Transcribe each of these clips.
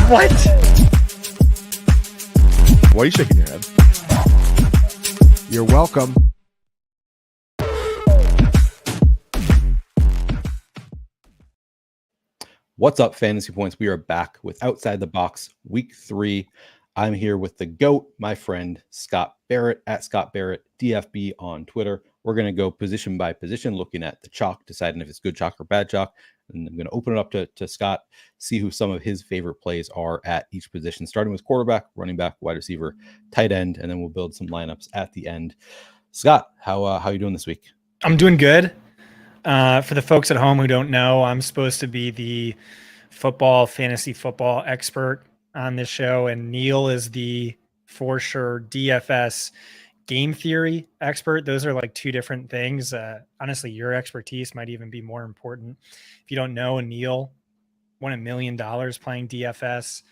What? Why are you shaking your head? You're welcome. What's up, Fantasy Points? We are back with Outside the Box Week 3. I'm here with the GOAT, my friend Scott Barrett, at Scott Barrett DFB on Twitter. We're going to go position by position, looking at the chalk, deciding if it's good chalk or bad chalk. And I'm going to open it up to Scott, see who some of his favorite plays are at each position, starting with quarterback, running back, wide receiver, tight end, and then we'll build some lineups at the end. Scott, how are you doing this week? I'm doing good. For the folks at home who don't know, I'm supposed to be the fantasy football expert on this show, and Neil is the, for sure, DFS game theory expert. Those are like two different things. Honestly, your expertise might even be more important. If you don't know, Neil won $1 million playing DFS.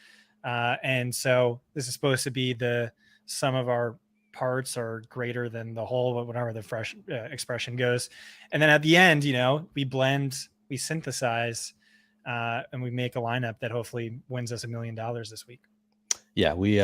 And so this is supposed to be the sum of our parts are greater than the whole, whatever the fresh expression goes. And then at the end, we blend, we synthesize, and we make a lineup that hopefully wins us $1 million this week. Yeah, we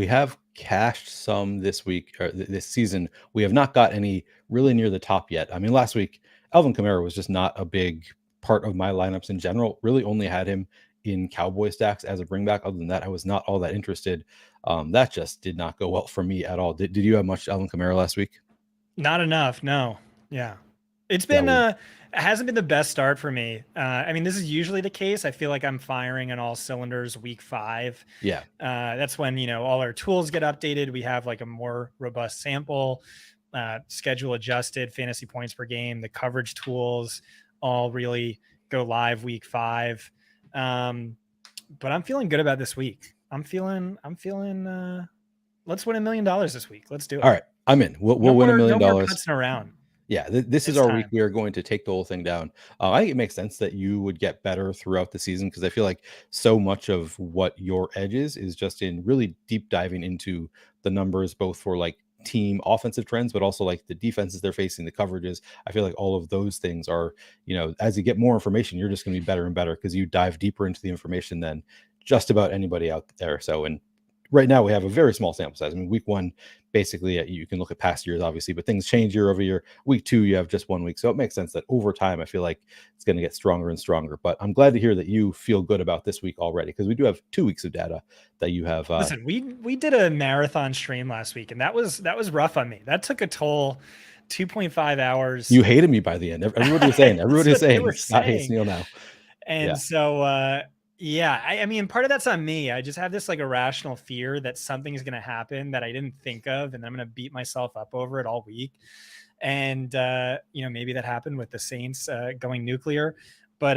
have cashed some this week or this season. We have not got any really near the top yet. I mean, last week, Alvin Kamara was just not a big part of my lineups in general. Really only had him in Cowboy stacks as a bringback. Other than that, I was not all that interested. That just did not go well for me at all. Did you have much Alvin Kamara last week? Not enough. No. Yeah. It's been, it hasn't been the best start for me. I mean, this is usually the case. I feel like I'm firing on all cylinders week 5. Yeah. That's when, all our tools get updated. We have like a more robust sample, schedule adjusted fantasy points per game. The coverage tools all really go live week 5. But I'm feeling good about this week. I'm feeling, let's win $1 million this week. Let's do it. All right. I'm in. We'll win $1 million. No more putzing around. Yeah, this is our week. We are going to take the whole thing down. I think it makes sense that you would get better throughout the season, because I feel like so much of what your edge is just in really deep diving into the numbers, both for like team offensive trends, but also like the defenses they're facing, the coverages. I feel like all of those things are, as you get more information, you're just going to be better and better because you dive deeper into the information than just about anybody out there. So, and right now we have a very small sample size. I mean, week 1, basically, you can look at past years, obviously, but things change year over year. Week 2, you have just 1 week. So it makes sense that over time, I feel like it's going to get stronger and stronger. But I'm glad to hear that you feel good about this week already, because we do have 2 weeks of data that you have. Listen, we did a marathon stream last week, and that was rough on me. That took a toll. 2.5 hours. You hated me by the end. Everybody was saying. Everybody was saying. Scott hates Neil now. And yeah. So, yeah, I mean, part of that's on me. I just have this like irrational fear that something is going to happen that I didn't think of, and I'm going to beat myself up over it all week. And, maybe that happened with the Saints going nuclear. But,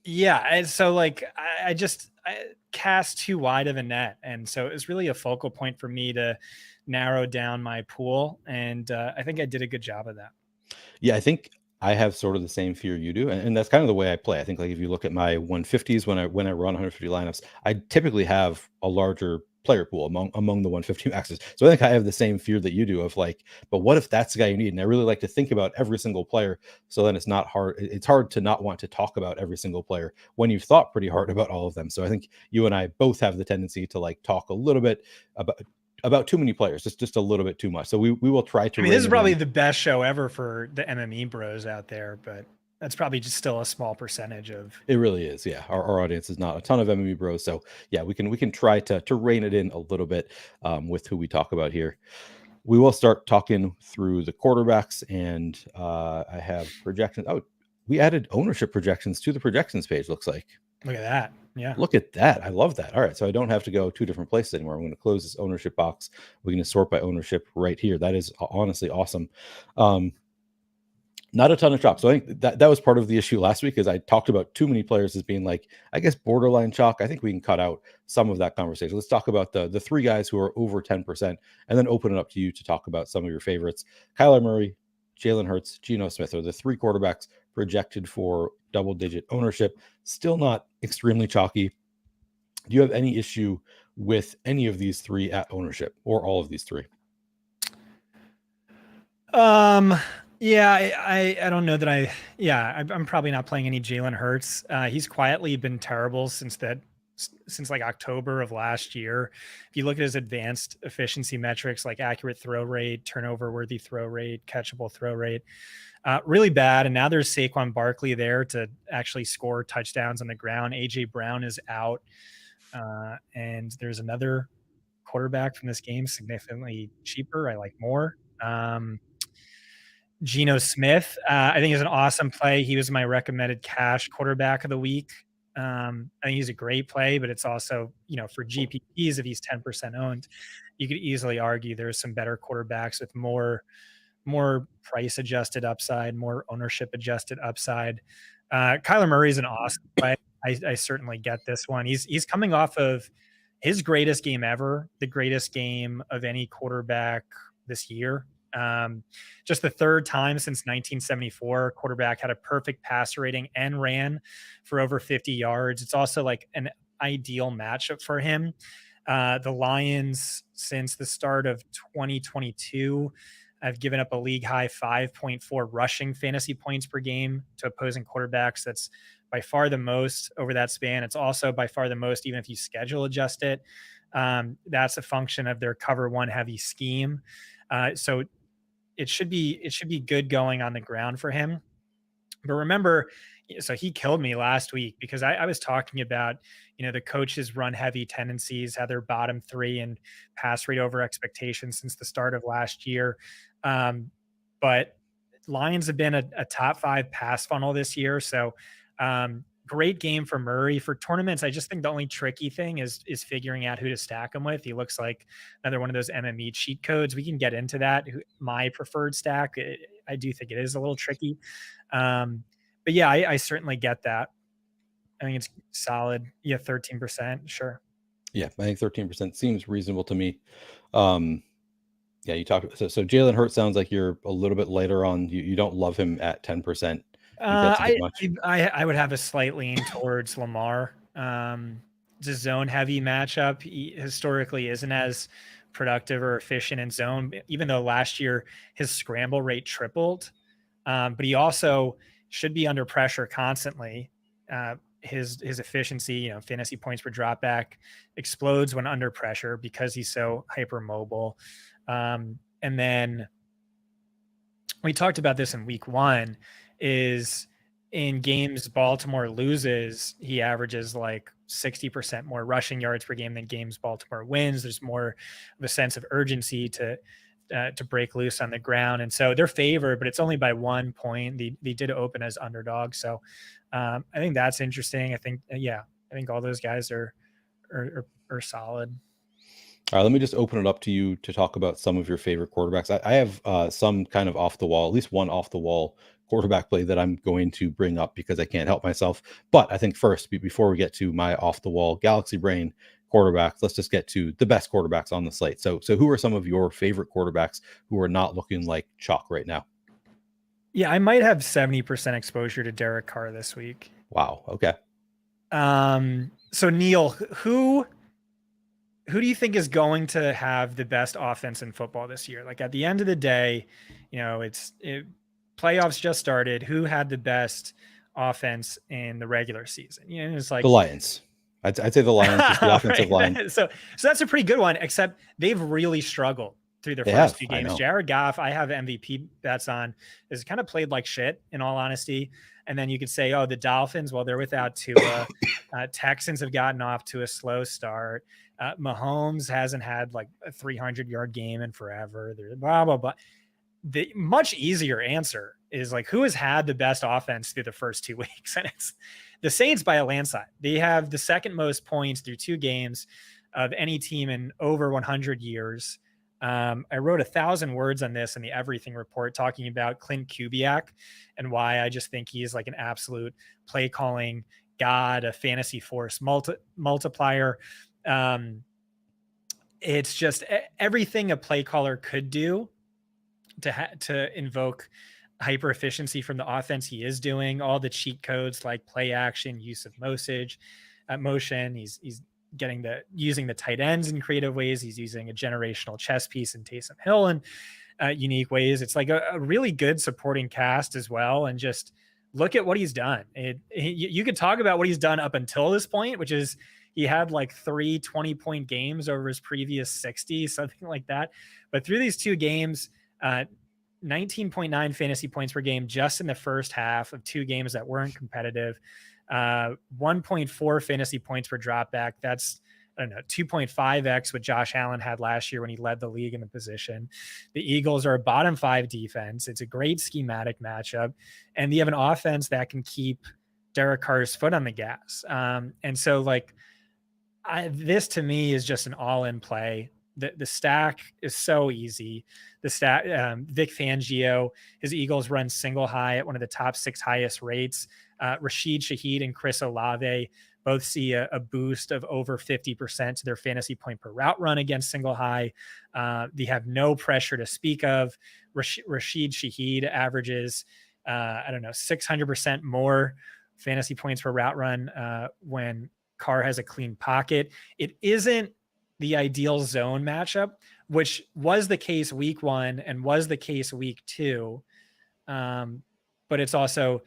yeah, and so like I cast too wide of a net. And so it was really a focal point for me to narrow down my pool. And I think I did a good job of that. Yeah, I think I have sort of the same fear you do. And that's kind of the way I play. I think like if you look at my 150s, when I run 150 lineups, I typically have a larger player pool among the 150 maxes. So I think I have the same fear that you do of like, but what if that's the guy you need? And I really like to think about every single player. So then it's not hard. It's hard to not want to talk about every single player when you've thought pretty hard about all of them. So I think you and I both have the tendency to like talk a little bit about too many players, just a little bit too much. So we will try to. I mean, this is probably the best show ever for the MME bros out there, but that's probably just still a small percentage of. It really is. Yeah. Our audience is not a ton of MME bros. So yeah, we can try to rein it in a little bit with who we talk about here. We will start talking through the quarterbacks, and I have projections. Oh, we added ownership projections to the projections page. Looks like. Look at that. Yeah. Look at that. I love that. All right. So I don't have to go 2 different places anymore. I'm going to close this ownership box. We're going to sort by ownership right here. That is honestly awesome. Not a ton of chalk. So I think that was part of the issue last week, is I talked about too many players as being like, I guess, borderline chalk. I think we can cut out some of that conversation. Let's talk about the 3 guys who are over 10%, and then open it up to you to talk about some of your favorites. Kyler Murray, Jalen Hurts, Geno Smith are the 3 quarterbacks projected for double-digit ownership. Still not extremely chalky. Do you have any issue with any of these 3 at ownership, or all of these 3? Yeah, I don't know that I'm probably not playing any Jalen Hurts. He's quietly been terrible since that since like October of last year. If you look at his advanced efficiency metrics, like accurate throw rate, turnover worthy throw rate, catchable throw rate, really bad. And now there's Saquon Barkley there to actually score touchdowns on the ground. AJ Brown is out. And there's another quarterback from this game, significantly cheaper. I like more. Geno Smith, I think is an awesome play. He was my recommended cash quarterback of the week. I think he's a great play, but it's also, for GPPs, if he's 10% owned, you could easily argue there's some better quarterbacks with more price adjusted upside, more ownership adjusted upside. Kyler Murray is an awesome play. I certainly get this one. He's coming off of his greatest game ever, the greatest game of any quarterback this year. Just the third time since 1974, quarterback had a perfect passer rating and ran for over 50 yards. It's also like an ideal matchup for him. The Lions, since the start of 2022, have given up a league high 5.4 rushing fantasy points per game to opposing quarterbacks. That's by far the most over that span. It's also by far the most, even if you schedule adjust it. That's a function of their cover one heavy scheme. So it should be good going on the ground for him. But remember, so he killed me last week because I was talking about, the coaches run heavy tendencies, had their bottom three and pass rate over expectations since the start of last year. But Lions have been a top 5 pass funnel this year. So great game for Murray. For tournaments, I just think the only tricky thing is figuring out who to stack him with. He looks like another one of those MME cheat codes. We can get into that. My preferred stack, I do think it is a little tricky. But yeah, I certainly get that. I think it's solid. Yeah, 13%. Sure. Yeah, I think 13% seems reasonable to me. Yeah, you talked. So Jalen Hurts sounds like you're a little bit later on. You don't love him at 10%. I would have a slight lean towards Lamar. It's a zone heavy matchup. He historically isn't as productive or efficient in zone, even though last year his scramble rate tripled. But he also should be under pressure constantly. His efficiency, fantasy points per drop back explodes when under pressure because he's so hyper mobile. And then we talked about this in week 1 is in games Baltimore loses, he averages like 60% more rushing yards per game than games Baltimore wins. There's more of a sense of urgency to break loose on the ground. And so they're favored, but it's only by 1 point. They did open as underdogs. So I think that's interesting. I think all those guys are solid. All right, let me just open it up to you to talk about some of your favorite quarterbacks. I have some kind of off the wall, at least one off the wall quarterback play that I'm going to bring up because I can't help myself. But I think first, before we get to my off the wall Galaxy Brain quarterbacks, let's just get to the best quarterbacks on the slate. So who are some of your favorite quarterbacks who are not looking like chalk right now? Yeah, I might have 70% exposure to Derek Carr this week. Wow. Okay. So Neil, who do you think is going to have the best offense in football this year? Like at the end of the day, playoffs just started. Who had the best offense in the regular season? It's like the Lions. I'd say the Lions is the offensive line. So that's a pretty good one, except they've really struggled through their first few games. Jared Goff, I have MVP bets on, is kind of played like shit, in all honesty. And then you could say, the Dolphins, well, they're without Tua. Texans have gotten off to a slow start. Mahomes hasn't had like a 300-yard game in forever. There's blah, blah, blah. The much easier answer is like, who has had the best offense through the first 2 weeks? And it's the Saints by a landslide. They have the second most points through 2 games of any team in over 100 years. I wrote 1,000 words on this in the Everything Report talking about Clint Kubiak and why I just think he is like an absolute play calling god, a fantasy force multiplier. It's just everything a play caller could do to invoke hyper efficiency from the offense he is doing. All the cheat codes like play action, use of motion. He's using the tight ends in creative ways. He's using a generational chess piece in Taysom Hill in unique ways. It's like a really good supporting cast as well. And just look at what he's done. You could talk about what he's done up until this point, which is he had like 3 20-point games over his previous 60, something like that. But through these 2 games, 19.9 fantasy points per game just in the first half of 2 games that weren't competitive. 1.4 fantasy points per drop back. That's, I don't know, 2.5x what Josh Allen had last year when he led the league in the position. The Eagles are a bottom 5 defense. It's a great schematic matchup. And you have an offense that can keep Derek Carr's foot on the gas. And so like this to me is just an all-in play. The stack is so easy. The stack, Vic Fangio, his Eagles run single high at one of the top 6 highest rates. Rashid Shaheed and Chris Olave both see a boost of over 50% to their fantasy point per route run against single high. They have no pressure to speak of. Rashid Shaheed averages, 600% more fantasy points per route run when Carr has a clean pocket. It isn't the ideal zone matchup, which was the case week 1 and was the case week 2. But it's also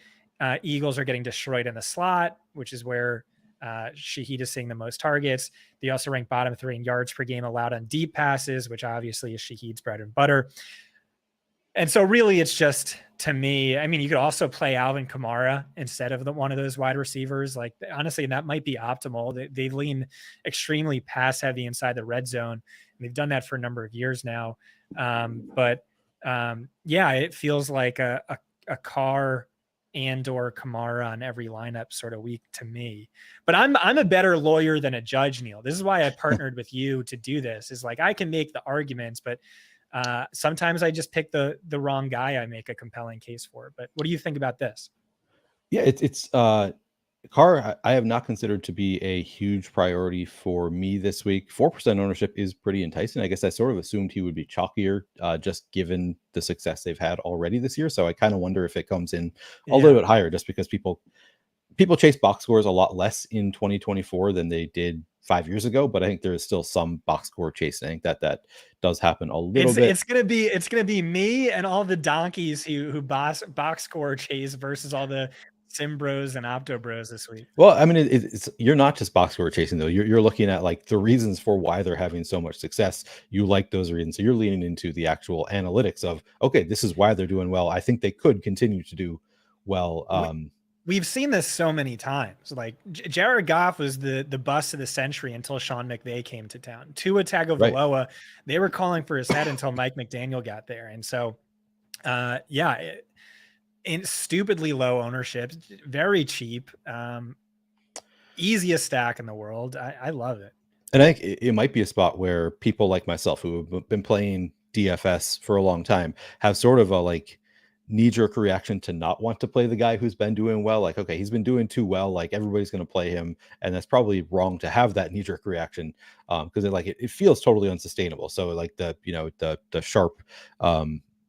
Eagles are getting destroyed in the slot, which is where Shaheed is seeing the most targets. They also rank bottom 3 in yards per game allowed on deep passes, which obviously is Shaheed's bread and butter. And so really it's just, to me, I mean, you could also play Alvin Kamara instead of one of those wide receivers. Like, honestly, that might be optimal. They lean extremely pass heavy inside the red zone. And they've done that for a number of years now. Yeah, it feels like a Carr and or Kamara on every lineup sort of week to me. But I'm a better lawyer than a judge, Neil. This is why I partnered with you to do this. Is like, I can make the arguments, but sometimes I just pick the wrong guy I make a compelling case for. But what do you think about this? Yeah, it's Carr, I have not considered to be a huge priority for me this week. 4% ownership is pretty enticing. I guess I sort of assumed he would be chalkier, just given the success they've had already this year. So I kind of wonder if it comes in a little bit higher, just because people chase box scores a lot less in 2024 than they did 5 years ago. But I think there is still some box score chasing. I think that does happen a little bit. It's gonna be me and all the donkeys who box score chase versus all the Sim Bros and Opto Bros this week. Well, I mean, it's you're not just box score chasing though. You're looking at like the reasons for why they're having so much success. You like those reasons, so you're leaning into the actual analytics of, okay, this is why they're doing well. I think they could continue to do well. We've seen this so many times. Like Jared Goff was the bust of the century until Sean McVay came to town. Tua Tagovailoa, they were calling for his head until Mike McDaniel got there. And so, in stupidly low ownership, very cheap, easiest stack in the world. I love it. And I think it might be a spot where people like myself who have been playing DFS for a long time have sort of a like knee-jerk reaction to not want to play the guy who's been doing well. Like, okay, he's been doing too well, like everybody's going to play him, and that's probably wrong to have that knee-jerk reaction, because it feels totally unsustainable. So like the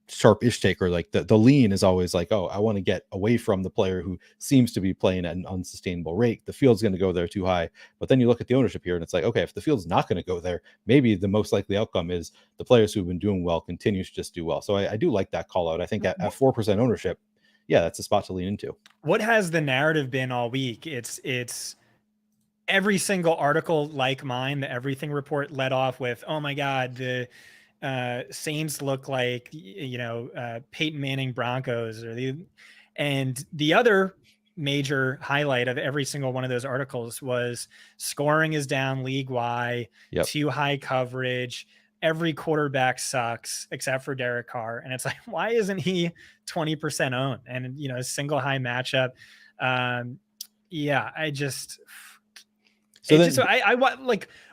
sharp-ish taker, like the lean is always like, oh, I want to get away from the player who seems to be playing at an unsustainable rate. The field's going to go there too high. But then you look at the ownership here and it's like, okay, if the field's not going to go there, maybe the most likely outcome is the players who've been doing well continue to just do well. So I do like that call out. I think at 4% ownership, yeah, that's a spot to lean into. What has the narrative been all week? It's every single article like mine, the Everything Report led off with, oh my God, the Saints look like, Peyton Manning Broncos, and the other major highlight of every single one of those articles was scoring is down league-wide, too high coverage, every quarterback sucks except for Derek Carr. And it's like, why isn't he 20% owned? And, a single high matchup.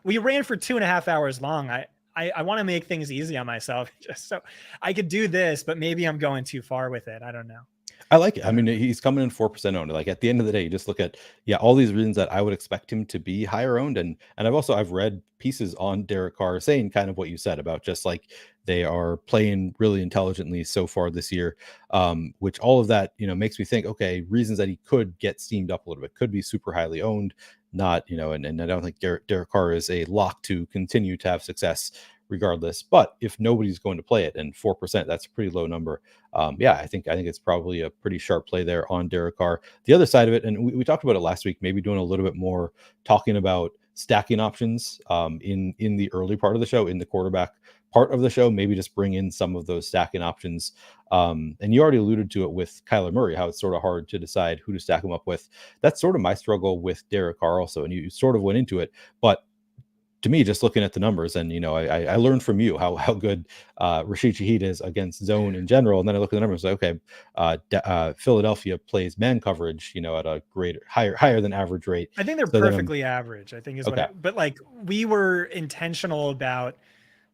We ran for 2.5 hours long. I want to make things easy on myself just so I could do this, but maybe I'm going too far with it. I don't know. I like it. I mean, he's coming in 4% owned. Like at the end of the day, you just look at, all these reasons that I would expect him to be higher owned. And I've read pieces on Derek Carr saying kind of what you said about just like they are playing really intelligently so far this year, which all of that, makes me think, okay, reasons that he could get steamed up a little bit, could be super highly owned, not, and I don't think Derek Carr is a lock to continue to have success regardless. But if nobody's going to play it, and 4%, that's a pretty low number. I think it's probably a pretty sharp play there on Derek Carr. The other side of it, and we talked about it last week, maybe doing a little bit more talking about stacking options in the early part of the show, in the quarterback part of the show. Maybe just bring in some of those stacking options. And you already alluded to it with Kyler Murray, how it's sort of hard to decide who to stack him up with. That's sort of my struggle with Derek Carr also, and you sort of went into it. But to me, just looking at the numbers, and I learned from you how good Rashid Shaheed is against zone in general, and then I look at the numbers, like, okay, Philadelphia plays man coverage, at a higher than average rate. I think they're perfectly average, I think is okay. but like we were intentional about,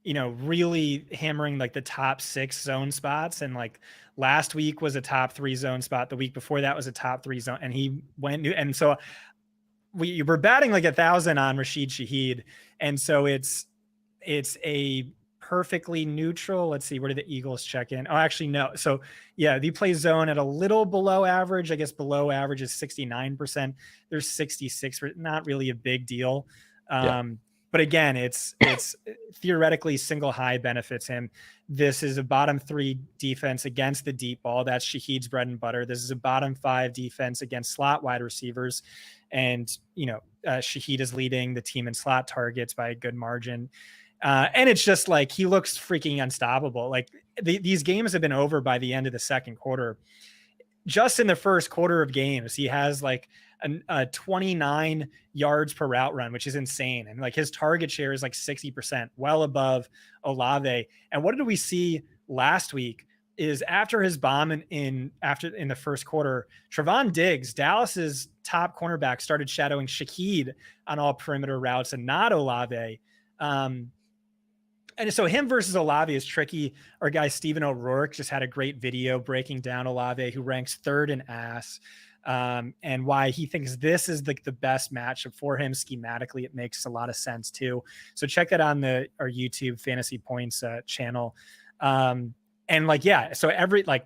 really hammering like the top 6 zone spots. And like last week was a top 3 zone spot. The week before that was a top 3 zone. And he went, and so we were batting like 1,000 on Rashid Shaheed. And so it's a perfectly neutral. Let's see, where did the Eagles check in? Oh, actually, no. So yeah, they play zone at a little below average. I guess below average is 69%. There's 66, not really a big deal. But again, it's theoretically single high benefits him. This is a bottom 3 defense against the deep ball. That's Shaheed's bread and butter. This is a bottom 5 defense against slot wide receivers. And, Shaheed is leading the team in slot targets by a good margin. And it's just like, he looks freaking unstoppable. Like these games have been over by the end of the second quarter. Just in the first quarter of games, he has like a 29 yards per route run, which is insane. And like his target share is like 60%, well above Olave. And what did we see last week is after his bomb in the first quarter, Trevon Diggs, Dallas's top cornerback, started shadowing Shaheed on all perimeter routes and not Olave. And so him versus Olave is tricky. Our guy Stephen O'Rourke just had a great video breaking down Olave, who ranks 3rd in ASS, and why he thinks this is the best matchup for him schematically. It makes a lot of sense too. So check that on our YouTube Fantasy Points channel. And like, yeah, so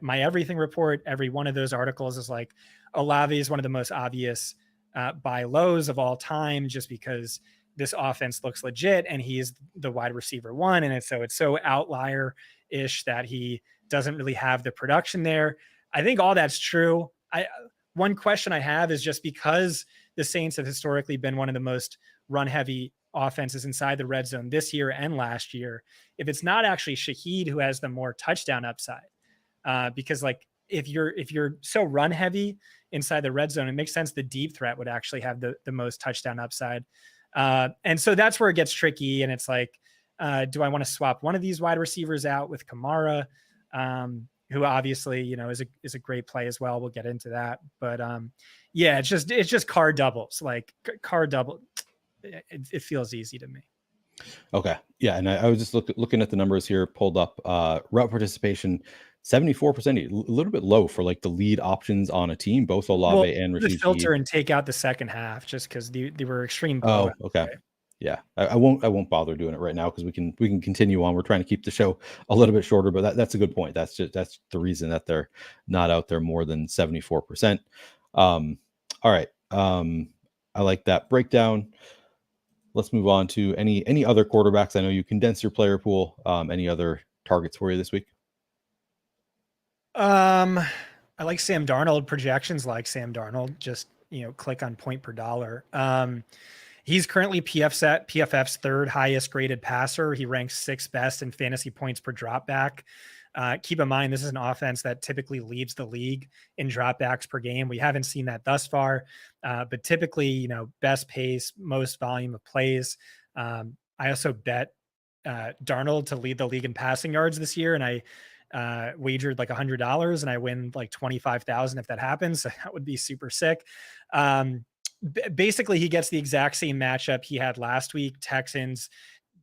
my everything report, every one of those articles is like, Olave is one of the most obvious buy lows of all time, just because this offense looks legit and he is the wide receiver 1. And it's so outlier-ish that he doesn't really have the production there. I think all that's true. One question I have is, just because the Saints have historically been one of the most run-heavy offenses inside the red zone this year and last year, if it's not actually Shaheed who has the more touchdown upside, because like if you're so run heavy inside the red zone, it makes sense the deep threat would actually have the most touchdown upside. And so that's where it gets tricky. And it's like, do I want to swap one of these wide receivers out with Kamara, who obviously, is a great play as well. We'll get into that, but yeah, it's just Carr doubles, like Carr double. It feels easy to me. Okay. Yeah. And I was just looking at the numbers here, pulled up route participation, 74%, a little bit low for like the lead options on a team, both Olave and Rashid. Filter and take out the second half just because they were extreme. Oh, okay. Yeah. I won't bother doing it right now, because we can continue on. We're trying to keep the show a little bit shorter, but that's a good point. That's the reason that they're not out there more than 74%. All right. I like that breakdown. Let's move on to any other quarterbacks. I know you condensed your player pool. Any other targets for you this week? I like Sam Darnold. Projections like Sam Darnold. Just click on point per dollar. He's currently PFF's 3rd highest graded passer. He ranks 6th best in fantasy points per dropback. Keep in mind, this is an offense that typically leads the league in dropbacks per game. We haven't seen that thus far, but typically, best pace, most volume of plays. I also bet Darnold to lead the league in passing yards this year, and I wagered like $100, and I win like 25,000 if that happens. So that would be super sick. Basically, he gets the exact same matchup he had last week. Texans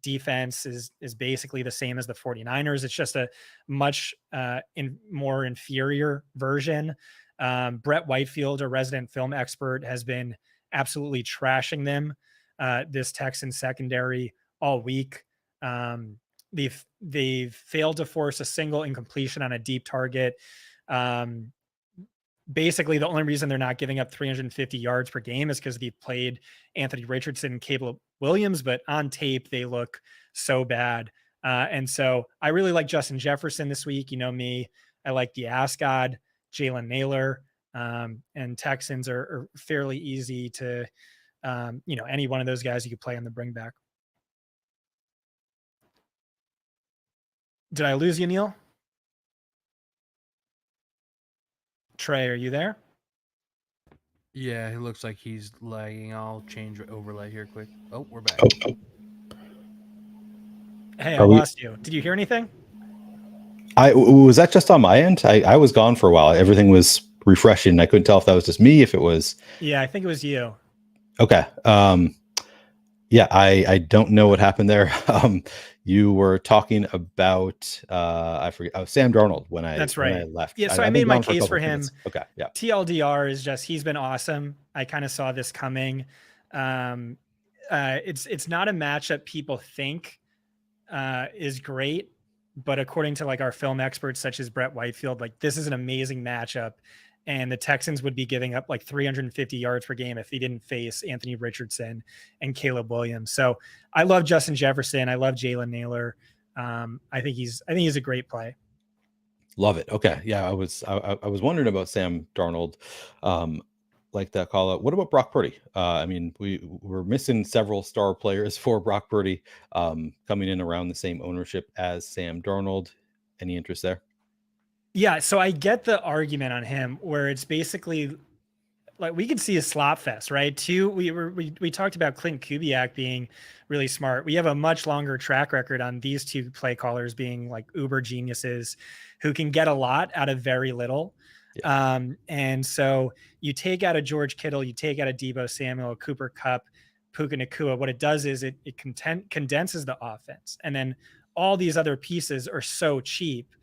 defense is basically the same as the 49ers. It's just a much more inferior version. Brett Whitefield, a resident film expert, has been absolutely trashing them, this Texan secondary, all week. They've failed to force a single incompletion on a deep target. Basically, the only reason they're not giving up 350 yards per game is because they played Anthony Richardson and Caleb Williams, but on tape, they look so bad. And so I really like Justin Jefferson this week. You know me, I like the Ascod, Jalen Naylor, and Texans are fairly easy to Any one of those guys you could play on the bring back. Did I lose you, Neil? Trey, are you there? Yeah, it looks like he's lagging. I'll change overlay here quick. Oh, we're back. Hey, I lost you. Did you hear anything? Was that just on my end? I was gone for a while. Everything was refreshing. I couldn't tell if that was just me, if it was. Yeah, I think it was you. Okay. Yeah, I don't know what happened there. You were talking about I forget Sam Darnold when I left. Yeah, so I made my case for him. Minutes. Okay, yeah. TLDR is just he's been awesome. I kind of saw this coming. It's not a matchup people think is great, but according to like our film experts such as Brett Whitefield, like this is an amazing matchup. And the Texans would be giving up like 350 yards per game if he didn't face Anthony Richardson and Caleb Williams. So I love Justin Jefferson. I love Jalen Naylor. I think he's a great play. Love it. Okay. Yeah. I was wondering about Sam Darnold. Like that call out. What about Brock Purdy? I mean, we're missing several star players for Brock Purdy coming in around the same ownership as Sam Darnold. Any interest there? Yeah, so I get the argument on him where it's basically like we could see a slop fest, right? We talked about Clint Kubiak being really smart. We have a much longer track record on these two play callers being like uber geniuses who can get a lot out of very little. Yeah. And so you take out a George Kittle, you take out a Deebo Samuel, Cooper Kupp, Puka Nacua. What it does is it condenses the offense, and then all these other pieces are so cheap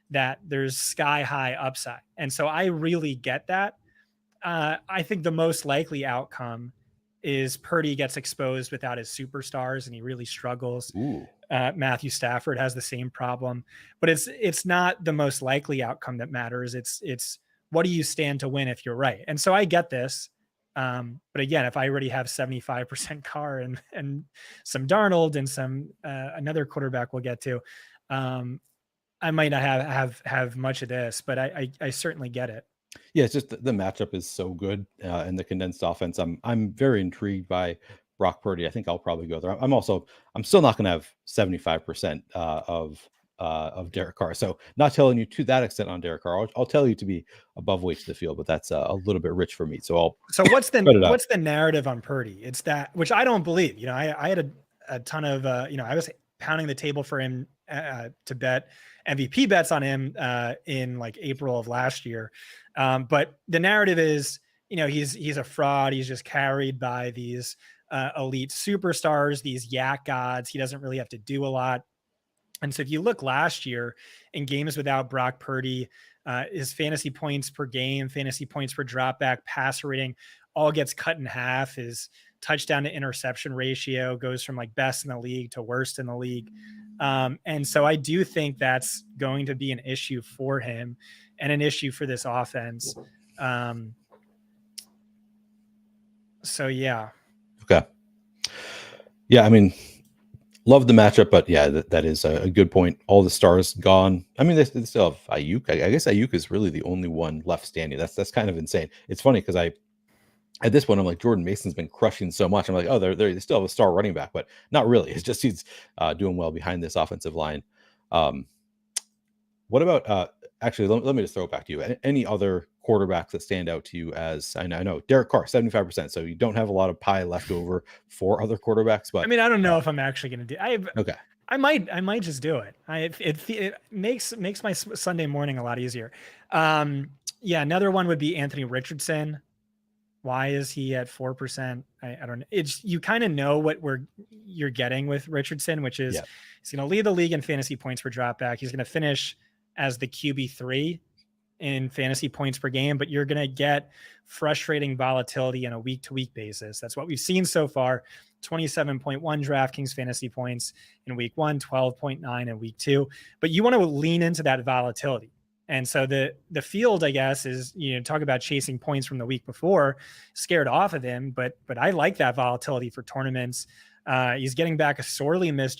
that there's sky high upside. And so I really get that. I think the most likely outcome is Purdy gets exposed without his superstars and he really struggles. Matthew Stafford has the same problem, but it's not the most likely outcome that matters. It's what do you stand to win if you're right? And so I get this. But again, if I already have 75% Carr and some Darnold and some another quarterback we'll get to, I might not have much of this, but I certainly get it. Yeah, it's just the matchup is so good and the condensed offense. I'm very intrigued by Brock Purdy. I think I'll probably go there. I'm still not going to have 75% of Derek Carr. So not telling you to that extent on Derek Carr. I'll tell you to be above weight to the field, but that's a little bit rich for me. So what's the narrative on Purdy? It's that, which I don't believe. I had a ton of I was pounding the table for him to bet MVP bets on him in like April of last year. But the narrative is, he's a fraud. He's just carried by these elite superstars, these yak gods. He doesn't really have to do a lot. And so if you look last year in games without Brock Purdy, his fantasy points per game, fantasy points per dropback, passer rating all gets cut in half. His touchdown to interception ratio goes from like best in the league to worst in the league. And so I do think that's going to be an issue for him and an issue for this offense. So yeah. Okay. Yeah. I mean, love the matchup, but yeah, that is a good point. All the stars gone. I mean, they still have Ayuk. I guess Ayuk is really the only one left standing. That's kind of insane. It's funny because at this point, I'm like, Jordan Mason's been crushing so much. I'm like, oh, they still have a star running back, but not really. It's just he's doing well behind this offensive line. What about actually? Let me just throw it back to you. Any other quarterbacks that stand out to you? As I know Derek Carr, 75%. So you don't have a lot of pie left over for other quarterbacks. But I mean, I don't know if I'm actually going to do. Okay. I might just do it. It makes my Sunday morning a lot easier. Yeah, another one would be Anthony Richardson. Why is he at 4%? I don't know. It's, you kind of know what you're getting with Richardson, which is he's going to lead the league in fantasy points per dropback. He's going to finish as the QB3 in fantasy points per game, but you're going to get frustrating volatility on a week-to-week basis. That's what we've seen so far. 27.1 DraftKings fantasy points in week 1, 12.9 in week 2. But you want to lean into that volatility. And so the field, I guess, is, talk about chasing points from the week before, scared off of him. But I like that volatility for tournaments. He's getting back a sorely missed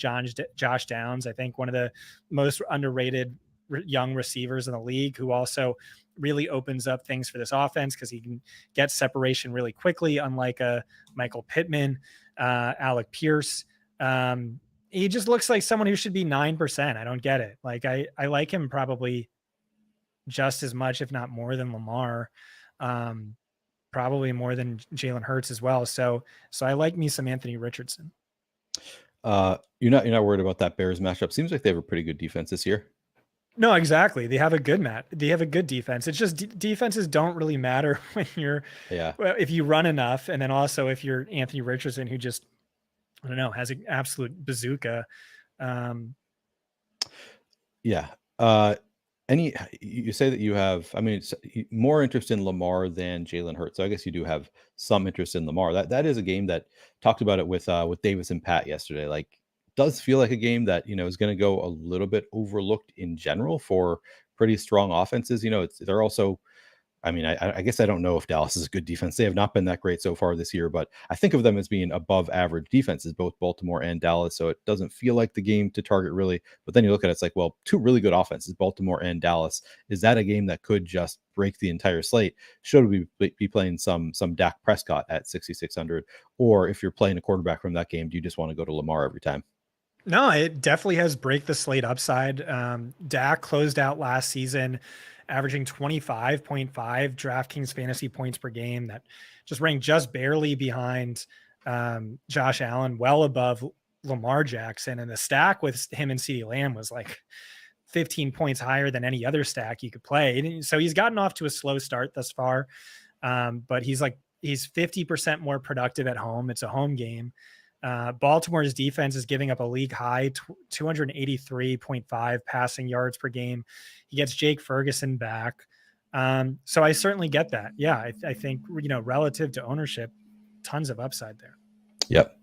Josh Downs. I think one of the most underrated young receivers in the league, who also really opens up things for this offense because he can get separation really quickly, unlike a Michael Pittman, Alec Pierce. He just looks like someone who should be 9%. I don't get it. Like I like him probably just as much, if not more than Lamar, probably more than Jalen Hurts as well. So I like me some Anthony Richardson. You're not worried about that Bears matchup. Seems like they have a pretty good defense this year. No, exactly. They have a good They have a good defense. It's just defenses don't really matter when you're, well, if you run enough. And then also if you're Anthony Richardson, who just, I don't know, has an absolute bazooka. You say that you have, I mean, it's more interest in Lamar than Jalen Hurts. So I guess you do have some interest in Lamar. That is a game that talked about it with Davis and Pat yesterday. Like, does feel like a game that, is going to go a little bit overlooked in general for pretty strong offenses. They're also, I mean, I guess I don't know if Dallas is a good defense. They have not been that great so far this year, but I think of them as being above average defenses, both Baltimore and Dallas. So it doesn't feel like the game to target really. But then you look at it, it's like, well, two really good offenses, Baltimore and Dallas. Is that a game that could just break the entire slate? Should we be playing some Dak Prescott at 6,600? Or if you're playing a quarterback from that game, do you just want to go to Lamar every time? No, it definitely has break the slate upside. Dak closed out last season averaging 25.5 DraftKings fantasy points per game. That just ranked just barely behind Josh Allen, well above Lamar Jackson. And the stack with him and CeeDee Lamb was like 15 points higher than any other stack you could play. So he's gotten off to a slow start thus far, but he's 50% more productive at home. It's a home game. Baltimore's defense is giving up a league high 283.5 passing yards per game. He gets Jake Ferguson back. So I certainly get that. Yeah. I think, relative to ownership, tons of upside there. Yep.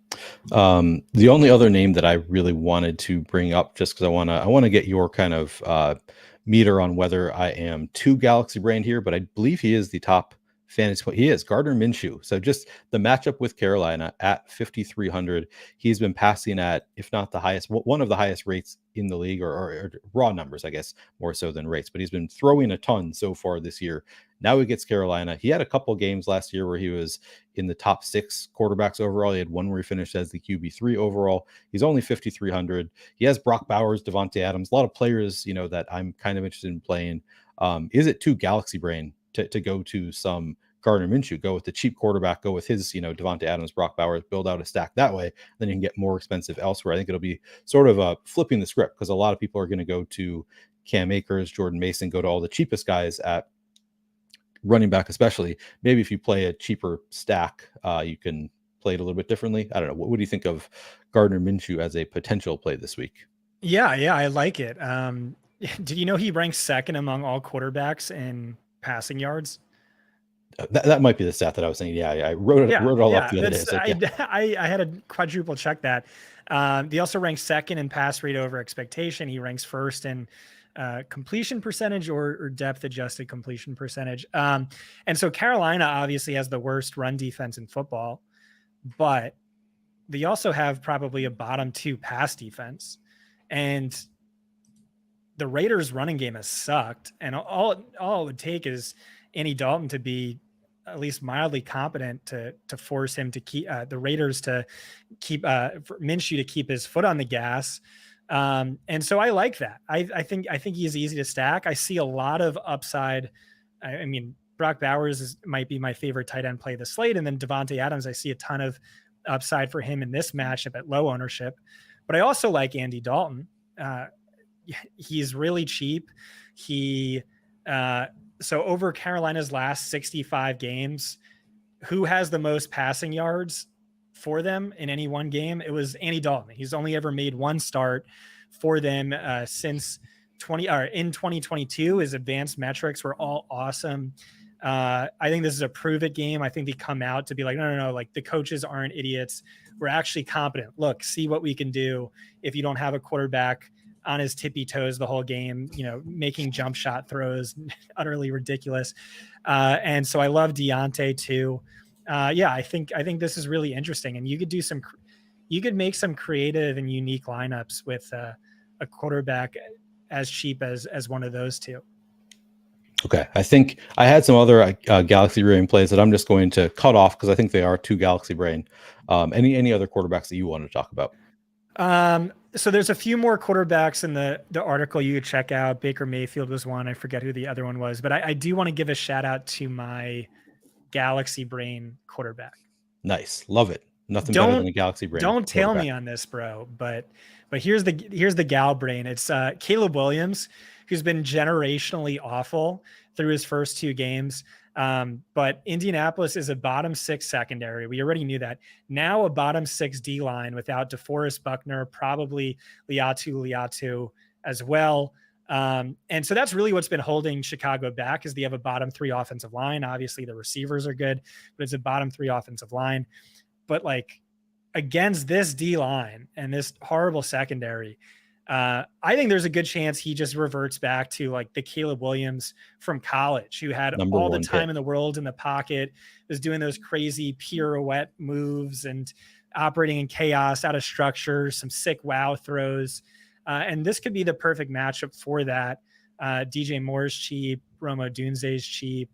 The only other name that I really wanted to bring up, just because I want to get your kind of meter on whether I am too Galaxy brained here, but I believe he is the top fantasy. He is Gardner Minshew. So just the matchup with Carolina at 5,300, he's been passing at, if not the highest, one of the highest rates in the league, or raw numbers, I guess, more so than rates, but he's been throwing a ton so far this year. Now he gets Carolina. He had a couple games last year where he was in the top 6 quarterbacks overall. He had one where he finished as the QB3 overall. He's only 5,300. He has Brock Bowers, Devontae Adams, a lot of players, that I'm kind of interested in playing. Is it too Galaxy brain to go to some Gardner Minshew, go with the cheap quarterback, go with his, Devontae Adams, Brock Bowers, build out a stack that way? Then you can get more expensive elsewhere. I think it'll be sort of flipping the script, because a lot of people are going to go to Cam Akers, Jordan Mason, go to all the cheapest guys at running back, especially. Maybe if you play a cheaper stack, you can play it a little bit differently. I don't know. What do you think of Gardner Minshew as a potential play this week? Yeah, I like it. Did you know he ranks second among all quarterbacks in passing yards? That might be the stat that I was saying. Yeah, I wrote it all up the other day. So, I had to quadruple check that. He also ranks second in pass rate over expectation. He ranks first in completion percentage or depth adjusted completion percentage. And so Carolina obviously has the worst run defense in football, but they also have probably a bottom 2 pass defense. And the Raiders running game has sucked. And all it would take is Andy Dalton to be at least mildly competent to force him to keep the Raiders to keep for Minshew to keep his foot on the gas. And so I like that. I think he's easy to stack. I see a lot of upside. I mean, Brock Bowers might be my favorite tight end play of the slate. And then Devontae Adams, I see a ton of upside for him in this matchup at low ownership, but I also like Andy Dalton. He's really cheap. So over Carolina's last 65 games, who has the most passing yards for them in any one game? It was Andy Dalton. He's only ever made one start for them since in 2022. His advanced metrics were all awesome. I think this is a prove it game. I think they come out to be like, no, like the coaches aren't idiots. We're actually competent. Look, see what we can do if you don't have a quarterback on his tippy toes the whole game, making jump shot throws, utterly ridiculous. And so I love Deontay too. I think this is really interesting, and you could make some creative and unique lineups with a quarterback as cheap as one of those two. Okay, I think I had some other Galaxy Brain plays that I'm just going to cut off because I think they are too Galaxy Brain. Any other quarterbacks that you want to talk about? So there's a few more quarterbacks in the article you could check out. Baker Mayfield was one. I forget who the other one was, but I do want to give a shout out to my Galaxy Brain quarterback. Nice, love it. Nothing better than a Galaxy Brain. Don't tail me on this, bro. But here's the Gal Brain. It's Caleb Williams, who's been generationally awful through his first 2 games. But Indianapolis is a bottom 6 secondary. We already knew that. Now a bottom 6 D line without DeForest Buckner, probably Liatu as well. And so that's really what's been holding Chicago back, is they have a bottom 3 offensive line. Obviously the receivers are good, but it's a bottom 3 offensive line. But like against this D line and this horrible secondary, I think there's a good chance he just reverts back to like the Caleb Williams from college, who had all the time in the world in the pocket, was doing those crazy pirouette moves and operating in chaos, out of structure, some sick wow throws. And this could be the perfect matchup for that. DJ Moore's cheap, Romo Dunze's cheap.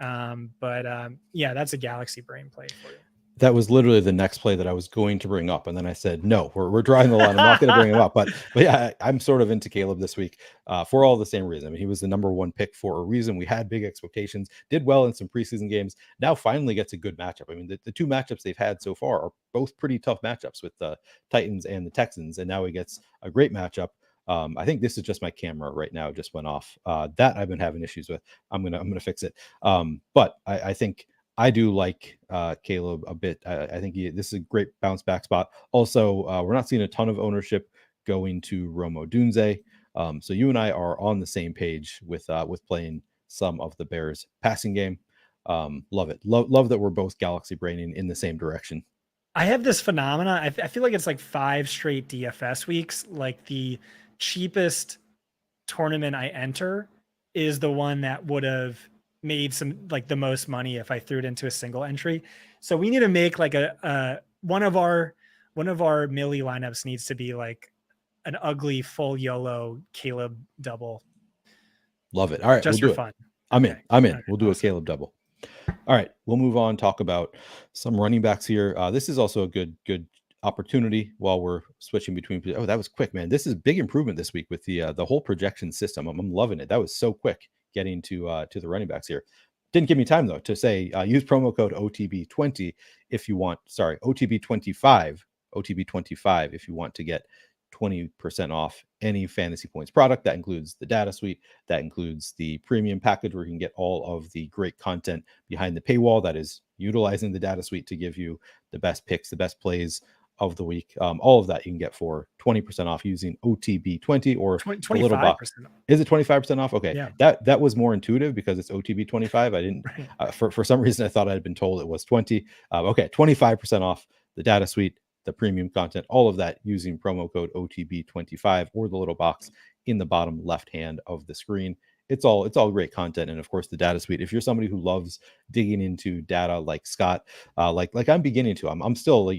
Yeah, that's a Galaxy Brain play for you. That was literally the next play that I was going to bring up. And then I said, no, we're drawing the line. I'm not going to bring him up. But yeah, I'm sort of into Caleb this week for all the same reason. I mean, he was the #1 pick for a reason. We had big expectations, did well in some preseason games. Now finally gets a good matchup. I mean, the 2 matchups they've had so far are both pretty tough matchups with the Titans and the Texans. And now he gets a great matchup. I think this is just my camera right now. It just went off. That I've been having issues with. I'm gonna fix it. But I think I do like Caleb a bit. I think this is a great bounce back spot. Also, we're not seeing a ton of ownership going to Romo Dunze. So you and I are on the same page with playing some of the Bears passing game. Love it. Love that we're both Galaxy braining in the same direction. I have this phenomena. I feel like it's like 5 straight DFS weeks. Like the cheapest tournament I enter is the one that would have made some like the most money if I threw it into a single entry. So we need to make like a one of our milli lineups needs to be like an ugly full YOLO Caleb double. Love it. All right, just we'll for do fun. I'm in. Okay, We'll do a Caleb double. All right, we'll move on. Talk about some running backs here. This is also a good opportunity while we're switching between. Oh, that was quick, man. This is big improvement this week with the whole projection system. I'm loving it. That was so quick getting to the running backs here. Didn't give me time though to say use promo code OTB20 if you want. Sorry, OTB25 if you want to get 20% off any fantasy points product. That includes the data suite. That includes the premium package where you can get all of the great content behind the paywall that is utilizing the data suite to give you the best picks, the best plays of the week. All of that you can get for 20% off using OTB20 or 25%. the little box. Is it 25% off? Okay. Yeah. That was more intuitive because it's OTB25. I didn't for some reason I thought I had been told it was 20. Okay, 25% off the data suite, the premium content, all of that using promo code OTB25 or the little box in the bottom left hand of the screen. It's all great content. And of course the data suite, if you're somebody who loves digging into data like Scott, like I'm beginning to, I'm still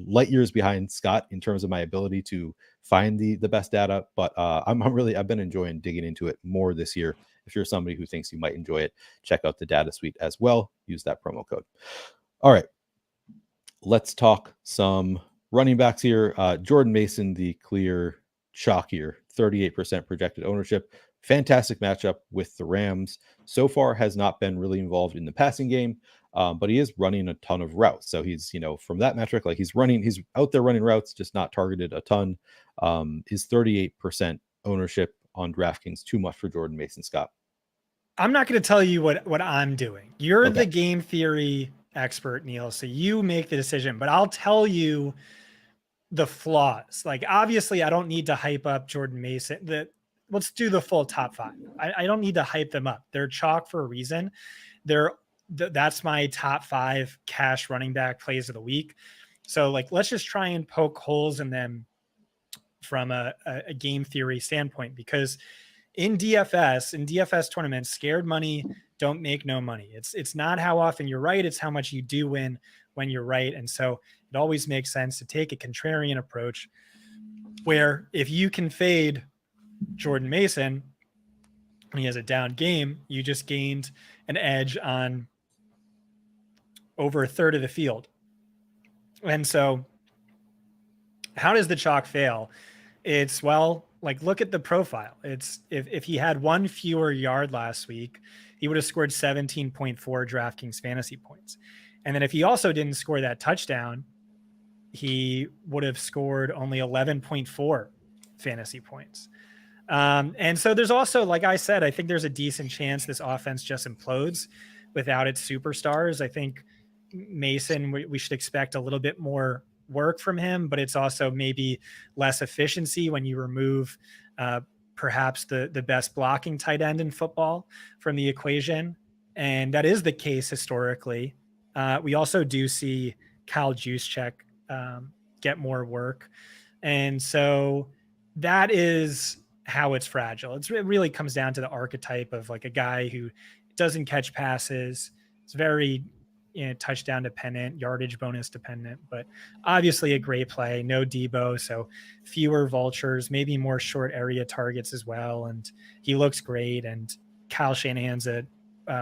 light years behind Scott in terms of my ability to find the best data, but I've been enjoying digging into it more this year. If you're somebody who thinks you might enjoy it, check out the data suite as well. Use that promo code. All right, let's talk some running backs here. Jordan Mason, the clear chalk here, 38% projected ownership. Fantastic matchup with the Rams. So far has not been really involved in the passing game, but he is running a ton of routes. So he's, from that metric, like he's out there running routes, just not targeted a ton. Is 38% ownership on DraftKings too much for Jordan Mason, Scott? I'm not going to tell you what I'm doing. You're the game theory expert, Neil. So you make the decision, but I'll tell you the flaws. Like, obviously I don't need to hype up Jordan Mason. Let's do the full top 5. I don't need to hype them up. They're chalk for a reason. That's my top 5 cash running back plays of the week. So like, let's just try and poke holes in them from a game theory standpoint, because in DFS tournaments, scared money don't make no money. It's not how often you're right. It's how much you do win when you're right. And so it always makes sense to take a contrarian approach where if you can fade Jordan Mason, when he has a down game, you just gained an edge on over a third of the field. And so how does the chalk fail? It's, well, like, look at the profile. It's if he had one fewer yard last week, he would have scored 17.4 DraftKings fantasy points. And then if he also didn't score that touchdown, he would have scored only 11.4 fantasy points. And so there's also, like I said, I think there's a decent chance this offense just implodes without its superstars. I think Mason, we should expect a little bit more work from him, but it's also maybe less efficiency when you remove perhaps the best blocking tight end in football from the equation. And that is the case historically. We also do see Kyle Juszczyk get more work. And so that is how it's fragile. It really comes down to the archetype of like a guy who doesn't catch passes. It's very, touchdown dependent, yardage bonus dependent, but obviously a great play. No Debo, so fewer vultures, maybe more short area targets as well. And he looks great. And Kyle Shanahan's a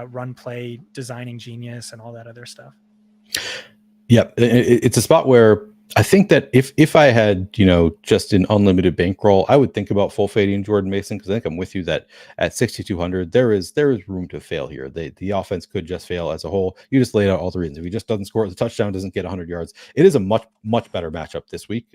run play designing genius and all that other stuff. Yeah, it's a spot where I think that if I had, just an unlimited bankroll, I would think about full fading Jordan Mason, because I think I'm with you that at 6,200 there is room to fail here. The offense could just fail as a whole. You just laid out all the reasons. If he just doesn't score the touchdown, doesn't get 100 yards, it is a much better matchup this week.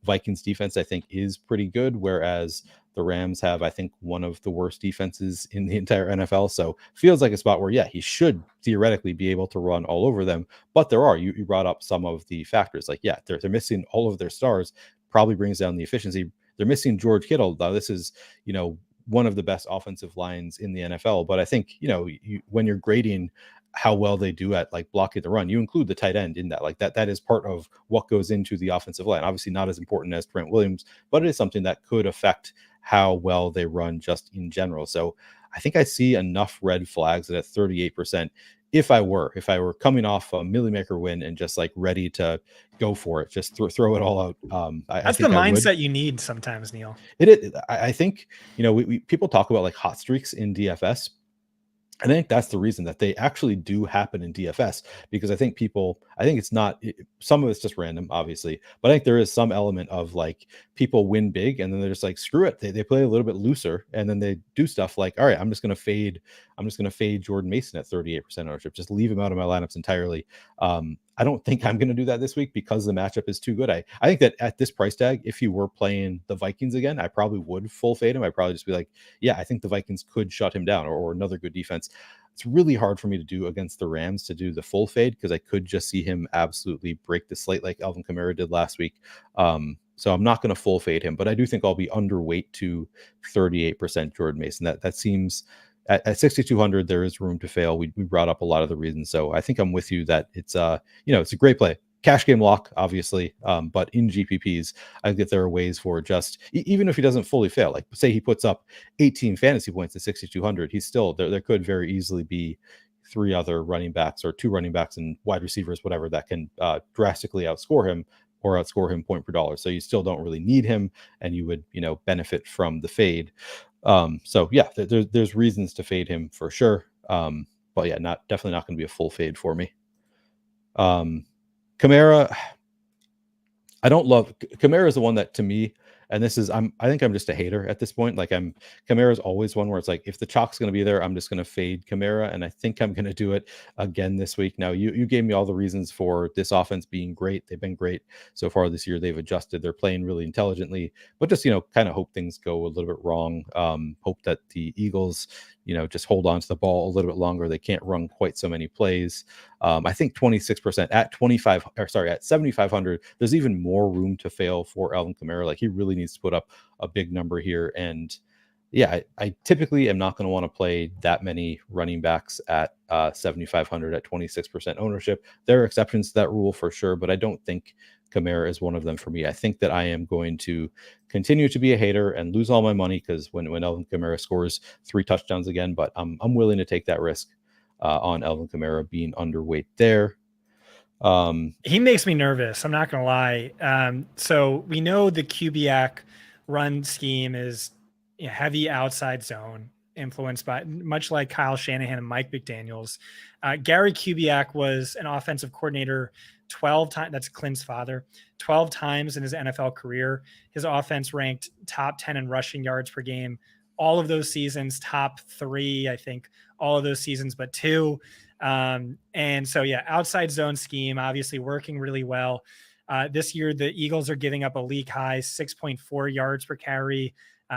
Vikings defense I think is pretty good, whereas the Rams have, I think, one of the worst defenses in the entire NFL. So feels like a spot where, he should theoretically be able to run all over them. But you brought up some of the factors. Like, they're missing all of their stars, probably brings down the efficiency. They're missing George Kittle. Now, this is, one of the best offensive lines in the NFL. But I think, when you're grading how well they do at like blocking the run, you include the tight end in that. Like that is part of what goes into the offensive line. Obviously not as important as Trent Williams, but it is something that could affect how well they run just in general. So I think I see enough red flags that at 38%, if I were coming off a Millie Maker win and just like ready to go for it, just throw it all out. That's the mindset you need sometimes, Neil. It is. I think, we people talk about like hot streaks in DFS. I think that's the reason that they actually do happen in DFS, because I think it's not, some of it's just random, obviously, but I think there is some element of like people win big and then they're just like, screw it. They play a little bit looser and then they do stuff like, all right, I'm just going to fade Jordan Mason at 38% ownership, just leave him out of my lineups entirely. I don't think I'm going to do that this week because the matchup is too good. I think that at this price tag, if you were playing the Vikings again, I probably would full fade him. I'd probably just be like, I think the Vikings could shut him down or another good defense. It's really hard for me to do against the Rams to do the full fade because I could just see him absolutely break the slate like Alvin Kamara did last week. So I'm not going to full fade him, but I do think I'll be underweight to 38% Jordan Mason. That seems... At 6,200, there is room to fail. We brought up a lot of the reasons. So I think I'm with you that it's it's a great play. Cash game lock, obviously. But in GPPs, I think that there are ways for just, even if he doesn't fully fail, like say he puts up 18 fantasy points at 6,200, he's still, there could very easily be three other running backs or two running backs and wide receivers, whatever, that can drastically outscore him point per dollar. So you still don't really need him and you would, benefit from the fade. There's reasons to fade him for sure. But definitely not going to be a full fade for me. Kamara, I don't love Kamara is the one that to me, and this is I think I'm just a hater at this point. Like Kamara's always one where it's like, if the chalk's going to be there, I'm just going to fade Kamara, and I think I'm going to do it again this week. Now you gave me all the reasons for this offense being great. They've been great so far this year. They've adjusted. They're playing really intelligently, but just kind of hope things go a little bit wrong. Hope that the Eagles just hold on to the ball a little bit longer. They can't run quite so many plays. I think 26% at 7,500, there's even more room to fail for Alvin Kamara. Like he really needs to put up a big number here. And I typically am not going to want to play that many running backs at 7,500 at 26% ownership. There are exceptions to that rule for sure, but I don't think Kamara is one of them for me. I think that I am going to continue to be a hater and lose all my money because when Alvin Kamara scores 3 touchdowns again, but I'm willing to take that risk on Alvin Kamara being underweight there. He makes me nervous. I'm not going to lie. So we know the Kubiak run scheme is heavy outside zone. influenced by, much like Kyle Shanahan and Mike McDaniels. Gary Kubiak was an offensive coordinator 12 times. That's Clint's father. 12 times in his NFL career. His offense ranked top 10 in rushing yards per game. All of those seasons, top 3, I think, all of those seasons, but 2. And so, yeah, outside zone scheme, obviously working really well. This year, the Eagles are giving up a league high 6.4 yards per carry.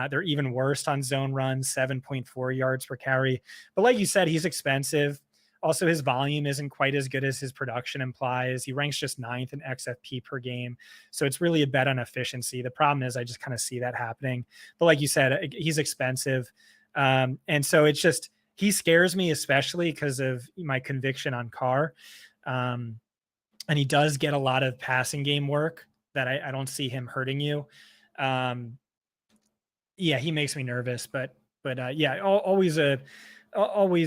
They're even worse on zone runs, 7.4 yards per carry. But like you said, he's expensive. Also, his volume isn't quite as good as his production implies. He ranks just 9th in XFP per game. So it's really a bet on efficiency. The problem is I just kind of see that happening. But like you said, he's expensive. And so it's just, he scares me, especially because of my conviction on Carr. And he does get a lot of passing game work that I don't see him hurting you. Yeah, he makes me nervous, but yeah, always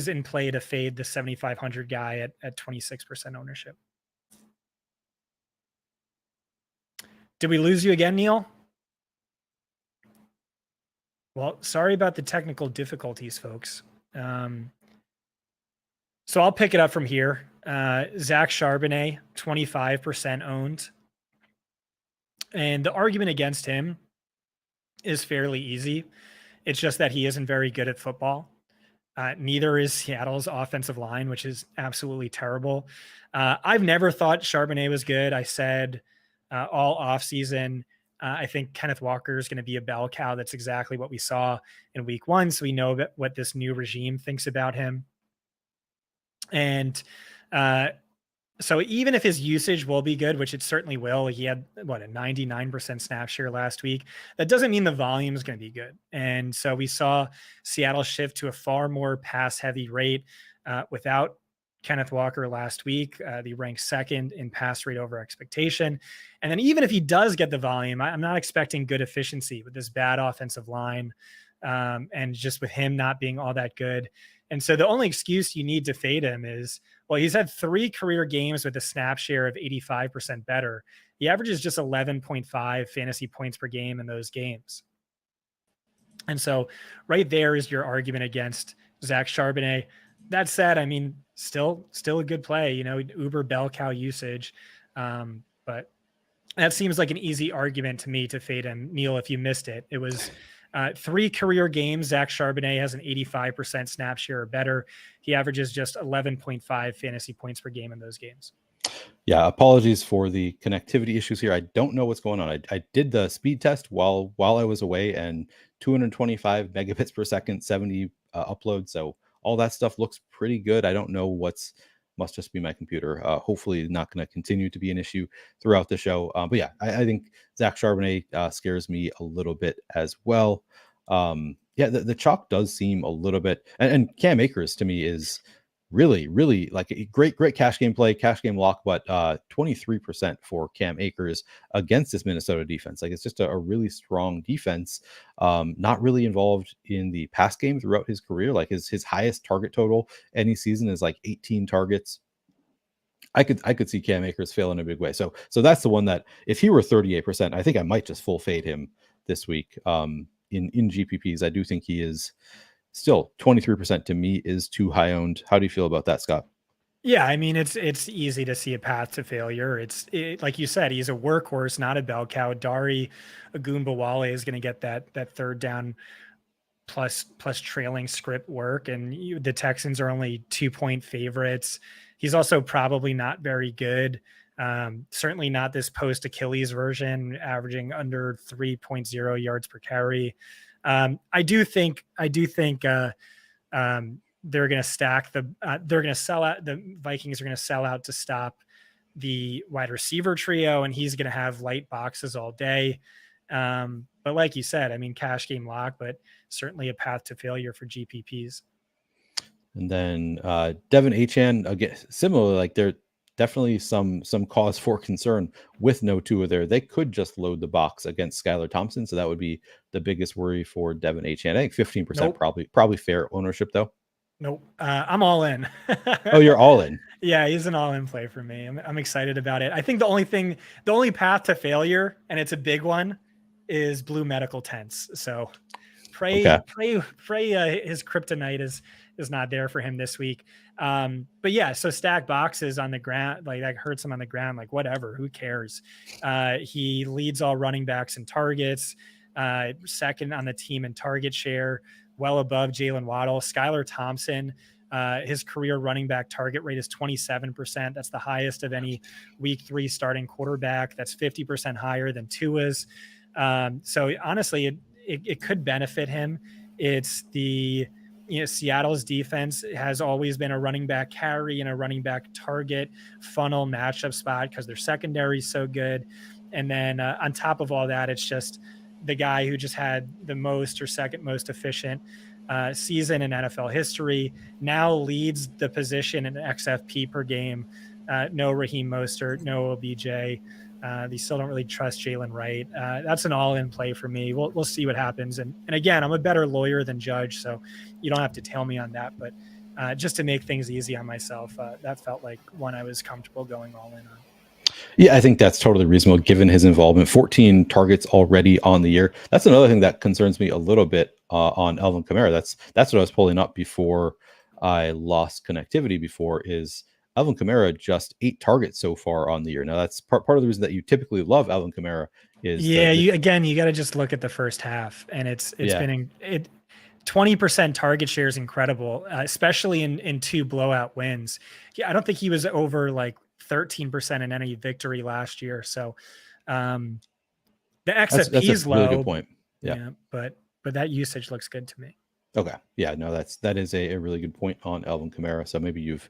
in play to fade the 7,500 guy at 26% ownership. Did we lose you again, Neil? Well, sorry about the technical difficulties, folks. So I'll pick it up from here. Zach Charbonnet, 25% owned. And the argument against him is fairly easy. It's just that he isn't very good at football. Neither is Seattle's offensive line, which is absolutely terrible. I've never thought Charbonnet was good. I said all offseason, I think Kenneth Walker is going to be a bell cow. That's exactly what we saw in week 1. So we know what this new regime thinks about him. And so even if his usage will be good, which it certainly will, he had a 99% snap share last week. That doesn't mean the volume is going to be good. And so we saw Seattle shift to a far more pass heavy rate without Kenneth Walker last week. They ranked 2nd in pass rate over expectation. And then even if he does get the volume, I'm not expecting good efficiency with this bad offensive line and just with him not being all that good. And so the only excuse you need to fade him is, well, he's had 3 career games with a snap share of 85% better. He averages just 11.5 fantasy points per game in those games. And so right there is your argument against Zach Charbonnet. That said, I mean, still a good play, uber bell cow usage. But that seems like an easy argument to me to fade him. Neil, if you missed it, it was 3 career games. Zach Charbonnet has an 85% snap share or better. He averages just 11.5 fantasy points per game in those games. Yeah, apologies for the connectivity issues here. I don't know what's going on. I did the speed test while I was away, and 225 megabits per second, 70 upload. So all that stuff looks pretty good. I don't know must just be my computer. Hopefully not going to continue to be an issue throughout the show. But yeah, I think Zach Charbonnet scares me a little bit as well. Yeah, the chalk does seem a little bit, and Cam Akers to me is really, really like a great cash game play, cash game lock, but 23% for Cam Akers against this Minnesota defense. Like, it's just a really strong defense. Not really involved in the pass game throughout his career. Like his highest target total any season is like 18 targets. I could see Cam Akers fail in a big way. So that's the one that if he were 38%, I think I might just full fade him this week. In GPPs, I do think he is still 23% to me is too high owned. How do you feel about that, Scott? Yeah, I mean, it's easy to see a path to failure. It's like you said, he's a workhorse, not a bell cow. Dari Ogunbowale is going to get that third down plus trailing script work, and the Texans are only 2-point favorites. He's also probably not very good. Certainly not this post Achilles version, averaging under 3.0 yards per carry. I do think they're going to stack they're going to sell out. The Vikings are going to sell out to stop the wide receiver trio, and he's going to have light boxes all day. But like you said, I mean, cash game lock, but certainly a path to failure for GPPs. And then Devon Achane, again, similarly, like they're definitely some cause for concern with no Tua there. They could just load the box against Skylar Thompson, so that would be the biggest worry for Devon Achane. I think 15% Nope. probably fair ownership though. Nope, I'm all in. Oh, you're all in. Yeah, he's an all-in play for me. I'm excited about it. I think the only path to failure, and it's a big one, is blue medical tents. So pray his kryptonite is not there for him this week. But yeah, so stack boxes on the ground, like that hurts him on the ground, like whatever, who cares? He leads all running backs in targets, second on the team in target share, well above Jalen Waddle. Skylar Thompson, his career running back target rate is 27%. That's the highest of any week 3 starting quarterback. That's 50% higher than Tua's. So honestly, it could benefit him. It's Seattle's defense has always been a running back carry and a running back target funnel matchup spot because their secondary is so good. And then on top of all that, it's just the guy who just had the most or second most efficient season in NFL history now leads the position in XFP per game. No Raheem Mostert, no OBJ. They still don't really trust Jalen Wright. That's an all-in play for me. We'll see what happens. And again, I'm a better lawyer than judge, so you don't have to tell me on that. But just to make things easy on myself, that felt like one I was comfortable going all in on. Yeah, I think that's totally reasonable given his involvement. 14 targets already on the year. That's another thing that concerns me a little bit on Alvin Kamara. That's what I was pulling up before I lost connectivity before is Alvin Kamara just 8 targets so far on the year. Now that's part of the reason that you typically love Alvin Kamara is you got to just look at the first half, and it's been 20% target share is incredible, especially in 2 blowout wins. Yeah, I don't think he was over like 13% in any victory last year. So the XFP that's is a low. Really good point. Yeah, but that usage looks good to me. Okay. Yeah, no, that is a really good point on Alvin Kamara. So maybe you've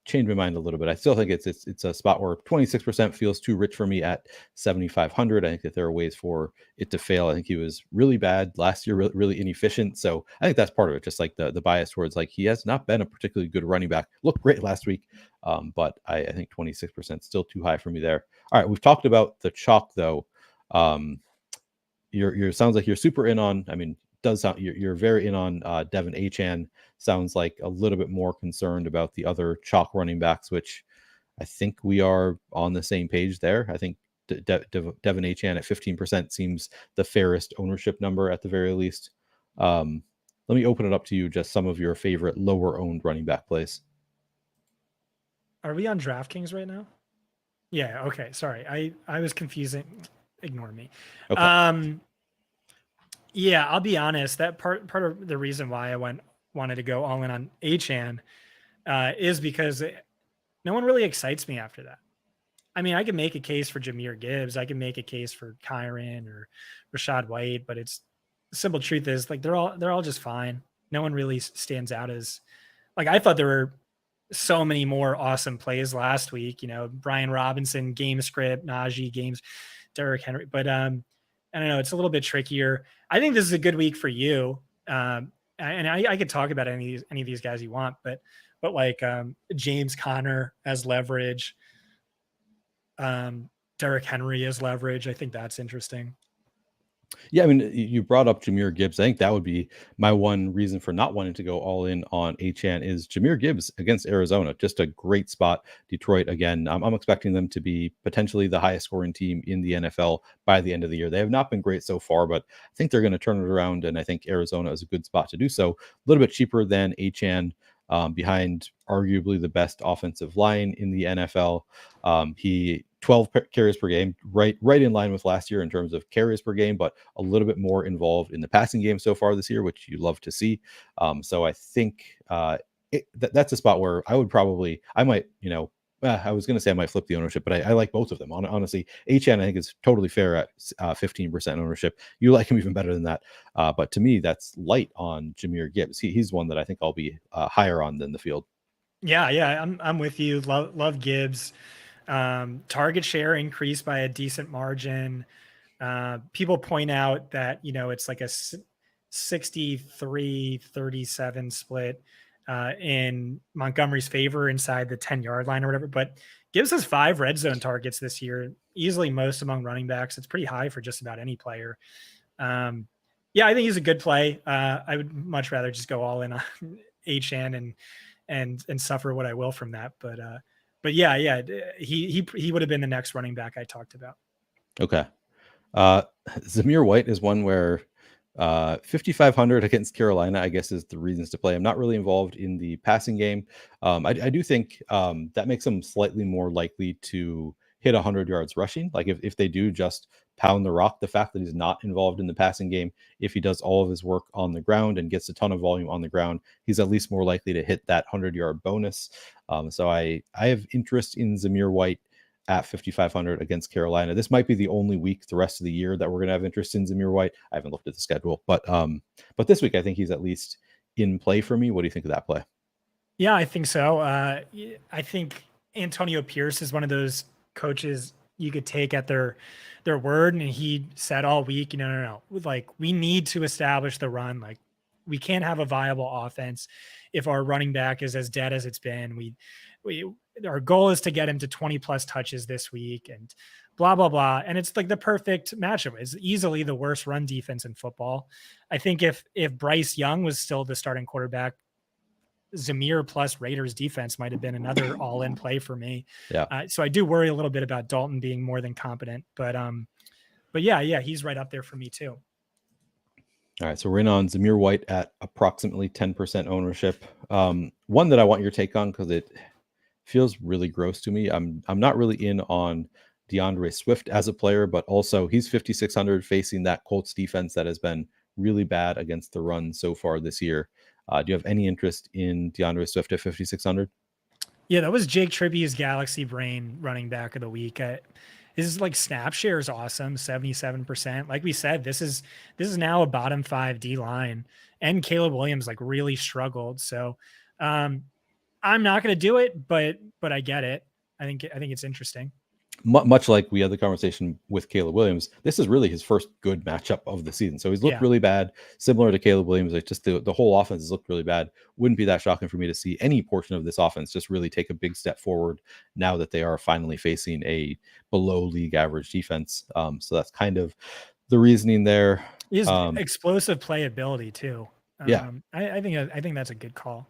changed my mind a little bit. I still think it's a spot where 26% feels too rich for me at 7,500. I think that there are ways for it to fail. I think he was really bad last year, really inefficient. So I think that's part of it. Just like the bias towards like he has not been a particularly good running back. Looked great last week, but I think 26% still too high for me there. All right, we've talked about the chalk though. You're sounds like you're super in on. I mean, does sound you're very in on Devon Achane. Sounds like a little bit more concerned about the other chalk running backs, which I think we are on the same page there. I think Devon Achane at 15% seems the fairest ownership number at the very least. Let me open it up to you, just some of your favorite lower owned running back plays. Are we on DraftKings right now? Yeah. Okay. Sorry. I was confusing. Ignore me. Okay. Yeah, I'll be honest. That part of the reason why I wanted to go all in on Achane is because no one really excites me after that. I mean, I can make a case for Jahmyr Gibbs. I can make a case for Kyron or Rashad White, but it's the simple truth is like they're all just fine. No one really stands out as like I thought there were so many more awesome plays last week. You know, Brian Robinson, game script, Najee, games, Derrick Henry, but I don't know. It's a little bit trickier. I think this is a good week for you. And I could talk about any of these guys you want, but like James Conner as leverage, Derrick Henry as leverage. I think that's interesting. Yeah, I mean, you brought up Jahmyr Gibbs. I think that would be my one reason for not wanting to go all in on Achane is Jahmyr Gibbs against Arizona. Just a great spot. Detroit, again, I'm expecting them to be potentially the highest scoring team in the NFL by the end of the year. They have not been great so far, but I think they're going to turn it around, and I think Arizona is a good spot to do so. A little bit cheaper than Achane, behind arguably the best offensive line in the NFL. He 12 carries per game, right in line with last year in terms of carries per game, but a little bit more involved in the passing game so far this year, which you love to see. So I think that's a spot where I might, I was going to say I might flip the ownership, but I like both of them. Honestly, Achane I think is totally fair at 15% ownership. You like him even better than that. But to me, that's light on Jahmyr Gibbs. He's one that I think I'll be higher on than the field. Yeah, I'm with you. Love Gibbs. Target share increased by a decent margin. People point out that, it's like a 63-37 split in Montgomery's favor inside the 10-yard line or whatever, but Gibbs has 5 red zone targets this year, easily most among running backs. It's pretty high for just about any player. Yeah, I think he's a good play. I would much rather just go all in on Achane and suffer what I will from that. But yeah, he would have been the next running back I talked about. Okay. Zamir White is one where $5,500 against Carolina, I guess, is the reasons to play. I'm not really involved in the passing game. I do think that makes them slightly more likely to hit 100 yards rushing. Like if they do just pound the rock, the fact that he's not involved in the passing game, if he does all of his work on the ground and gets a ton of volume on the ground, he's at least more likely to hit that 100-yard bonus. So I have interest in Zamir White at 5,500 against Carolina. This might be the only week the rest of the year that we're going to have interest in Zamir White. I haven't looked at the schedule, but this week I think he's at least in play for me. What do you think of that play? Yeah, I think so. I think Antonio Pierce is one of those coaches you could take at their word, and he said all week, no, like we need to establish the run. Like we can't have a viable offense if our running back is as dead as it's been. Our goal is to get him to 20 plus touches this week and blah, blah, blah. And it's like the perfect matchup. It's easily the worst run defense in football. I think if Bryce Young was still the starting quarterback, Zamir plus Raiders defense might have been another all-in play for me. Yeah. So I do worry a little bit about Dalton being more than competent, but yeah, he's right up there for me too. All right, so we're in on Zamir White at approximately 10% ownership. One that I want your take on because it feels really gross to me. I'm not really in on DeAndre Swift as a player, but also he's 5,600 facing that Colts defense that has been really bad against the run so far this year. Do you have any interest in DeAndre Swift at 5,600? Yeah, that was Jake Tribbie's Galaxy Brain running back of the week. His like snap share is awesome, 77%. Like we said, this is now a bottom 5 D line, and Caleb Williams like really struggled. So I'm not going to do it, but I get it. I think it's interesting. Much like we had the conversation with Caleb Williams, this is really his first good matchup of the season. So he's looked really bad, similar to Caleb Williams. Like just the whole offense has looked really bad. Wouldn't be that shocking for me to see any portion of this offense just really take a big step forward now that they are finally facing a below league average defense. So that's kind of the reasoning there. He has explosive playability too. Yeah, I think that's a good call.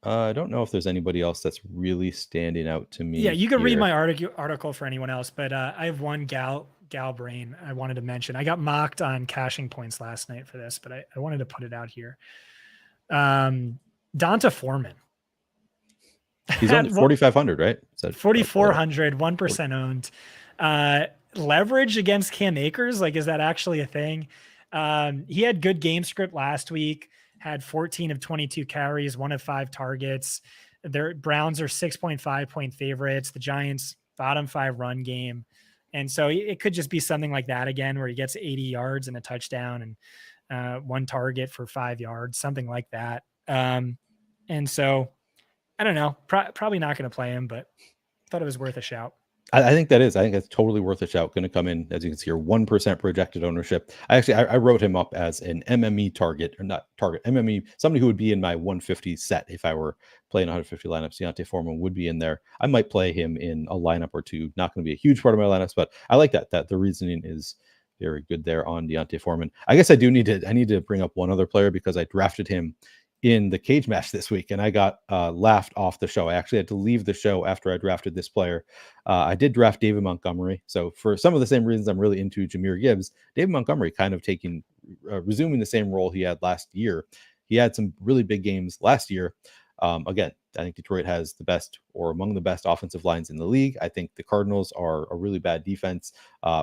I don't know if there's anybody else that's really standing out to me. Yeah, you can read my article for anyone else, but I have one gal brain I wanted to mention. I got mocked on caching points last night for this, but I wanted to put it out here. Donta Foreman. He's on 4,500, right? 4,400, 1% owned. Leverage against Cam Akers, like, is that actually a thing? He had good game script last week. Had 14 of 22 carries, 1 of 5 targets. Their Browns are 6.5 point favorites. The Giants bottom 5 run game. And so it could just be something like that again, where he gets 80 yards and a touchdown and 1 target for 5 yards, something like that. And so I don't know, probably not going to play him, but thought it was worth a shout. I think that's totally worth a shout. Going to come in, as you can see here, 1% projected ownership. I wrote him up as an MME target, or not target, MME, somebody who would be in my 150 set if I were playing 150 lineups. Deontay Foreman would be in there. I might play him in a lineup or two. Not going to be a huge part of my lineups, but I like that the reasoning is very good there on Deontay Foreman. I guess I need to bring up one other player because I drafted him in the cage match this week, and I got laughed off the show. I actually had to leave the show after I drafted this player. I did draft David Montgomery. So for some of the same reasons I'm really into Jahmyr Gibbs, David Montgomery kind of resuming the same role he had last year. He had some really big games last year. Again, I think Detroit has the best or among the best offensive lines in the league. I think the Cardinals are a really bad defense.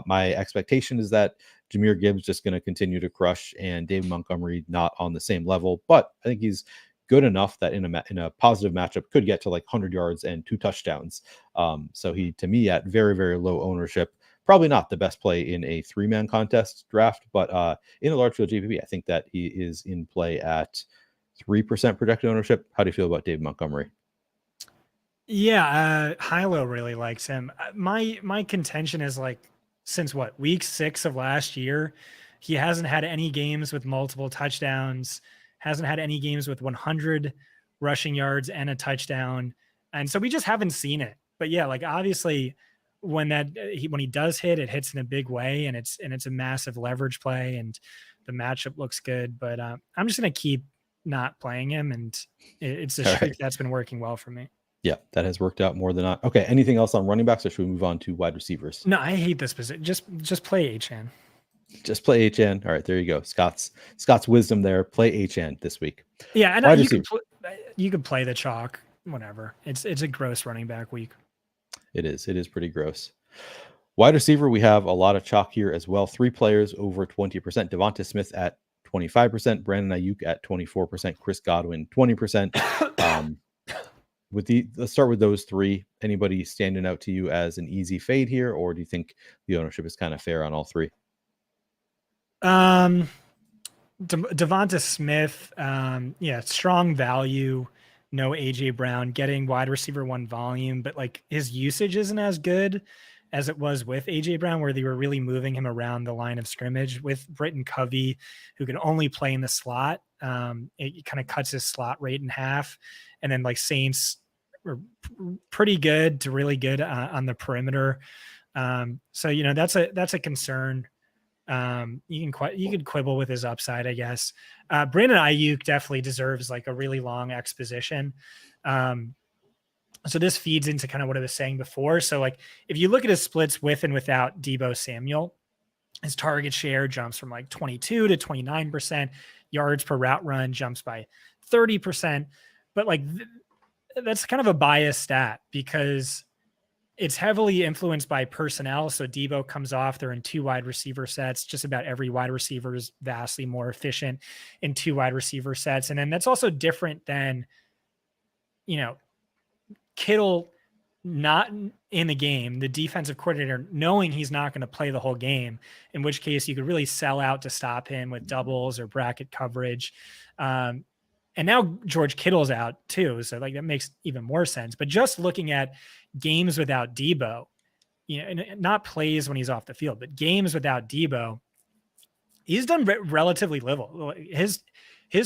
My expectation is that Jahmyr Gibbs just going to continue to crush and David Montgomery not on the same level, but I think he's good enough that in a positive matchup could get to like 100 yards and 2 touchdowns. So he, to me, at very, very low ownership, probably not the best play in a 3-man contest draft, but in a large field GPP, I think that he is in play at 3% projected ownership. How do you feel about David Montgomery? Yeah, Hilo really likes him. My contention is like, since week 6 of last year, he hasn't had any games with multiple touchdowns, hasn't had any games with 100 rushing yards and a touchdown. And so we just haven't seen it. But yeah, like obviously when he does hit, it hits in a big way, and it's a massive leverage play, and the matchup looks good. But I'm just going to keep not playing him, and it's a streak that's been working well for me. Yeah, that has worked out more than not. Okay, anything else on running backs, or should we move on to wide receivers? No, I hate this position. Just play Achane. Just play HN. All right, there you go. Scott's wisdom there. Play HN this week. Yeah, and Wide you could play the chalk, whatever. It's a gross running back week. It is pretty gross. Wide receiver, we have a lot of chalk here as well. 3 players over 20%. Devonta Smith at 25%, Brandon Ayuk at 24%, Chris Godwin 20%. Let's start with those 3. Anybody standing out to you as an easy fade here, or do you think the ownership is kind of fair on all 3? Devonta Smith, strong value. No AJ Brown, getting wide receiver 1 volume, but like his usage isn't as good as it was with AJ Brown, where they were really moving him around the line of scrimmage. With Britton Covey, who can only play in the slot. It kind of cuts his slot rate in half. And then like Saints were pretty good to really good on the perimeter. So, that's a concern. You could quibble with his upside, I guess. Brandon Ayuk definitely deserves like a really long exposition. So this feeds into kind of what I was saying before. So like, if you look at his splits with and without Deebo Samuel, his target share jumps from like 22 to 29%. Yards per route run jumps by 30%. But like, that's kind of a biased stat because it's heavily influenced by personnel. So Deebo comes off, they're in 2 wide receiver sets. Just about every wide receiver is vastly more efficient in 2 wide receiver sets. And then that's also different than, Kittle not in the game, the defensive coordinator knowing he's not going to play the whole game, in which case you could really sell out to stop him with doubles or bracket coverage. And now George Kittle's out too. So like that makes even more sense. But just looking at games without Deebo, and not plays when he's off the field, but games without Deebo, he's done relatively little. His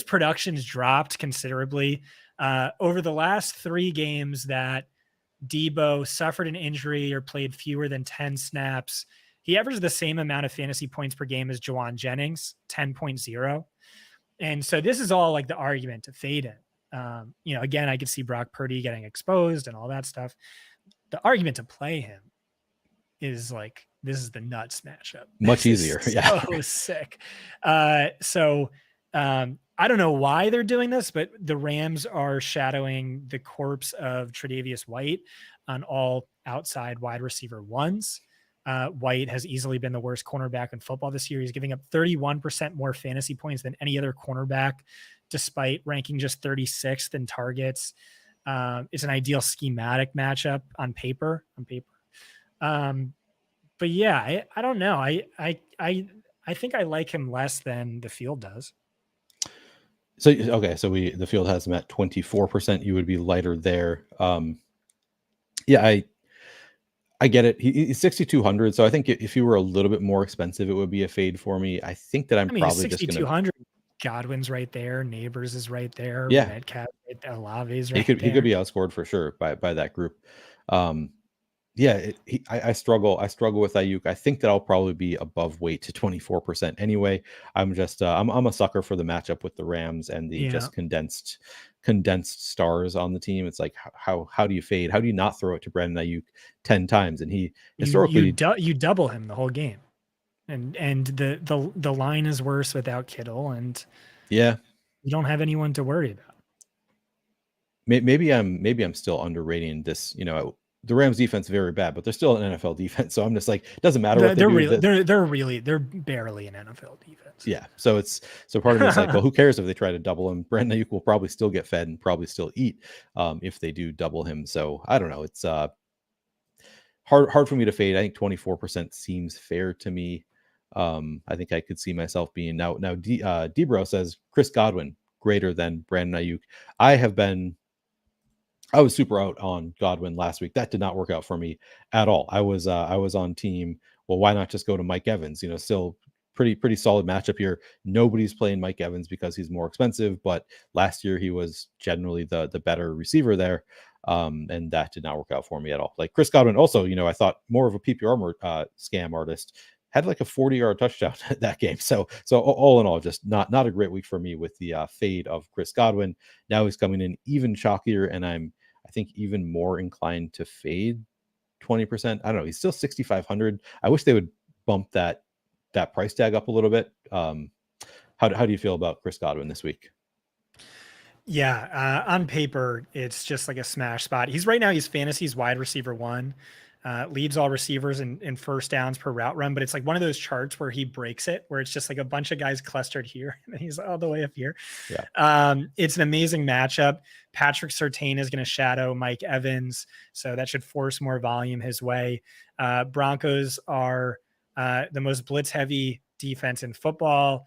production's dropped considerably. Over the last 3 games that Deebo suffered an injury or played fewer than 10 snaps, he averaged the same amount of fantasy points per game as Jawan Jennings, 10.0. And so this is all like the argument to fade him. Again, I could see Brock Purdy getting exposed and all that stuff. The argument to play him is like, this is the nuts matchup. Much easier. Yeah. So sick. I don't know why they're doing this, but the Rams are shadowing the corpse of Tre'Davious White on all outside wide receiver 1s. White has easily been the worst cornerback in football this year. He's giving up 31% more fantasy points than any other cornerback, despite ranking just 36th in targets. It's an ideal schematic matchup on paper. But yeah, I don't know. I think I like him less than the field does. So the field has him at 24%. You would be lighter there. I get it. He's 6,200. So I think if you were a little bit more expensive, it would be a fade for me. I think that I'm probably just 6,200. Godwin's right there. Neighbors is right there. Yeah. Metcalf, Olave's right there. He could be outscored for sure by that group. I struggle with Ayuk. I think that I'll probably be above weight to 24% anyway. I'm just I'm a sucker for the matchup with the Rams and the just condensed stars on the team. It's like how do you fade? How do you not throw it to Brandon Ayuk 10 times? And he historically you double him the whole game, and the line is worse without Kittle, and you don't have anyone to worry about. Maybe I'm still underrating this. The Rams defense very bad, but they're still an NFL defense. So I'm just like, it doesn't matter what they're barely an NFL defense. Yeah. So part of me is like, well, who cares if they try to double him? Brandon Ayuk will probably still get fed and probably still eat if they do double him. So I don't know. It's hard for me to fade. I think 24% seems fair to me. I think I could see myself being now. Debro says Chris Godwin greater than Brandon Ayuk. I was super out on Godwin last week. That did not work out for me at all. I was on team. Well, why not just go to Mike Evans? Still pretty solid matchup here. Nobody's playing Mike Evans because he's more expensive, but last year he was generally the better receiver there. And that did not work out for me at all. Like Chris Godwin also, I thought more of a PPR scam artist, had like a 40-yard touchdown that game. So all in all, just not a great week for me with the fade of Chris Godwin. Now he's coming in even chalkier, and I think even more inclined to fade 20%. I don't know. He's still 6,500. I wish they would bump that that price tag up a little bit. How do you feel about Chris Godwin this week? Yeah, on paper, it's just like a smash spot. He's fantasy's wide receiver 1, leads all receivers in first downs per route run, but it's like one of those charts where he breaks it, where it's just like a bunch of guys clustered here, and he's all the way up here. Yeah. It's an amazing matchup. Patrick Surtain is going to shadow Mike Evans, so that should force more volume his way. Broncos are the most blitz-heavy defense in football.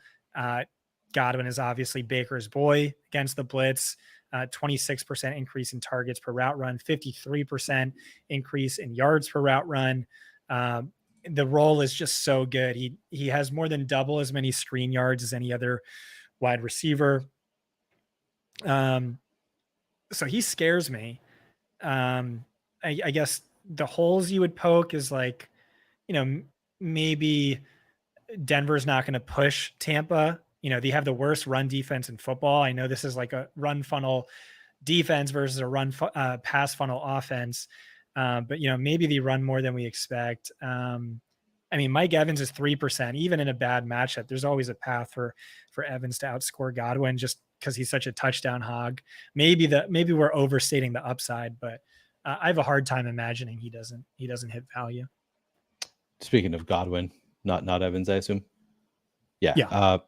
Godwin is obviously Baker's boy against the blitz. 26% increase in targets per route run, 53% increase in yards per route run. The role is just so good. He has more than double as many screen yards as any other wide receiver. So he scares me. I guess the holes you would poke is like, maybe Denver's not going to push Tampa. They have the worst run defense in football. I know this is like a run funnel defense versus a run pass funnel offense. But maybe they run more than we expect. Mike Evans is 3%, even in a bad matchup. There's always a path for Evans to outscore Godwin just because he's such a touchdown hog. Maybe we're overstating the upside, but I have a hard time imagining he doesn't hit value. Speaking of Godwin, not Evans, I assume. Yeah.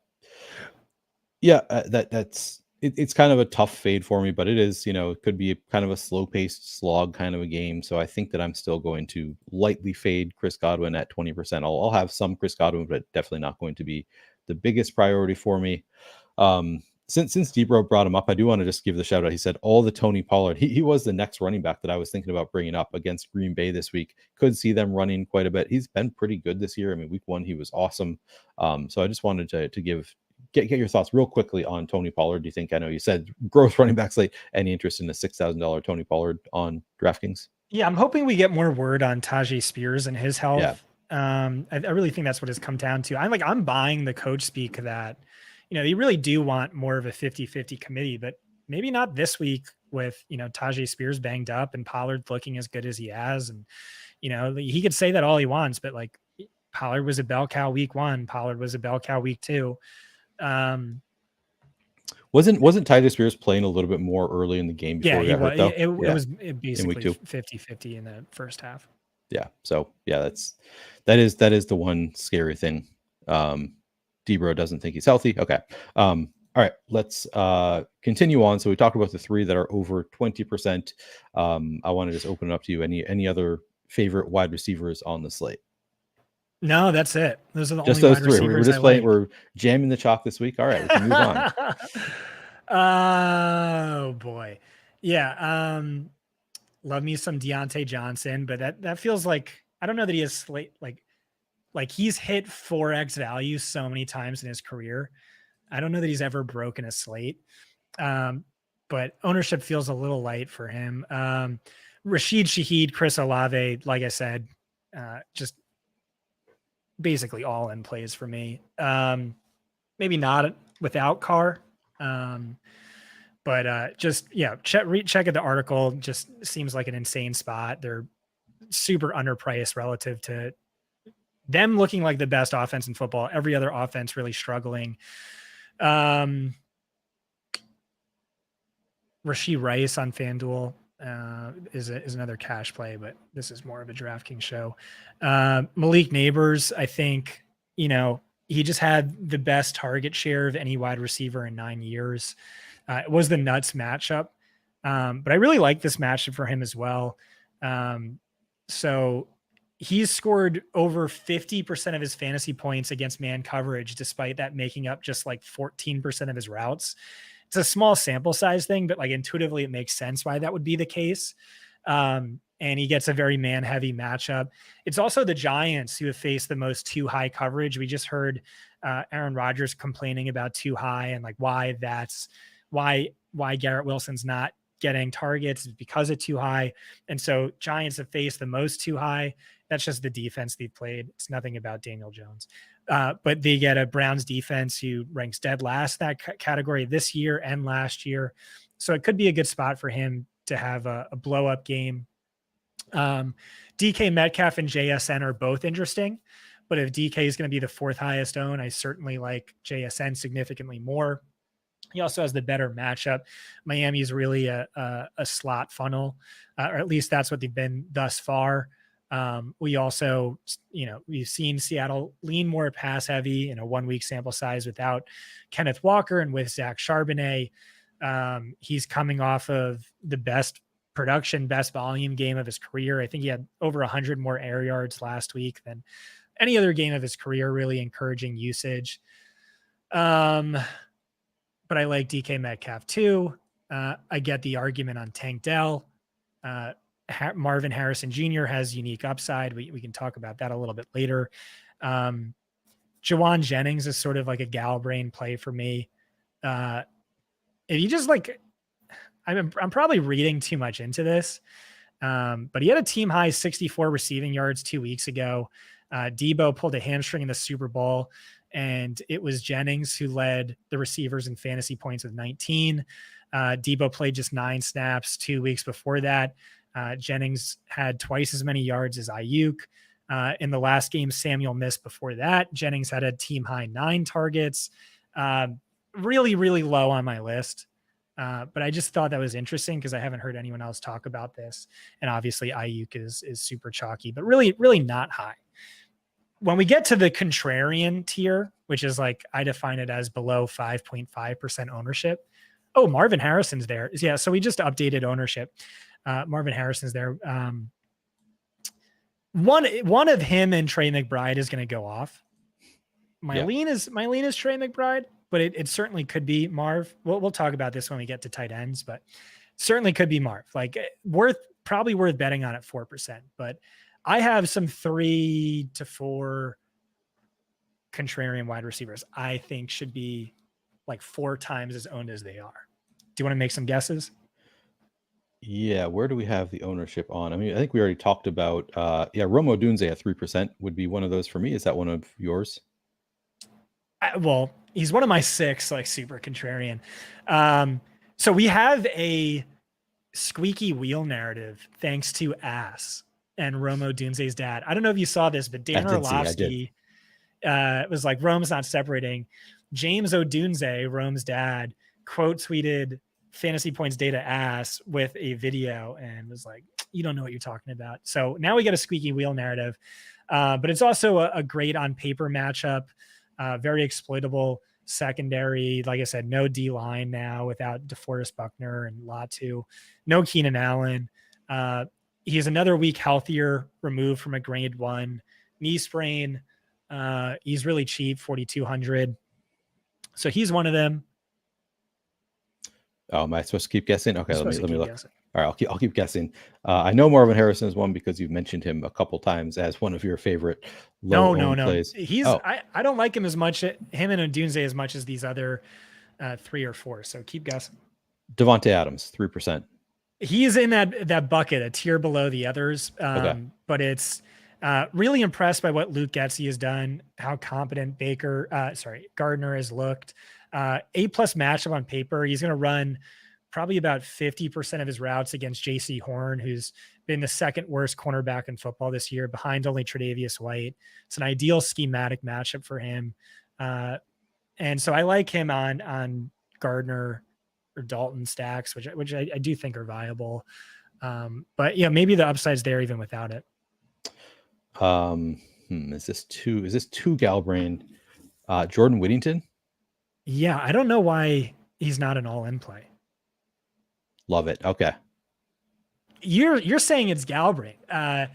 It's kind of a tough fade for me, but it is, it could be kind of a slow paced slog kind of a game. So I think that I'm still going to lightly fade Chris Godwin at 20%. I'll have some Chris Godwin, but definitely not going to be the biggest priority for me. Since Debro brought him up, I do want to just give the shout out. He said all the Tony Pollard. He was the next running back that I was thinking about bringing up against Green Bay this week. Could see them running quite a bit. He's been pretty good this year. Week 1 he was awesome. So I just wanted to get your thoughts real quickly on Tony Pollard. Do you think, I know you said growth running back slate, any interest in a $6,000 Tony Pollard on DraftKings? Yeah, I'm hoping we get more word on Tajay Spears and his health. Yeah. I really think that's what it's come down to. I'm buying the coach speak that, you really do want more of a 50-50 committee, but maybe not this week with, Tajay Spears banged up and Pollard looking as good as he has. And, he could say that all he wants, but like Pollard was a bell cow week 1, Pollard was a bell cow week 2. Wasn't Tyler Spears playing a little bit more early in the game before he got hurt, though? It was basically 50-50 in the first half. Yeah. So yeah, that is the one scary thing. Debro doesn't think he's healthy. Okay. All right, let's continue on. So we talked about the 3 that are over 20%. I want to just open it up to you. Any other favorite wide receivers on the slate? No, that's it. Those are the just only those 3. We're just playing. We're jamming the chalk this week. All right, we can move on. Oh boy, yeah. Love me some Deontay Johnson, but that feels like, I don't know that he has slate like he's hit 4x value so many times in his career. I don't know that he's ever broken a slate, but ownership feels a little light for him. Rashid Shaheed, Chris Olave, like I said, just basically all in plays for me. Maybe not without Carr, but check at the article. Just seems like an insane spot. They're super underpriced relative to them looking like the best offense in football. Every other offense really struggling. Rashee Rice on FanDuel is another cash play, but this is more of a DraftKings show. Malik Neighbors, I think, he just had the best target share of any wide receiver in 9 years. It was the nuts matchup. But I really like this matchup for him as well. So he's scored over 50% of his fantasy points against man coverage, despite that making up just like 14% of his routes. It's a small sample size thing, but like intuitively it makes sense why that would be the case. And he gets a very man heavy matchup. It's also the Giants who have faced the most too high coverage. We just heard Aaron Rodgers complaining about too high and like why Garrett Wilson's not getting targets because of too high. And so Giants have faced the most too high. That's just the defense they've played. It's nothing about Daniel Jones. But they get a Browns defense who ranks dead last that category this year and last year. So it could be a good spot for him to have a blow up game. DK Metcalf and JSN are both interesting, But if DK is going to be the fourth highest own, I certainly like JSN significantly more. He also has the better matchup. Miami is really a slot funnel, or at least that's what they've been thus far. We also, we've seen Seattle lean more pass heavy in a 1 week sample size without Kenneth Walker and with Zach Charbonnet. He's coming off of the best production, best volume game of his career. I think he had over 100 more air yards last week than any other game of his career, really encouraging usage. But I like DK Metcalf too. I get the argument on Tank Dell. Marvin Harrison Jr. has unique upside. We can talk about that a little bit later. Jawan Jennings is sort of like a gal brain play for me. If you just I'm probably reading too much into this, but he had a team high 64 receiving yards 2 weeks ago. Debo pulled a hamstring in the Super Bowl, and it was Jennings who led the receivers in fantasy points with 19. Debo played just 9 snaps 2 weeks before that. Jennings had twice as many yards as Ayuk. In the last game, Samuel missed before that. Jennings had a team high 9 targets. Really, really low on my list. But I just thought that was interesting because I haven't heard anyone else talk about this. And obviously Ayuk is super chalky, but really, really not high. When we get to the contrarian tier, which is I define it as below 5.5% ownership. Oh, Marvin Harrison's there. Yeah. So we just updated ownership. Marvin Harrison's there. One of him and Trey McBride is going to go off. My lean is Trey McBride, but it certainly could be Marv. We'll talk about this when we get to tight ends, but certainly could be Marv. Probably worth betting on at 4%. But I have some 3 to 4 contrarian wide receivers I think should be 4 times as owned as they are. Do you want to make some guesses? Yeah, where do we have the ownership on? I mean, I think we already talked about Romo Dunze at 3% would be one of those for me. Is that one of yours? Well, he's one of my 6, super contrarian. So we have a squeaky wheel narrative thanks to Ass and Romo Dunze's dad. I don't know if you saw this, but Dan Orlovsky was like, Rome's not separating. James Odunze, Rome's dad, quote tweeted fantasy points data Ass with a video and was like, you don't know what you're talking about. So now we get a squeaky wheel narrative, but it's also a great on paper matchup, very exploitable secondary. Like I said, no D line now without DeForest Buckner and Latu, no Keenan Allen. He's another week healthier, removed from a grade 1 knee sprain. He's really cheap, 4,200. So he's one of them. Oh, am I supposed to keep guessing? Okay, let me look. Guessing. All right, I'll keep guessing. I know Marvin Harrison is one because you've mentioned him a couple times as one of your favorite low plays. He's I don't like him as much, him and Odunze as much as these other 3 or 4. So keep guessing. Devontae Adams, 3%. He's in that bucket, a tier below the others. But it's really impressed by what Luke Getsy has done, how competent Gardner has looked. A+ matchup on paper. He's going to run probably about 50% of his routes against JC Horn, who's been the second worst cornerback in football this year, behind only Tre'Davious White. It's an ideal schematic matchup for him. And so I like him on Gardner or Dalton stacks, which I do think are viable. But yeah, maybe the upside's there even without it. Is this too Galbrain? Jordan Whittington? Yeah, I don't know why he's not an all-in play. Love it. Okay. You're saying it's Galbrain. And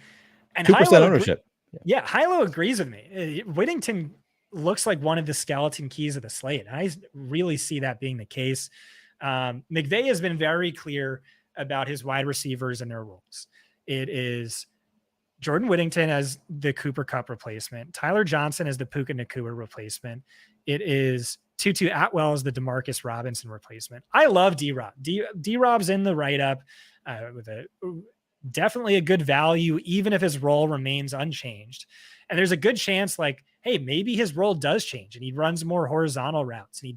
2% ownership. Yeah, Hilo agrees with me. Whittington looks like one of the skeleton keys of the slate. I really see that being the case. McVay has been very clear about his wide receivers and their roles. It is Jordan Whittington as the Cooper Kupp replacement, Tyler Johnson as the Puka Nacua replacement. It is Tutu Atwell as the DeMarcus Robinson replacement. I love D-Rob. D-Rob's in the write-up with definitely a good value, even if his role remains unchanged. And there's a good chance hey, maybe his role does change and he runs more horizontal routes and he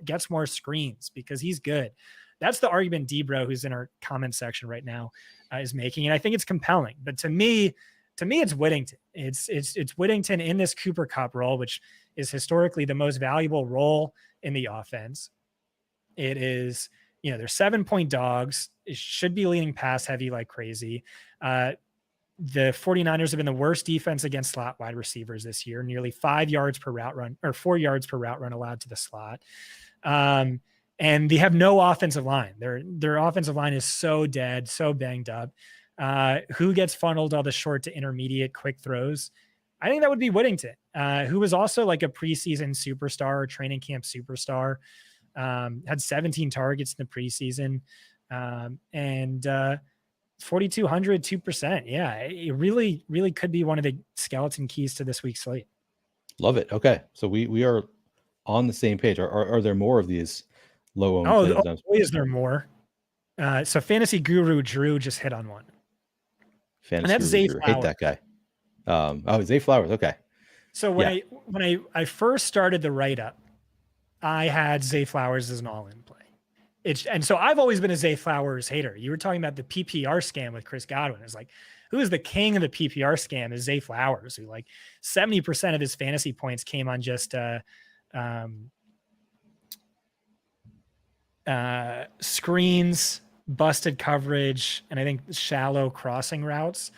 gets more screens because he's good. That's the argument Debro, who's in our comment section right now, is making. And I think it's compelling. But to me, it's Whittington. It's Whittington in this Cooper Kupp role, which is historically the most valuable role in the offense. It is, they're 7-point dogs. It should be leaning pass heavy like crazy. The 49ers have been the worst defense against slot wide receivers this year, nearly 5 yards per route run, or 4 yards per route run allowed to the slot. And they have no offensive line. Their offensive line is so dead, so banged up. Who gets funneled all the short to intermediate quick throws? I think that would be Whittington, who was also like a preseason superstar or training camp superstar. Had 17 targets in the preseason, and 4,200, 2%. Yeah, it really, really could be one of the skeleton keys to this week's slate. Love it. Okay, so we are on the same page. Are there more of these low owned plays? Is there more? So Fantasy Guru Drew just hit on one. Fantasy and that's Zay Guru. Hate that guy. Zay Flowers. Okay. So when I first started the write up, I had Zay Flowers as an all-in play. And so I've always been a Zay Flowers hater. You were talking about the PPR scam with Chris Godwin. It's like, who is the king of the PPR scam? Is Zay Flowers, who like 70% of his fantasy points came on just screens, busted coverage, and I think shallow crossing routes.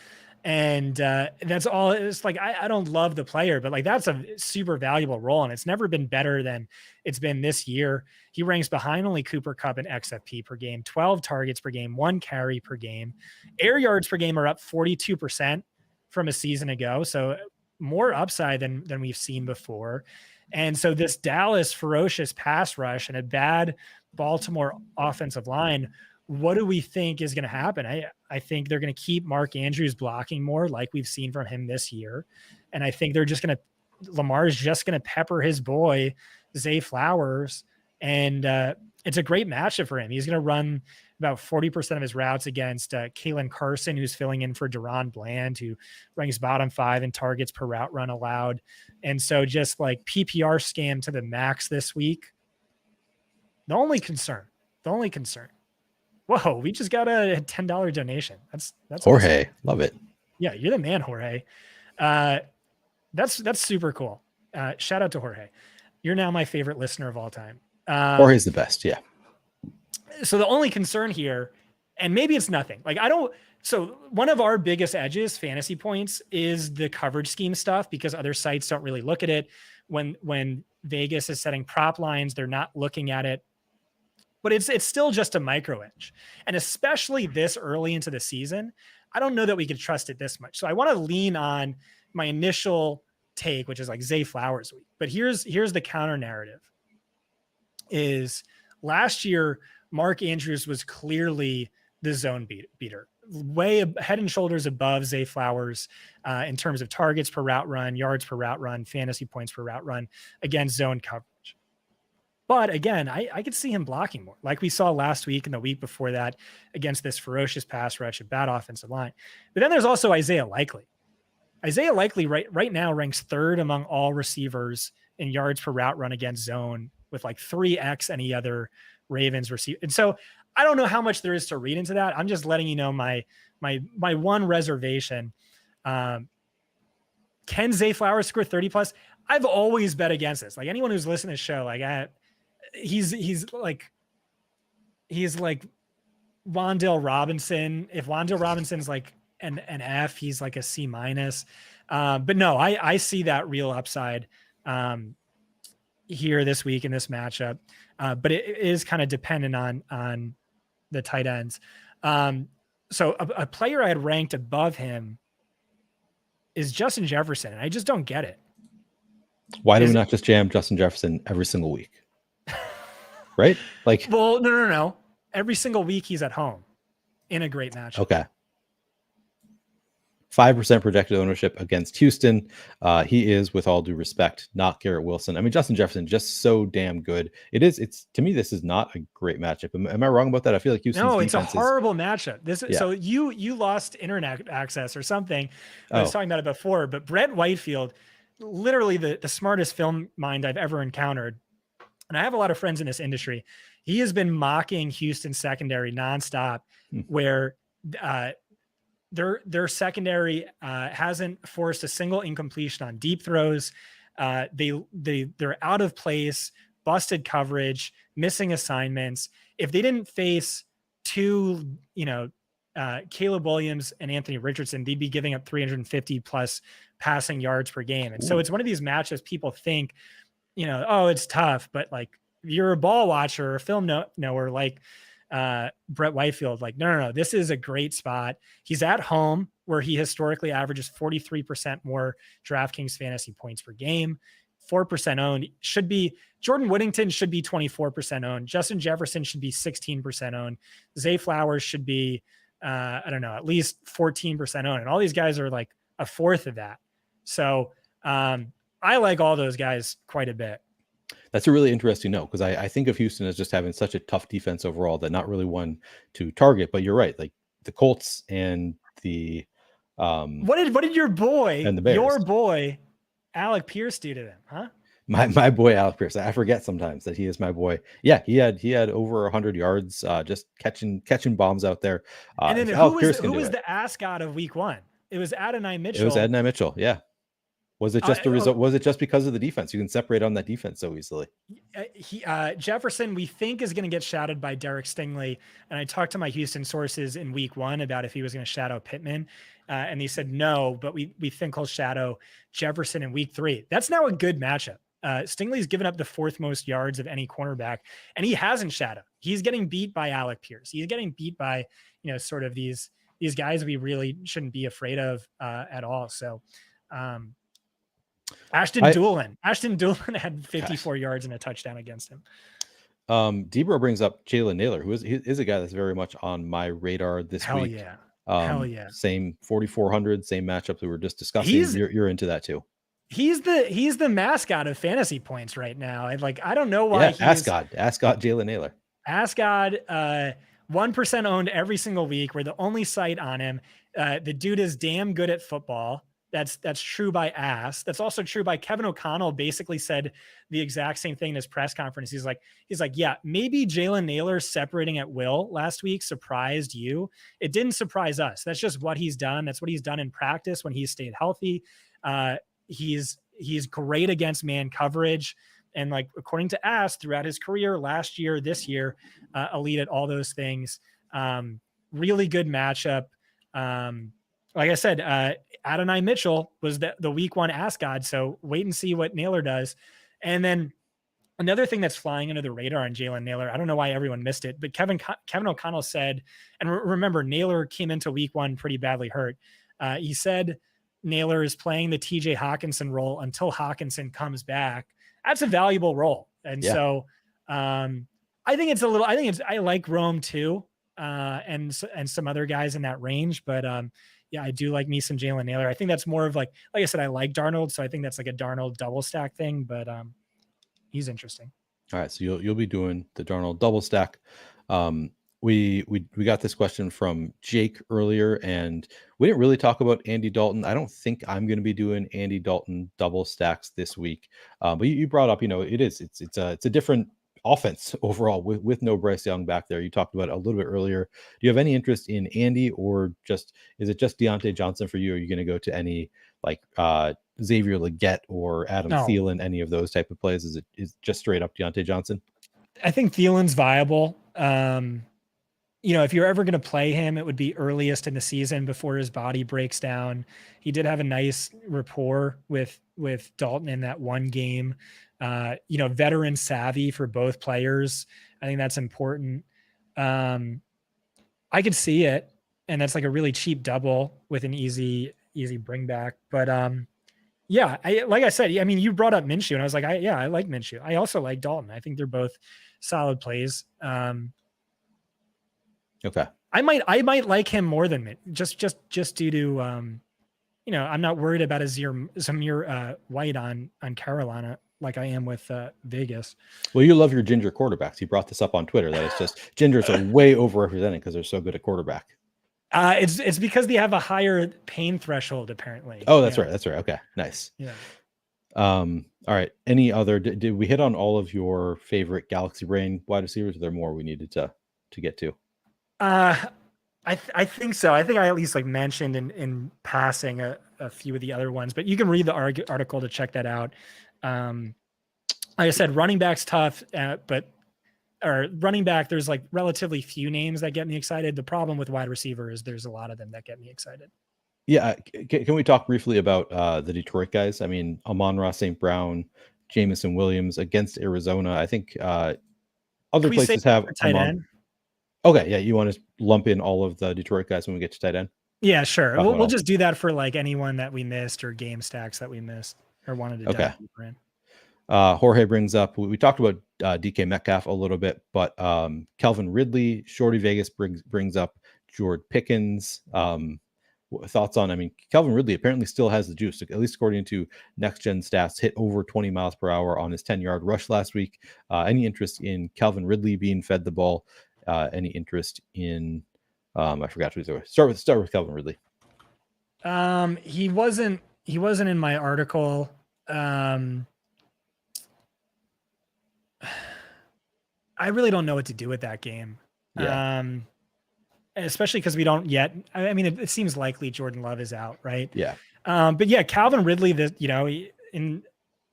And that's all. It's like, I don't love the player, but like that's a super valuable role. And it's never been better than it's been this year. He ranks behind only Cooper Kupp and XFP per game, 12 targets per game, 1 carry per game. Air yards per game are up 42% from a season ago. So more upside than we've seen before. And so this Dallas ferocious pass rush and a bad Baltimore offensive line, what do we think is going to happen? I think they're going to keep Mark Andrews blocking more like we've seen from him this year. And I think Lamar's just going to pepper his boy, Zay Flowers. And it's a great matchup for him. He's going to run about 40% of his routes against Kalen Carson, who's filling in for Deron Bland, who ranks bottom 5 in targets per route run allowed. And so just like PPR scam to the max this week. The only concern. Whoa, we just got a $10 donation. That's Jorge. awesome. Love it. Yeah, you're the man, Jorge. That's super cool. Shout out to Jorge. You're now my favorite listener of all time. Jorge's the best. Yeah. So the only concern here, and maybe it's nothing. So one of our biggest edges, fantasy points, is the coverage scheme stuff, because other sites don't really look at it. When Vegas is setting prop lines, they're not looking at it. But it's still just a micro edge. And especially this early into the season, I don't know that we could trust it this much. So I want to lean on my initial take, which is like Zay Flowers week. But here's the counter narrative. Is last year, Mark Andrews was clearly the zone beater, way head and shoulders above Zay Flowers in terms of targets per route run, yards per route run, fantasy points per route run against zone coverage. But again, I could see him blocking more, like we saw last week and the week before that against this ferocious pass rush, a bad offensive line. But then there's also Isaiah Likely. Isaiah Likely right now ranks 3rd among all receivers in yards per route run against zone, with like 3x any other Ravens receiver. And so I don't know how much there is to read into that. I'm just letting you know my one reservation. Can Zay Flowers score 30 plus? I've always bet against this. Like anyone who's listening to the show, like he's like Wan'Dale Robinson. If Wan'Dale Robinson's like an F, he's like a C minus. But no, I see that real upside here this week in this matchup. But it is kind of dependent on the tight ends. So a player I had ranked above him is Justin Jefferson, and I just don't get it. Why do we not just jam Justin Jefferson every single week? Right? Like, well, no. Every single week he's at home in a great matchup. Okay. 5% projected ownership against Houston. He is, with all due respect, not Garrett Wilson. I mean, Justin Jefferson, just so damn good. It's to me, this is not a great matchup. Am I wrong about that? I feel like Houston's No, it's a horrible matchup. So you lost internet access or something. I was talking about it before, but Brett Whitefield, literally the smartest film mind I've ever encountered. And I have a lot of friends in this industry. He has been mocking Houston secondary nonstop, where their secondary hasn't forced a single incompletion on deep throws. They're out of place, busted coverage, missing assignments. If they didn't face two, Caleb Williams and Anthony Richardson, they'd be giving up 350 plus passing yards per game. And so it's one of these matchups people think, oh, it's tough, but like if you're a ball watcher or a film knower like Brett Whitefield, like, no, this is a great spot. He's at home where he historically averages 43% more DraftKings fantasy points per game, 4% owned. Should be Jordan Whittington should be 24% owned. Justin Jefferson should be 16% owned. Zay Flowers should be, at least 14% owned. And all these guys are like a fourth of that. So I like all those guys quite a bit. That's a really interesting note, because I think of Houston as just having such a tough defense overall that not really one to target. But you're right, like the Colts and the what did your boy and the Bears. Alec Pierce do to them, huh? My boy Alec Pierce. I forget sometimes that he is my boy. Yeah, he had over 100 yards just catching bombs out there. And then who was the ascot of week 1? It was Adonai Mitchell. It was Adonai Mitchell, yeah. Was it just the result? Was it just because of the defense? You can separate on that defense so easily. Jefferson, we think, is going to get shadowed by Derek Stingley. And I talked to my Houston sources in week 1 about if he was going to shadow Pittman. And they said no, but we think he'll shadow Jefferson in week 3. That's now a good matchup. Stingley's given up the 4th most yards of any cornerback, and he hasn't shadowed. He's getting beat by Alec Pierce. He's getting beat by, sort of these guys we really shouldn't be afraid of at all. So, Ashton Doolin had 54 yards and a touchdown against him. Debro brings up Jalen Naylor, who is a guy that's very much on my radar this week. Hell yeah. Same 4,400, same matchup we were just discussing. You're into that too. He's the mascot of fantasy points right now. I don't know why. Ascot Jalen Naylor. Ascot, 1% owned every single week. We're the only site on him. The dude is damn good at football. That's true by Ass. That's also true by Kevin O'Connell. Basically said the exact same thing in his press conference. He's like, yeah, maybe Jalen Naylor separating at will last week surprised you. It didn't surprise us. That's just what he's done. That's what he's done in practice when he's stayed healthy. He's great against man coverage. And like, according to Ass, throughout his career, last year, this year, elite at all those things. Really good matchup. Like I said, Adonai Mitchell was the week 1 ascot. So wait and see what Naylor does. And then another thing that's flying under the radar on Jalen Naylor, I don't know why everyone missed it, but Kevin O'Connell said, and remember, Naylor came into week 1 pretty badly hurt. He said Naylor is playing the TJ Hawkinson role until Hawkinson comes back. That's a valuable role. And so I like Rome too. And some other guys in that range, but I do like me some Jalen Naylor. I think that's more of like I said, I like Darnold. So I think that's like a Darnold double stack thing, but he's interesting. All right. So you'll be doing the Darnold double stack. We got this question from Jake earlier, and we didn't really talk about Andy Dalton. I don't think I'm going to be doing Andy Dalton double stacks this week. But you brought up, it's a different offense overall with no Bryce Young back there. You talked about it a little bit earlier. Do you have any interest in Andy, or is it just Deontay Johnson for you? Are you going to go to any like Xavier Legette or Adam Thielen, any of those type of plays? Is it just straight up Deontay Johnson? I think Thielen's viable. If you're ever going to play him, it would be earliest in the season before his body breaks down. He did have a nice rapport with Dalton in that one game. Veteran savvy for both players. I think that's important. I could see it, and that's like a really cheap double with an easy bring back. But like I said, you brought up Minshew, and I was like, I like Minshew. I also like Dalton. I think they're both solid plays. Okay. I might like him more than just due to I'm not worried about Zamir White on Carolina like I am with Vegas. Well, you love your ginger quarterbacks. You brought this up on Twitter that it's just gingers are way overrepresented because they're so good at quarterback. It's because they have a higher pain threshold apparently. Oh, that's right. That's right. Okay, nice. Yeah. All right. Any other? Did we hit on all of your favorite Galaxy Brain wide receivers? Are there more we needed to get to? I I think so. I think I at least like mentioned in passing a few of the other ones, but you can read the article to check that out. Like I said, running back's tough, or running back, there's like relatively few names that get me excited. The problem with wide receiver is there's a lot of them that get me excited. Yeah, can we talk briefly about the Detroit guys? I mean, Amon-Ra St. Brown, Jameson Williams against Arizona. I think other places have tight end. Okay, yeah, you want to lump in all of the Detroit guys when we get to tight end? Yeah, sure. We'll just do that for like anyone that we missed or game stacks that we missed or wanted to dive deeper in. Jorge brings up, we talked about DK Metcalf a little bit, but Calvin Ridley, Shorty Vegas brings up George Pickens. Thoughts on, I mean, Calvin Ridley apparently still has the juice, at least according to next gen stats, hit over 20 miles per hour on his 10-yard rush last week. Any interest in Calvin Ridley being fed the ball? Any interest in, I forgot to start with Calvin Ridley. He wasn't in my article. I really don't know what to do with that game. Yeah. Especially because we don't yet. I mean, it seems likely Jordan Love is out, right? Yeah. But yeah, Calvin Ridley, in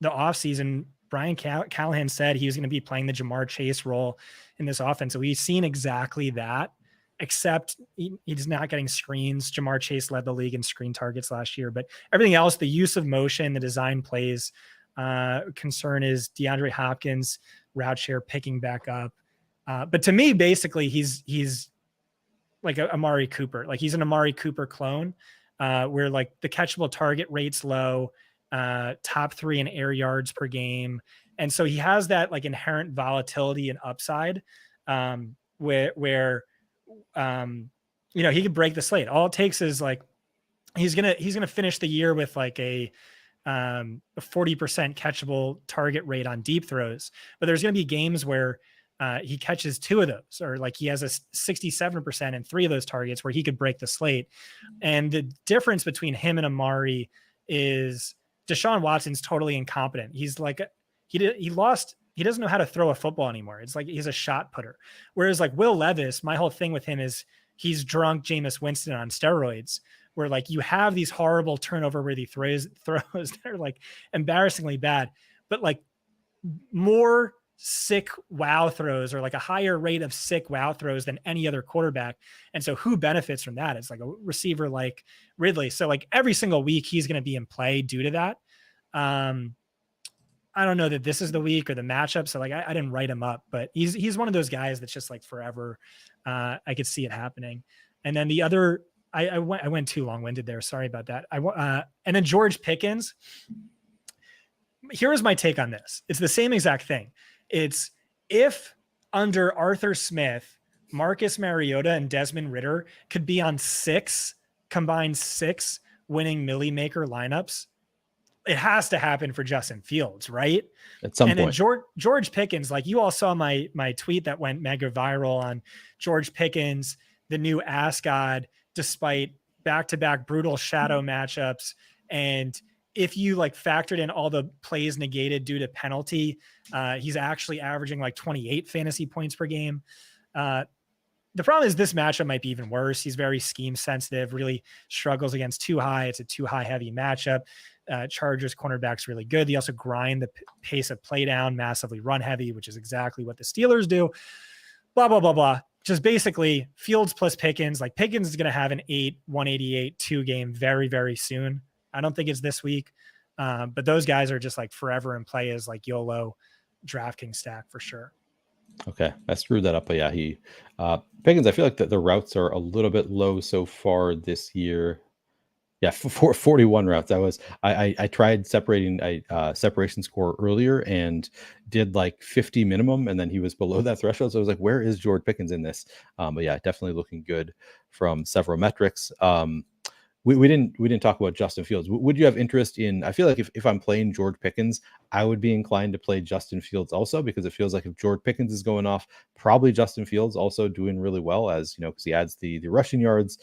the offseason, Brian Callahan said he was going to be playing the Jamar Chase role in this offense. So we've seen exactly that, except he's not getting screens. Jamar Chase led the league in screen targets last year, but everything else, the use of motion, the design plays, concern is DeAndre Hopkins route share picking back up. But to me, basically, he's like a Amari Cooper. Like he's an Amari Cooper clone, where like the catchable target rate's low, top 3 in air yards per game. And so he has that like inherent volatility and upside, where he could break the slate. All it takes is like, he's going to finish the year with like a 40% catchable target rate on deep throws, but there's going to be games where he catches 2 of those, or like he has a 67% in 3 of those targets where he could break the slate. And the difference between him and Amari is Deshaun Watson's totally incompetent. He's like, he doesn't know how to throw a football anymore. It's like he's a shot putter. Whereas like Will Levis, my whole thing with him is he's drunk Jameis Winston on steroids, where like you have these horrible turnover worthy throws that are like embarrassingly bad, but like more sick wow throws, or like a higher rate of sick wow throws than any other quarterback. And so who benefits from that? It's like a receiver like Ridley. So like every single week he's going to be in play due to that. I don't know that this is the week or the matchup. So like, I didn't write him up, but he's one of those guys that's just like forever. I could see it happening. And then the other, I went too long-winded there. Sorry about that. And then George Pickens. Here's my take on this. It's the same exact thing. It's if under Arthur Smith, Marcus Mariota and Desmond Ridder could be on combined 6 winning Millie Maker lineups, it has to happen for Justin Fields, right? At some point. And then George Pickens, like you all saw my tweet that went mega viral on George Pickens, the new ass god, despite back-to-back brutal shadow matchups. And if you like factored in all the plays negated due to penalty, he's actually averaging like 28 fantasy points per game. The problem is this matchup might be even worse. He's very scheme sensitive, really struggles against too high. It's a too high heavy matchup. Chargers cornerback's really good. They also grind the pace of play down, massively run heavy, which is exactly what the Steelers do. Blah, blah, blah, blah. Just basically Fields plus Pickens. Like Pickens is going to have an 188-2 game very, very soon. I don't think it's this week. But those guys are just like forever in play as like YOLO DraftKings stack for sure. Okay, I screwed that up, but yeah, Pickens. I feel like the routes are a little bit low so far this year. Yeah, 41 routes. I tried separating a separation score earlier and did like 50 minimum, and then he was below that threshold. So I was like, where is George Pickens in this? But yeah, definitely looking good from several metrics. We didn't talk about Justin Fields. Would you have interest in? I feel like if I'm playing George Pickens, I would be inclined to play Justin Fields also, because it feels like if George Pickens is going off, probably Justin Fields also doing really well, as because he adds the rushing yards.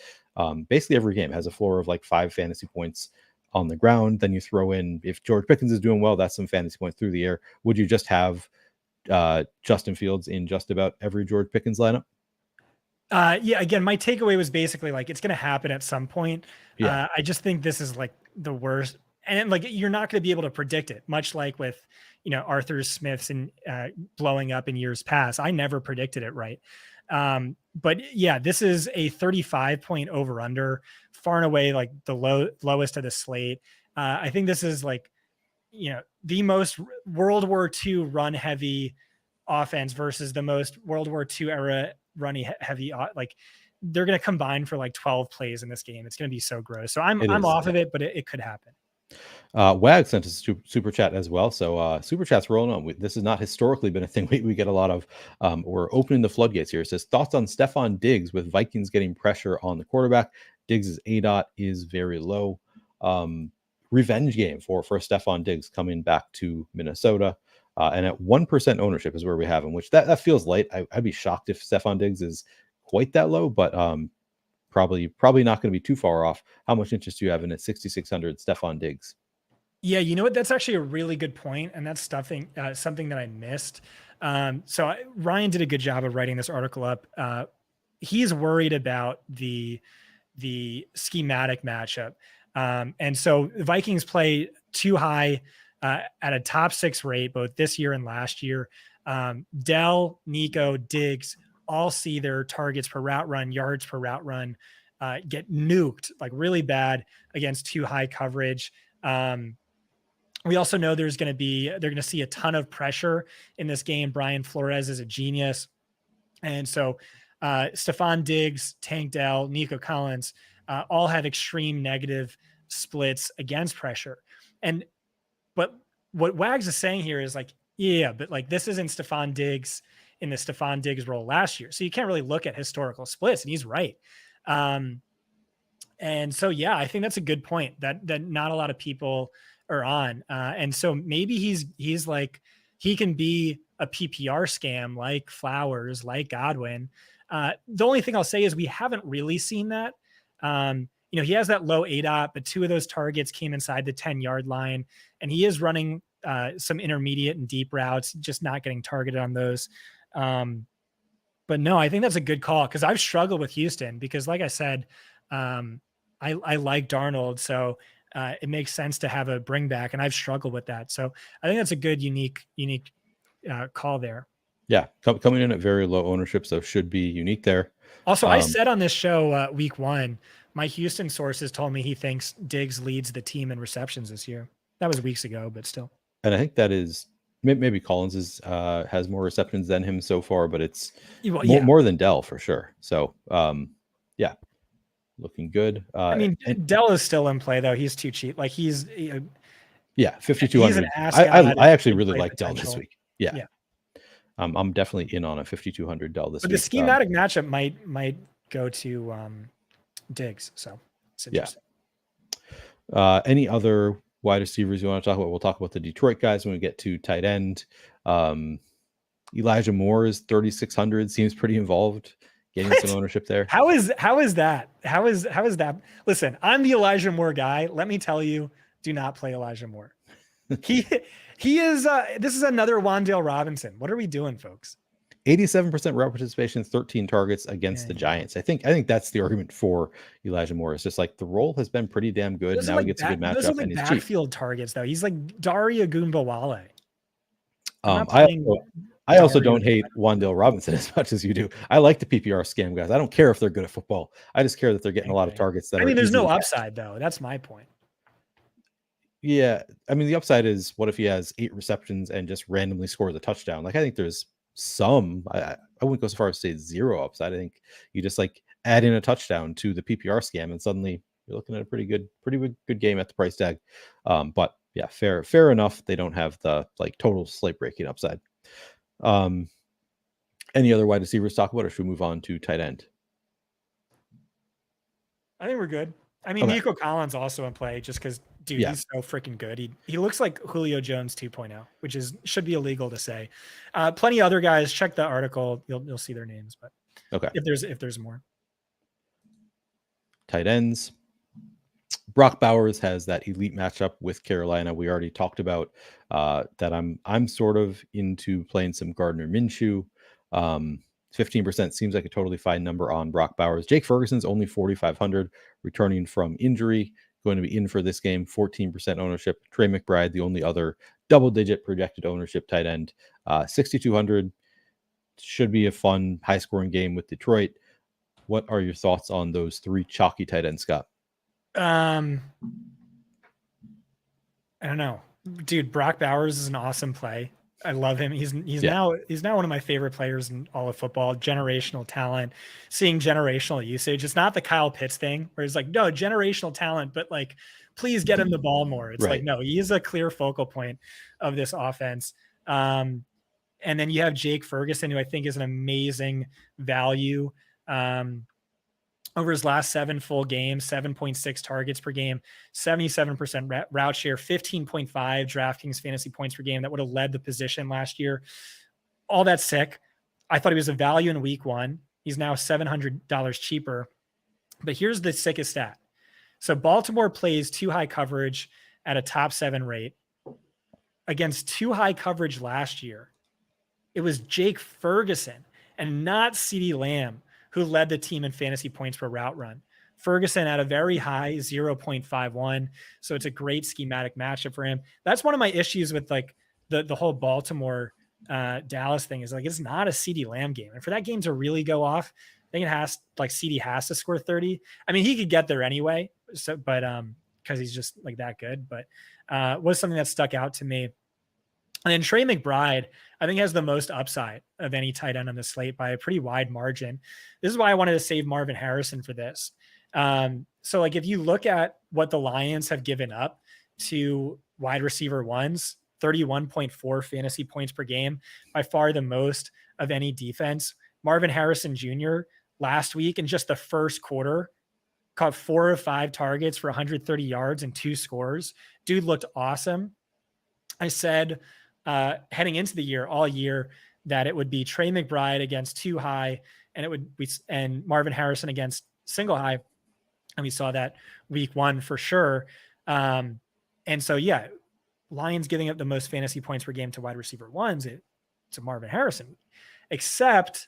Basically every game has a floor of like 5 fantasy points on the ground. Then you throw in, if George Pickens is doing well, that's some fantasy points through the air. Would you just have Justin Fields in just about every George Pickens lineup? Yeah, again, my takeaway was basically like it's going to happen at some point. Yeah. I just think this is like the worst, and like you're not going to be able to predict it. Much like with Arthur Smith's and blowing up in years past, I never predicted it right. But yeah, this is a 35-point over under, far and away like the lowest of the slate. I think this is like the most World War II run heavy offense versus the most World War II era running heavy. Like they're going to combine for like 12 plays in this game. It's going to be so gross. So I'm off of it, but it could happen. WAG sent us a super chat as well. So super chat's rolling on. This has not historically been a thing we get a lot of. We're opening the floodgates here. It says thoughts on Stefon Diggs with Vikings getting pressure on the quarterback. Diggs' ADOT is very low. Revenge game for Stefon Diggs coming back to Minnesota. And at 1% ownership is where we have him, which that feels light. I'd be shocked if Stefon Diggs is quite that low, but probably not going to be too far off. How much interest do you have in at 6,600 Stefon Diggs? Yeah, you know what? That's actually a really good point, and that's something that I missed. Ryan did a good job of writing this article up. He's worried about the schematic matchup, and so the Vikings play too high at a top 6 rate both this year and last year. Dell, Nico, Diggs all see their targets per route run, yards per route run get nuked like really bad against too high coverage. We also know they're going to see a ton of pressure in this game. Brian Flores is a genius. And so Stefon Diggs, Tank Dell, Nico Collins all have extreme negative splits against pressure. But what Wags is saying here is like, yeah, but like this isn't Stefon Diggs in the Stefon Diggs role last year. So you can't really look at historical splits, and he's right. And so, yeah, I think that's a good point that not a lot of people are on. And so maybe he's like, he can be a PPR scam like Flowers, like Godwin. The only thing I'll say is we haven't really seen that. He has that low ADOT, but 2 of those targets came inside the 10-yard line, and he is running some intermediate and deep routes, just not getting targeted on those. But no, I think that's a good call because I've struggled with Houston because, like I said, I like Darnold, so it makes sense to have a bring back, and I've struggled with that. So I think that's a good, unique call there. Yeah, coming in at very low ownership, so should be unique there. Also, I said on this show week 1, my Houston sources told me he thinks Diggs leads the team in receptions this year. That was weeks ago, but still. And I think that is maybe Collins has more receptions than him so far, but it's more than Dell for sure. So yeah, looking good. Dell is still in play though. He's too cheap. Like he's 5,200. I actually really like Dell this week. Yeah. I'm definitely in on a 5,200 Dell this week. But the schematic matchup might go to Diggs. So it's interesting. Yeah. Any other wide receivers you want to talk about? We'll talk about the Detroit guys when we get to tight end. Elijah Moore is 3,600. Seems pretty involved. Getting some ownership there. How is that? How is that? Listen, I'm the Elijah Moore guy. Let me tell you, do not play Elijah Moore. He is. This is another Wan'Dale Robinson. What are we doing, folks? 87% route participation, 13 targets against the Giants. I think that's the argument for Elijah Moore. It's just like the role has been pretty damn good. Now he gets a good matchup. Those are like backfield targets, though. He's like Daria Gumbawale. I also don't hate Wan'Dale Robinson as much as you do. I like the PPR scam guys. I don't care if they're good at football. I just care that they're getting a lot of targets. There's no upside though. That's my point. Yeah, the upside is what if he has 8 receptions and just randomly scores a touchdown? Like I think there's some. I wouldn't go so far as to say 0 upside. I think you just like add in a touchdown to the PPR scam, and suddenly you're looking at a pretty good game at the price tag. But yeah, fair enough. They don't have the like total slate breaking upside. Any other wide receivers to talk about, or should we move on to tight end? I think we're good. Nico Collins also in play just because, dude, he's so freaking good. He looks like Julio Jones 2.0, which should be illegal to say. Plenty of other guys. Check the article. You'll see their names, but if there's more. Tight ends. Brock Bowers has that elite matchup with Carolina. We already talked about that. I'm sort of into playing some Gardner Minshew. 15% seems like a totally fine number on Brock Bowers. Jake Ferguson's only 4,500, returning from injury, going to be in for this game, 14% ownership. Trey McBride, the only other double-digit projected ownership tight end, 6,200. Should be a fun, high-scoring game with Detroit. What are your thoughts on those three chalky tight ends, Scott? I don't know, dude. Brock Bowers is an awesome play. I love him. He's now one of my favorite players in all of football. Generational talent, seeing generational usage. It's not the Kyle Pitts thing where it's like, no, generational talent, but like, please get him the ball more. It's like, no, he is a clear focal point of this offense. And then you have Jake Ferguson, who I think is an amazing value. Over his last 7 full games, 7.6 targets per game, 77% route share, 15.5 DraftKings fantasy points per game. That would have led the position last year. All that's sick. I thought he was a value in week 1. He's now $700 cheaper. But here's the sickest stat. So Baltimore plays too high coverage at a top 7 rate. Against too high coverage last year, it was Jake Ferguson and not CeeDee Lamb who led the team in fantasy points per route run. Ferguson at a very high 0.51. So it's a great schematic matchup for him. That's one of my issues with like the whole Baltimore Dallas thing is like, it's not a CeeDee Lamb game. And for that game to really go off, I think it has like CeeDee has to score 30. I mean, he could get there anyway. So, but cause he's just like that good, but was something that stuck out to me. And then Trey McBride, I think, has the most upside of any tight end on the slate by a pretty wide margin. This is why I wanted to save Marvin Harrison for this. So like, if you look at what the Lions have given up to wide receiver ones, 31.4 fantasy points per game, by far the most of any defense. Marvin Harrison Jr. last week in just the first quarter caught 4 of 5 targets for 130 yards and 2 scores. Dude looked awesome. I said, heading into the year, all year, that it would be Trey McBride against 2 high, and it would be and Marvin Harrison against single high, and we saw that week 1 for sure. And so yeah, Lions giving up the most fantasy points per game to wide receiver ones, it's a Marvin Harrison. Except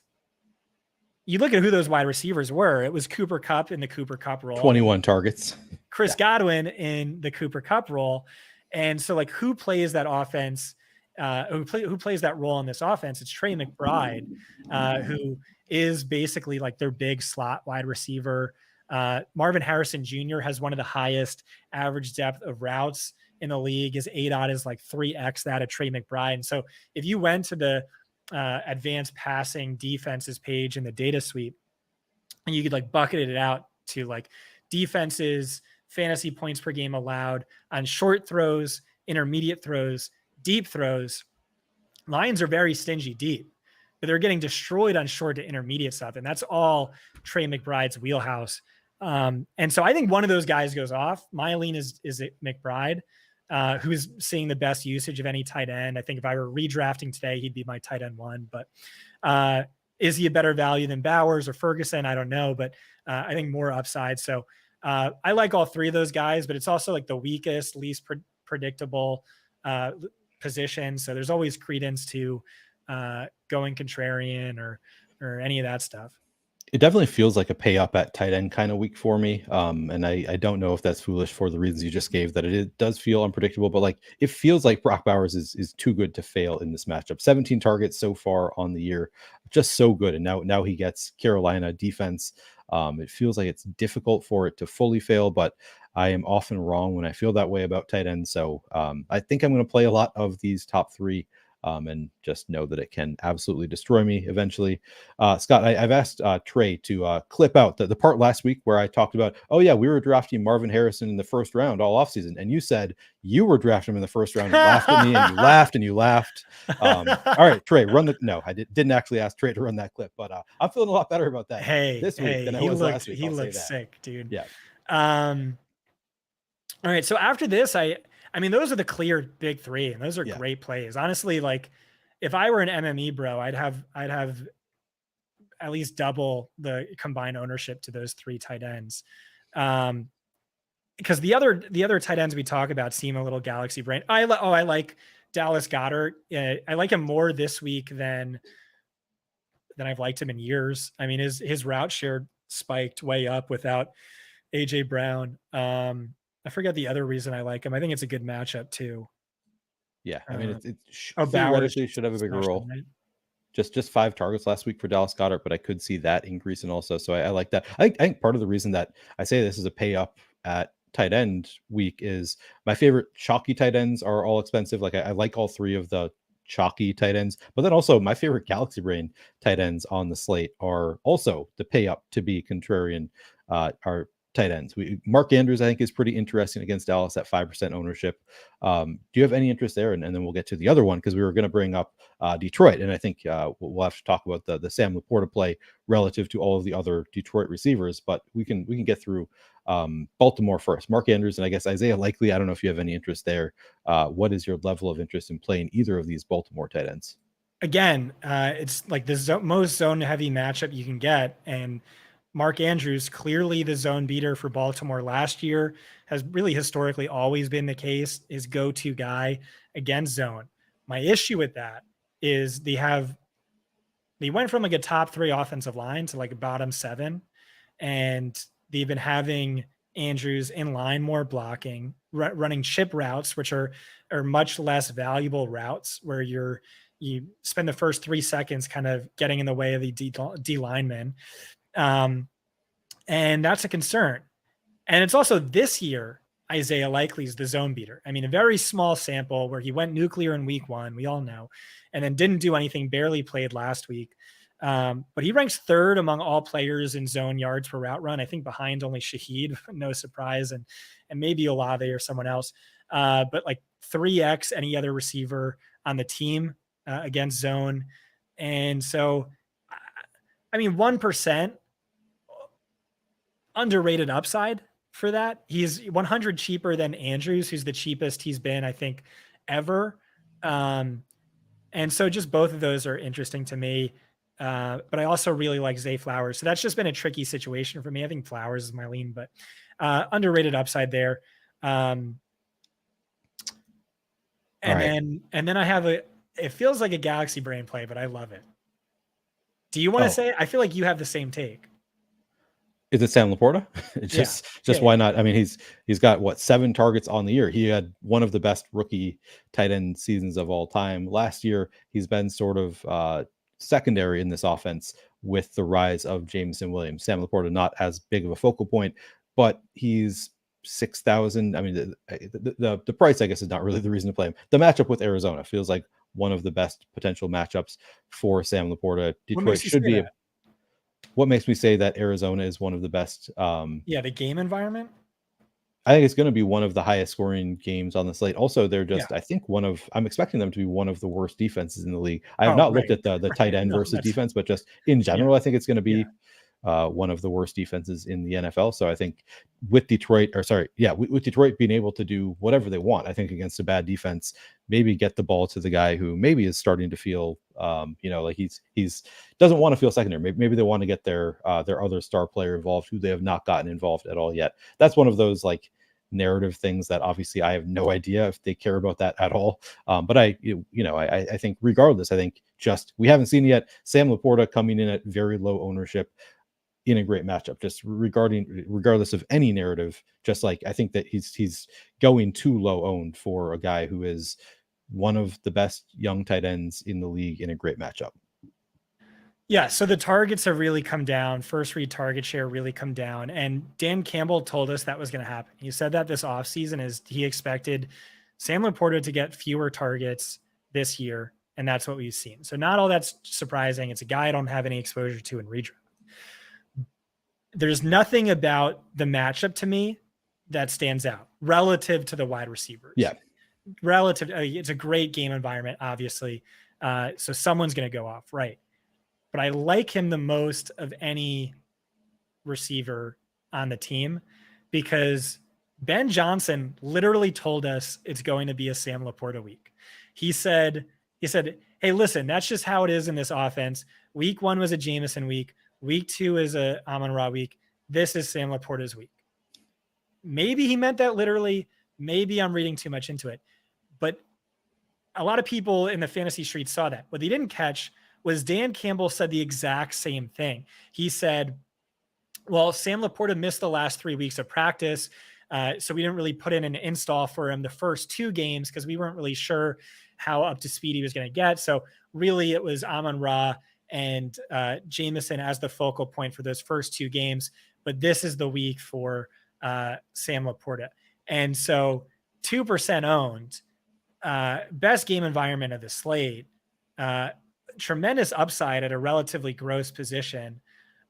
you look at who those wide receivers were. It was Cooper Kupp in the Cooper Kupp role, 21 targets. Chris Godwin in the Cooper Kupp role, and so like who plays that offense? Who plays that role in this offense? It's Trey McBride, who is basically like their big slot wide receiver. Marvin Harrison Jr. has one of the highest average depth of routes in the league. His ADOT is like 3x that of Trey McBride. And so if you went to the advanced passing defenses page in the data suite, and you could like bucket it out to like defenses, fantasy points per game allowed on short throws, intermediate throws, deep throws, Lions are very stingy deep, but they're getting destroyed on short to intermediate stuff. And that's all Trey McBride's wheelhouse. And so I think one of those guys goes off. My lean is McBride, who is seeing the best usage of any tight end. I think if I were redrafting today, he'd be my tight end 1, but is he a better value than Bowers or Ferguson? I don't know, but I think more upside. So I like all 3 of those guys, but it's also like the weakest, least predictable position. So there's always credence to going contrarian or any of that stuff. It definitely feels like a pay up at tight end kind of week for me. And I don't know if that's foolish for the reasons you just gave, that it does feel unpredictable, but like it feels like Brock Bowers is too good to fail in this matchup. 17 targets so far on the year, just so good. And now he gets Carolina defense. It feels like it's difficult for it to fully fail, but I am often wrong when I feel that way about tight ends. So I think I'm going to play a lot of these top 3 and just know that it can absolutely destroy me eventually. Scott, I've asked Trey to clip out the part last week where I talked about, oh yeah, we were drafting Marvin Harrison in the first round all offseason. And you said you were drafting him in the first round and laughed at me and you laughed and you laughed. All right, Trey, no, I didn't actually ask Trey to run that clip, but I'm feeling a lot better about that this week than I was last week. He looked sick, dude. Yeah. All right. So after this, I mean, those are the clear big 3, and those are great plays. Honestly, like if I were an MME bro, I'd have at least double the combined ownership to those 3 tight ends. Because the other tight ends we talk about seem a little galaxy brain. I like Dallas Goedert. I like him more this week than than I've liked him in years. I mean, his route share spiked way up without AJ Brown. I forget the other reason I like him. I think it's a good matchup too. Yeah, I mean, Bowers theoretically should have a bigger special, role. right? Just 5 targets last week for Dallas Goedert, but I could see that increasing also. So I like that. I think part of the reason that I say this is a pay up at tight end week is my favorite chalky tight ends are all expensive. Like I like all 3 of the chalky tight ends, but then also my favorite Galaxy Brain tight ends on the slate are also the pay up to be contrarian are tight ends. Mark Andrews, I think, is pretty interesting against Dallas at 5% ownership. Do you have any interest there? And then we'll get to the other one because we were going to bring up Detroit, and I think we'll have to talk about the Sam Laporta play relative to all of the other Detroit receivers. But we can get through Baltimore first. Mark Andrews and I guess Isaiah Likely. I don't know if you have any interest there. What is your level of interest in playing either of these Baltimore tight ends? Again, it's like the most zone heavy matchup you can get, and Mark Andrews, clearly the zone beater for Baltimore last year, has really historically always been the case, his go-to guy against zone. My issue with that is they went from like a top 3 offensive line to like a bottom 7, and they've been having Andrews in line more blocking, running chip routes, which are much less valuable routes where you spend the first 3 seconds kind of getting in the way of the D linemen. And that's a concern. And it's also this year, Isaiah Likely's the zone beater. I mean, a very small sample where he went nuclear in week 1, we all know, and then didn't do anything, barely played last week. But he ranks 3rd among all players in zone yards per route run, I think behind only Shaheed, no surprise, and maybe Olave or someone else. But like 3x any other receiver on the team against zone. And so, I mean, 1%, underrated upside for that. He's 100 cheaper than Andrews, who's the cheapest he's been, I think, ever. And so just both of those are interesting to me. But I also really like Zay Flowers. So that's just been a tricky situation for me. I think Flowers is my lean, but underrated upside there. And then I have it feels like a Galaxy Brain play, but I love it. Do you want to say it? I feel like you have the same take. Is it Sam Laporta? Why not? I mean, he's got what 7 targets on the year. He had one of the best rookie tight end seasons of all time last year. He's been sort of secondary in this offense with the rise of Jameson Williams. Sam Laporta not as big of a focal point, but he's 6,000. I mean, the price, I guess, is not really the reason to play him. The matchup with Arizona feels like one of the best potential matchups for Sam Laporta. Detroit should be. What makes me say that Arizona is one of the best? The game environment. I think it's going to be one of the highest scoring games on the slate. Also, they're just, I think I'm expecting them to be one of the worst defenses in the league. I have not looked at the tight end versus defense, but just in general, I think it's going to be one of the worst defenses in the NFL. So I think with Detroit being able to do whatever they want, I think against a bad defense, maybe get the ball to the guy who maybe is starting to feel, like he's doesn't want to feel secondary. Maybe they want to get their other star player involved who they have not gotten involved at all yet. That's one of those like narrative things that obviously I have no idea if they care about that at all. But I think regardless, I think just we haven't seen yet Sam Laporta coming in at very low ownership in a great matchup, just regardless of any narrative. Just like I think that he's going too low owned for a guy who is one of the best young tight ends in the league in a great matchup. Yeah, so the targets have really come down. First read target share really come down. And Dan Campbell told us that was going to happen. He said that this offseason is he expected Sam Laporta to get fewer targets this year, and that's what we've seen. So not all that's surprising. It's a guy I don't have any exposure to in redraft. There's nothing about the matchup to me that stands out relative to the wide receivers. Yeah. It's a great game environment, obviously. So someone's going to go off, right? But I like him the most of any receiver on the team because Ben Johnson literally told us it's going to be a Sam Laporta week. He said, hey, listen, that's just how it is in this offense. Week 1 was a Jameson week. Week 2 is a Amon-Ra week. This is Sam Laporta's week. Maybe he meant that literally. Maybe I'm reading too much into it. But a lot of people in the fantasy streets saw that. What they didn't catch was Dan Campbell said the exact same thing. He said, well, Sam Laporta missed the last 3 weeks of practice. So we didn't really put in an install for him the first 2 games because we weren't really sure how up to speed he was going to get. So really it was Amon-Ra and Jameson as the focal point for those first 2 games. But this is the week for Sam Laporta. And so 2% owned, best game environment of the slate, tremendous upside at a relatively gross position.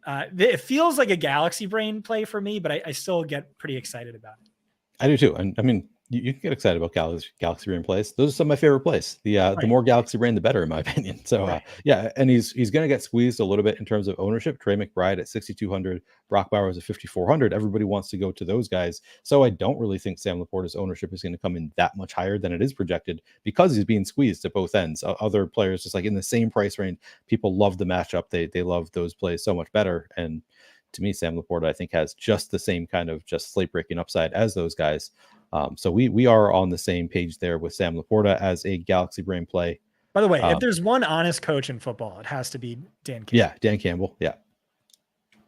It feels like a galaxy brain play for me, but I still get pretty excited about it. I do too. And I mean, you can get excited about Galaxy Brain plays. Those are some of my favorite plays. The more Galaxy Brain, the better, in my opinion. So yeah, and he's going to get squeezed a little bit in terms of ownership. Trey McBride at 6,200, Brock Bowers at 5,400. Everybody wants to go to those guys. So I don't really think Sam Laporta's ownership is going to come in that much higher than it is projected because he's being squeezed at both ends. Other players just like in the same price range, people love the matchup. They love those plays so much better. And to me, Sam Laporta, I think, has just the same kind of just slate breaking upside as those guys. So we are on the same page there with Sam Laporta as a Galaxy Brain play. By the way, if there's one honest coach in football, it has to be Dan Campbell. Yeah, Dan Campbell. Yeah.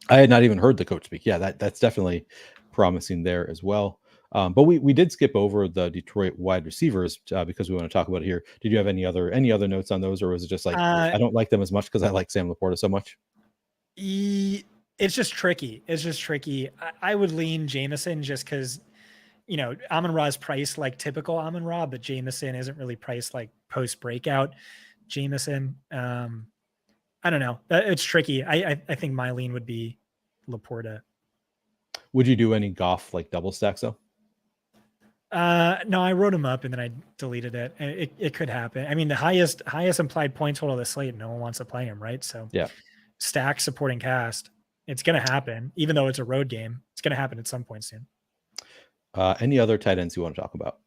I had not even heard the coach speak. Yeah, that's definitely promising there as well. But we did skip over the Detroit wide receivers because we want to talk about it here. Did you have any other notes on those, or was it just like I don't like them as much because I like Sam Laporta so much? It's just tricky. I would lean Jameson just because, you know, Amon-Ra's priced like typical Amon-Ra, but Jameson isn't really priced like post breakout Jameson. I don't know. It's tricky. I think my lean would be Laporta. Would you do any Goff like double stacks though? No, I wrote him up and then I deleted it. It could happen. I mean, the highest implied point total of the slate, no one wants to play him, right? So yeah, stack supporting cast. It's going to happen, even though it's a road game. It's going to happen at some point soon. Any other tight ends you want to talk about?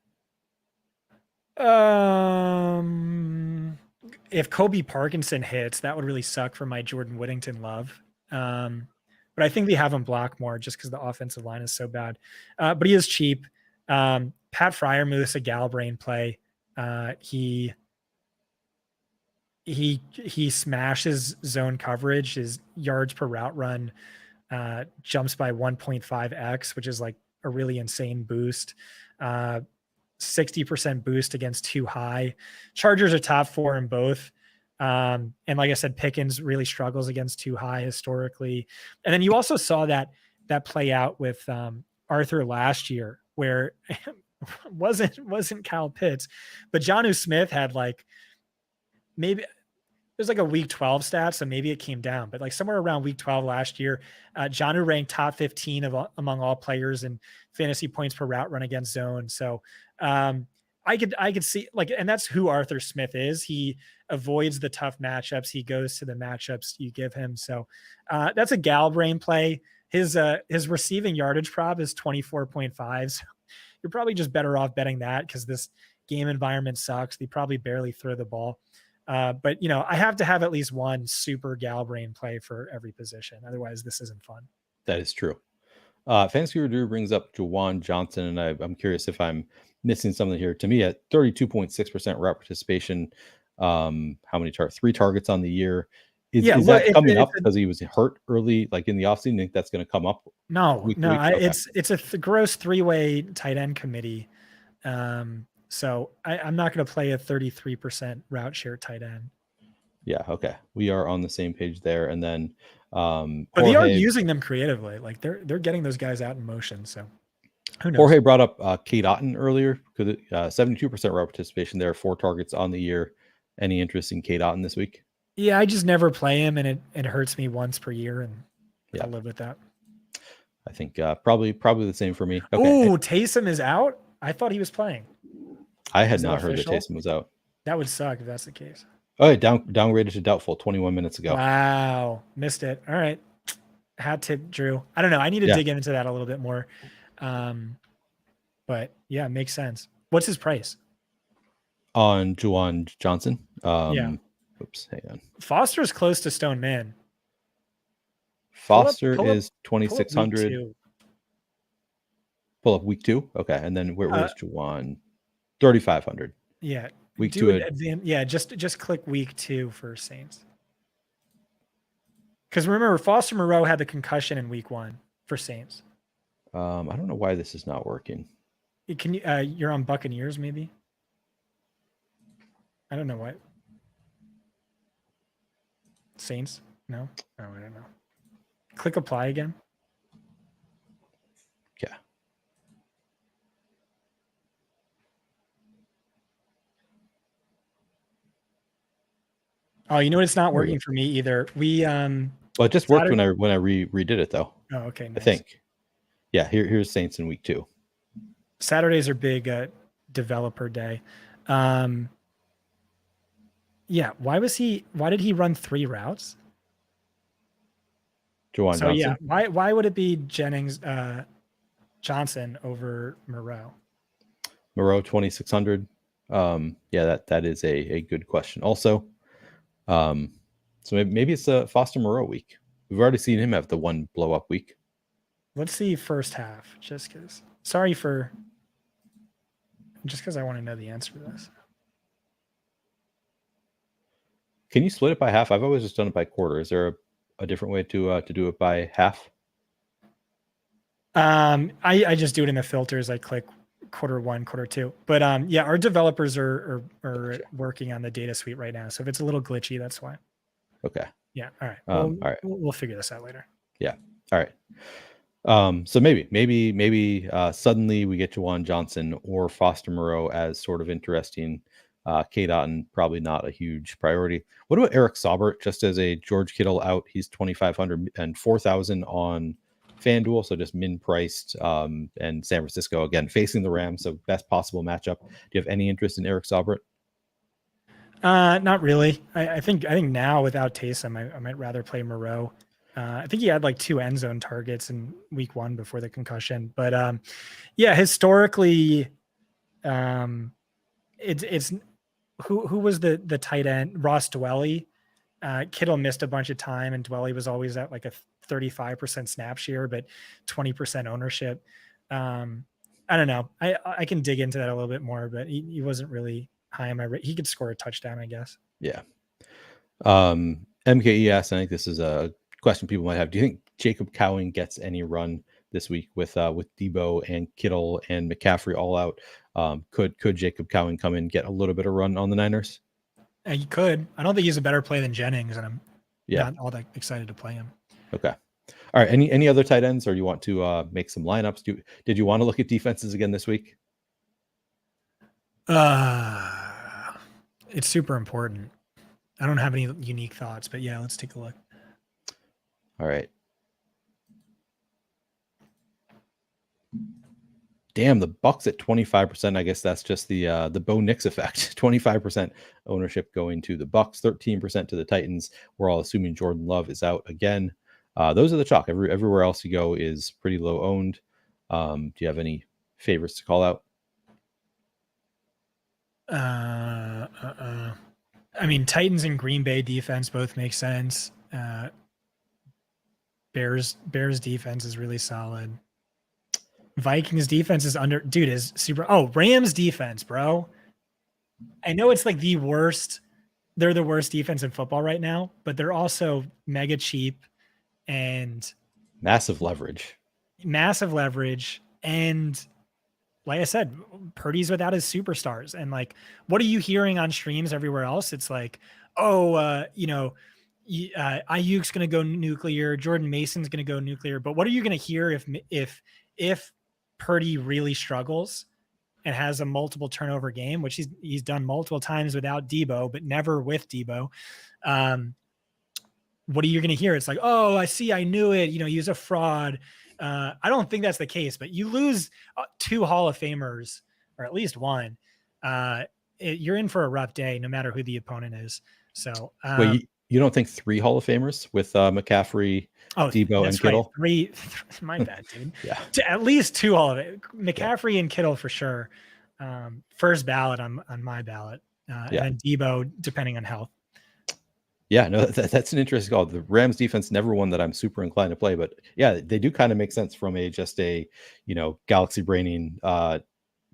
If Kobe Parkinson hits, that would really suck for my Jordan Whittington love. But I think they have him block more just because the offensive line is so bad. But he is cheap. Pat Freiermuth, a gal brain play. He smashes zone coverage. His yards per route run jumps by 1.5x, which is like a really insane boost. 60% boost against too high. Chargers are top 4 in both. And like I said, Pickens really struggles against too high historically. And then you also saw that play out with Arthur last year, where wasn't Kyle Pitts, but Jonnu Smith had like maybe there's like a week 12 stat, so maybe it came down, but like somewhere around week 12 last year, Jonnu ranked top 15 among all players in fantasy points per route run against zone. So I could see like, and that's who Arthur Smith is. He avoids the tough matchups. He goes to the matchups you give him. So that's a gal brain play. His receiving yardage prop is 24.5. So you're probably just better off betting that because this game environment sucks. They probably barely throw the ball. But, you know, I have to have at least one super gal brain play for every position. Otherwise, this isn't fun. That is true. Fantasy Redo brings up Juwan Johnson, and I'm curious if I'm missing something here. To me, at 32.6% route participation, how many 3 targets on the year? Is that coming up because he was hurt early, like in the offseason? You think that's going to come up? No, it's a gross 3-way tight end committee. So I'm not going to play a 33% route share tight end. Yeah. Okay. We are on the same page there. And then, but they are using them creatively. Like they're getting those guys out in motion. So who knows? Jorge brought up Kate Otten earlier because 72% route participation there, 4 targets on the year. Any interest in Kate Otten this week? Yeah, I just never play him, and it hurts me once per year, and I'll live with that. I think probably the same for me. Okay. Oh, Taysom is out? I thought he was playing. I had not heard that Taysom was out. That would suck if that's the case. Oh, downgraded to doubtful 21 minutes ago. Wow. Missed it. All right. Hat tip, Drew. I don't know. I need to dig into that a little bit more. But yeah, it makes sense. What's his price? On Juwan Johnson? Oops, hang on. Foster's close to Stone Man. Foster is 2,600. Pull up week 2. Okay. And then where's Juwan? 3,500. Yeah. Week 2. Yeah. Just click week 2 for Saints. Because remember, Foster Moreau had the concussion in week 1 for Saints. I don't know why this is not working. Can you? You're on Buccaneers, maybe. I don't know what. Saints? No. Oh, I don't know. Click apply again. Yeah. Oh, you know what? It's not There we working for me either. We Well, it just worked when I redid it though. Oh, okay. Nice. I think. Yeah. Here's Saints in week 2. Saturdays are big developer day. Yeah. Why did he run 3 routes? Jawan So Johnson. yeah, why would it be Jennings Johnson over Moreau? Moreau 2600. Yeah, that is a good question. Also, so maybe it's a Foster Moreau week. We've already seen him have the one blow up week. Let's see first half, just because. Just because I want to know the answer to this. Can you split it by half? I've always just done it by quarter. Is there a different way to do it by half? I just do it in the filters. I click quarter 1, quarter 2. But yeah, our developers are working on the data suite right now. So if it's a little glitchy, that's why. Okay. Yeah. All right. All right. We'll figure this out later. Yeah. All right. So maybe suddenly we get Juwan Johnson or Foster Moreau as sort of interesting. K. Dotton, probably not a huge priority. What about Eric Saubert? Just as a George Kittle out, he's 2,500 and 4,000 on FanDuel, so just min priced. And San Francisco again facing the Rams, so best possible matchup. Do you have any interest in Eric Saubert? Not really. I think now without Taysom, I might rather play Moreau. I think he had like 2 end zone targets in week 1 before the concussion. But yeah, historically, it's who was the tight end? Ross Dwelly. Kittle missed a bunch of time, and Dwelly was always at like a 35% snap share, but 20% ownership. I don't know. I can dig into that a little bit more, but he wasn't really high on my rate. He could score a touchdown, I guess. Yeah. MKE asks, I think this is a question people might have. Do you think Jacob Cowing gets any run this week with Debo and Kittle and McCaffrey all out? Could Jacob Cowing come in, get a little bit of run on the Niners? He could. I don't think he's a better play than Jennings, and I'm not all that excited to play him. Okay. All right. Any other tight ends, or you want to make some lineups? Did you want to look at defenses again this week? It's super important. I don't have any unique thoughts, but yeah, let's take a look. All right. Damn, the Bucks at 25%. I guess that's just the Bo Nix effect. 25% ownership going to the Bucks, 13% to the Titans. We're all assuming Jordan Love is out again. Those are the chalk. Everywhere else you go is pretty low owned. Do you have any favorites to call out? I mean, Titans and Green Bay defense both make sense. Bears defense is really solid. Vikings defense is is super. Oh, Rams defense, bro. I know it's like the worst. They're the worst defense in football right now, but they're also mega cheap and massive leverage. And like I said, Purdy's without his superstars. And like, what are you hearing on streams everywhere else? It's like, Ayuk's going to go nuclear. Jordan Mason's going to go nuclear. But what are you going to hear if Purdy really struggles and has a multiple turnover game, which he's done multiple times without Debo, but never with Debo? What are you going to hear? It's like, oh, I knew it. He was a fraud. I don't think that's the case, but you lose 2 Hall of Famers, or at least one. You're in for a rough day, no matter who the opponent is. So, wait, you don't think 3 Hall of Famers with McCaffrey, Debo, and Kittle? Right. 3. My bad, dude. Yeah, at least 2 Hall of it. McCaffrey and Kittle for sure. First ballot on my ballot, and then Debo depending on health. Yeah, no, that's an interesting call. The Rams defense, never one that I'm super inclined to play, but yeah, they do kind of make sense from a galaxy braining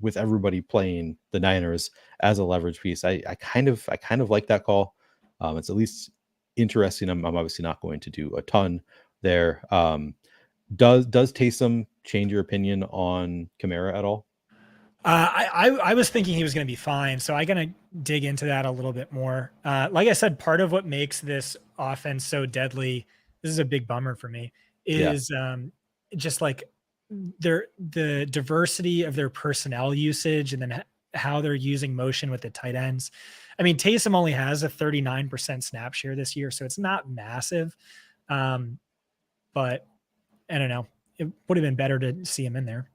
with everybody playing the Niners as a leverage piece. I kind of like that call. It's at least interesting. I'm obviously not going to do a ton there. Does Taysom change your opinion on Kamara at all? I was thinking he was going to be fine, so I'm going to dig into that a little bit more. Like I said, part of what makes this offense so deadly, this is a big bummer for me, is just like the diversity of their personnel usage, and then how they're using motion with the tight ends. I mean, Taysom only has a 39% snap share this year, so it's not massive. But I don't know. It would have been better to see him in there.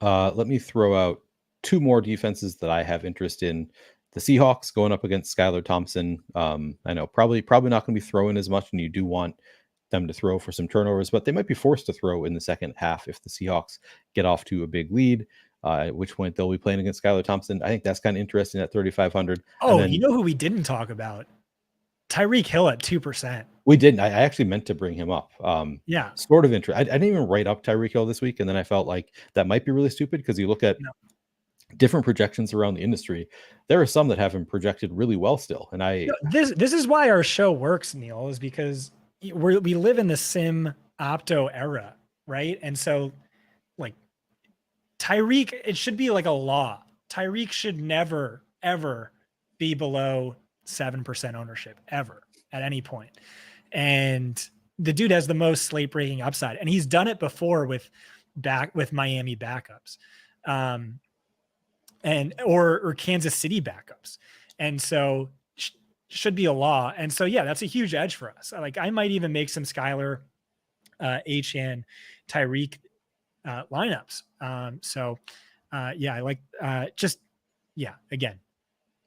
Let me throw out two more defenses that I have interest in. The Seahawks going up against Skylar Thompson. I know probably not going to be throwing as much, and you do want them to throw for some turnovers, but they might be forced to throw in the second half if the Seahawks get off to a big lead, at which point they'll be playing against Skylar Thompson. I think that's kind of interesting at 3,500. Oh, you know who we didn't talk about? Tyreek Hill at 2%. We didn't. I actually meant to bring him up. Yeah. Sort of interest. I didn't even write up Tyreek Hill this week, and then I felt like that might be really stupid because you look at different projections around the industry. There are some that have him projected really well still. And this is why our show works, Neil, is because we live in the sim opto era, right? And so like Tyreek, it should be like a law. Tyreek should never, ever be below 7% ownership ever at any point. And the dude has the most slate breaking upside, and he's done it before with Miami backups, or Kansas City backups. And so should be a law. And so, yeah, that's a huge edge for us. Like I might even make some Skylar, Achane, Tyreek lineups. Yeah, I like again.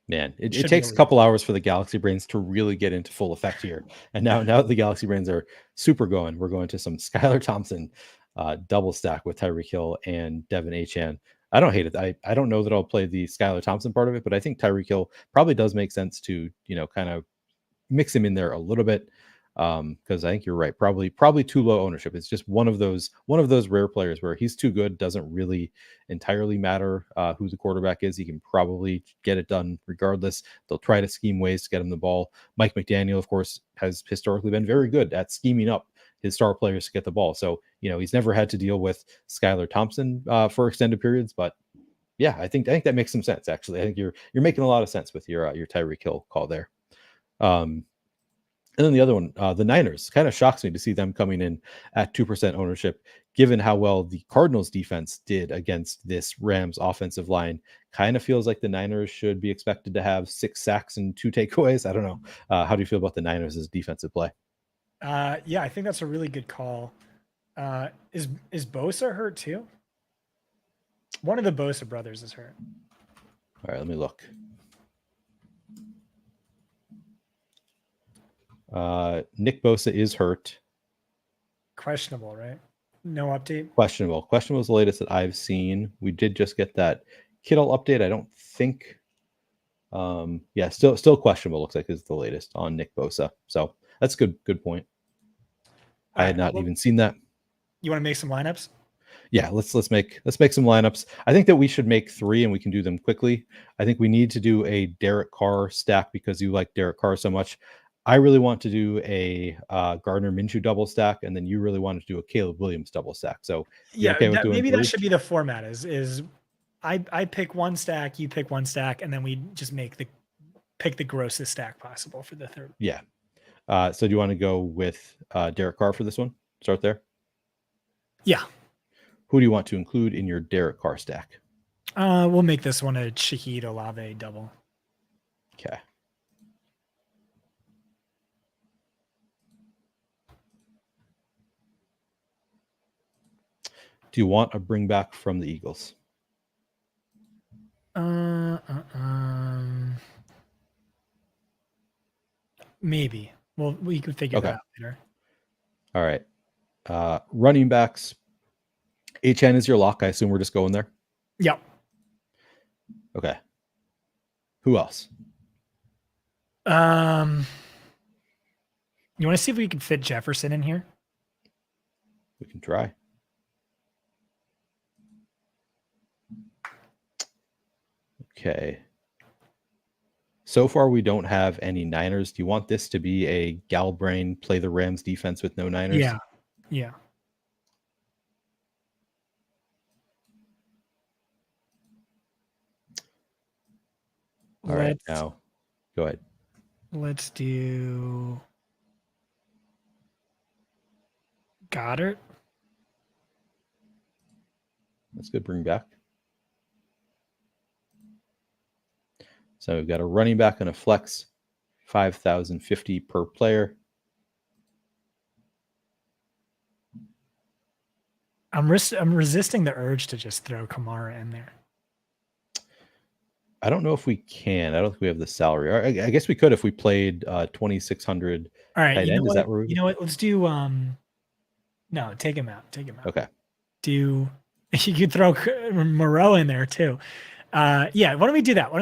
Man, it takes a couple hours for the Galaxy Brains to really get into full effect here. And now the Galaxy Brains are super going. We're going to some Skylar Thompson double stack with Tyreek Hill and Devon Achane. I don't hate it. I don't know that I'll play the Skylar Thompson part of it, but I think Tyreek Hill probably does make sense to, kind of mix him in there a little bit. Because I think you're right. Probably too low ownership. It's just one of those rare players where he's too good. Doesn't really entirely matter who the quarterback is. He can probably get it done regardless. They'll try to scheme ways to get him the ball. Mike McDaniel, of course, has historically been very good at scheming up his star players to get the ball. So, he's never had to deal with Skylar Thompson for extended periods. But yeah, I think that makes some sense. Actually, I think you're making a lot of sense with your Tyreek Hill call there. And then the other one, the Niners, kind of shocks me to see them coming in at 2% ownership, given how well the Cardinals defense did against this Rams offensive line. Kind of feels like the Niners should be expected to have 6 sacks and 2 takeaways. I don't know. How do you feel about the Niners' defensive play? Yeah, I think that's a really good call. Is Bosa hurt too? One of the Bosa brothers is hurt. All right, let me look. Nick Bosa is hurt. Questionable, right? No update. Questionable is the latest that I've seen. We did just get that Kittle update. I don't think. Still questionable. Looks like is the latest on Nick Bosa. So that's good point. I had not even seen that. You want to make some lineups? Yeah, let's make some lineups. I think that we should make 3 and we can do them quickly. I think we need to do a Derek Carr stack because you like Derek Carr so much. I really want to do a Gardner Minshew double stack, and then you really want to do a Caleb Williams double stack. So yeah, okay maybe that should be the format. Is I pick one stack, you pick one stack, and then we just pick the grossest stack possible for the third. Yeah. So do you want to go with Derek Carr for this one? Start there. Yeah. Who do you want to include in your Derek Carr stack? We'll make this one a Shaheed Olave double. Okay. Do you want a bring back from the Eagles? Maybe. Well, we could figure that out later. All right. Running backs. Achane is your lock. I assume we're just going there. Yep. Okay. Who else? You want to see if we can fit Jefferson in here? We can try. Okay. So far, we don't have any Niners. Do you want this to be a Galbrain play the Rams defense with no Niners? Yeah. Yeah. All right, now go ahead. Let's do Goddard. That's good. Bring back. So we've got a running back and a flex, 5,050 per player. I'm resisting the urge to just throw Kamara in there. I don't know if we can. I don't think we have the salary. I guess we could if we played 2,600 All right, tight end. Is that where you know what? Let's do no, take him out. Take him out. Okay. You could throw Moreau in there too. Yeah, why don't we do that? Why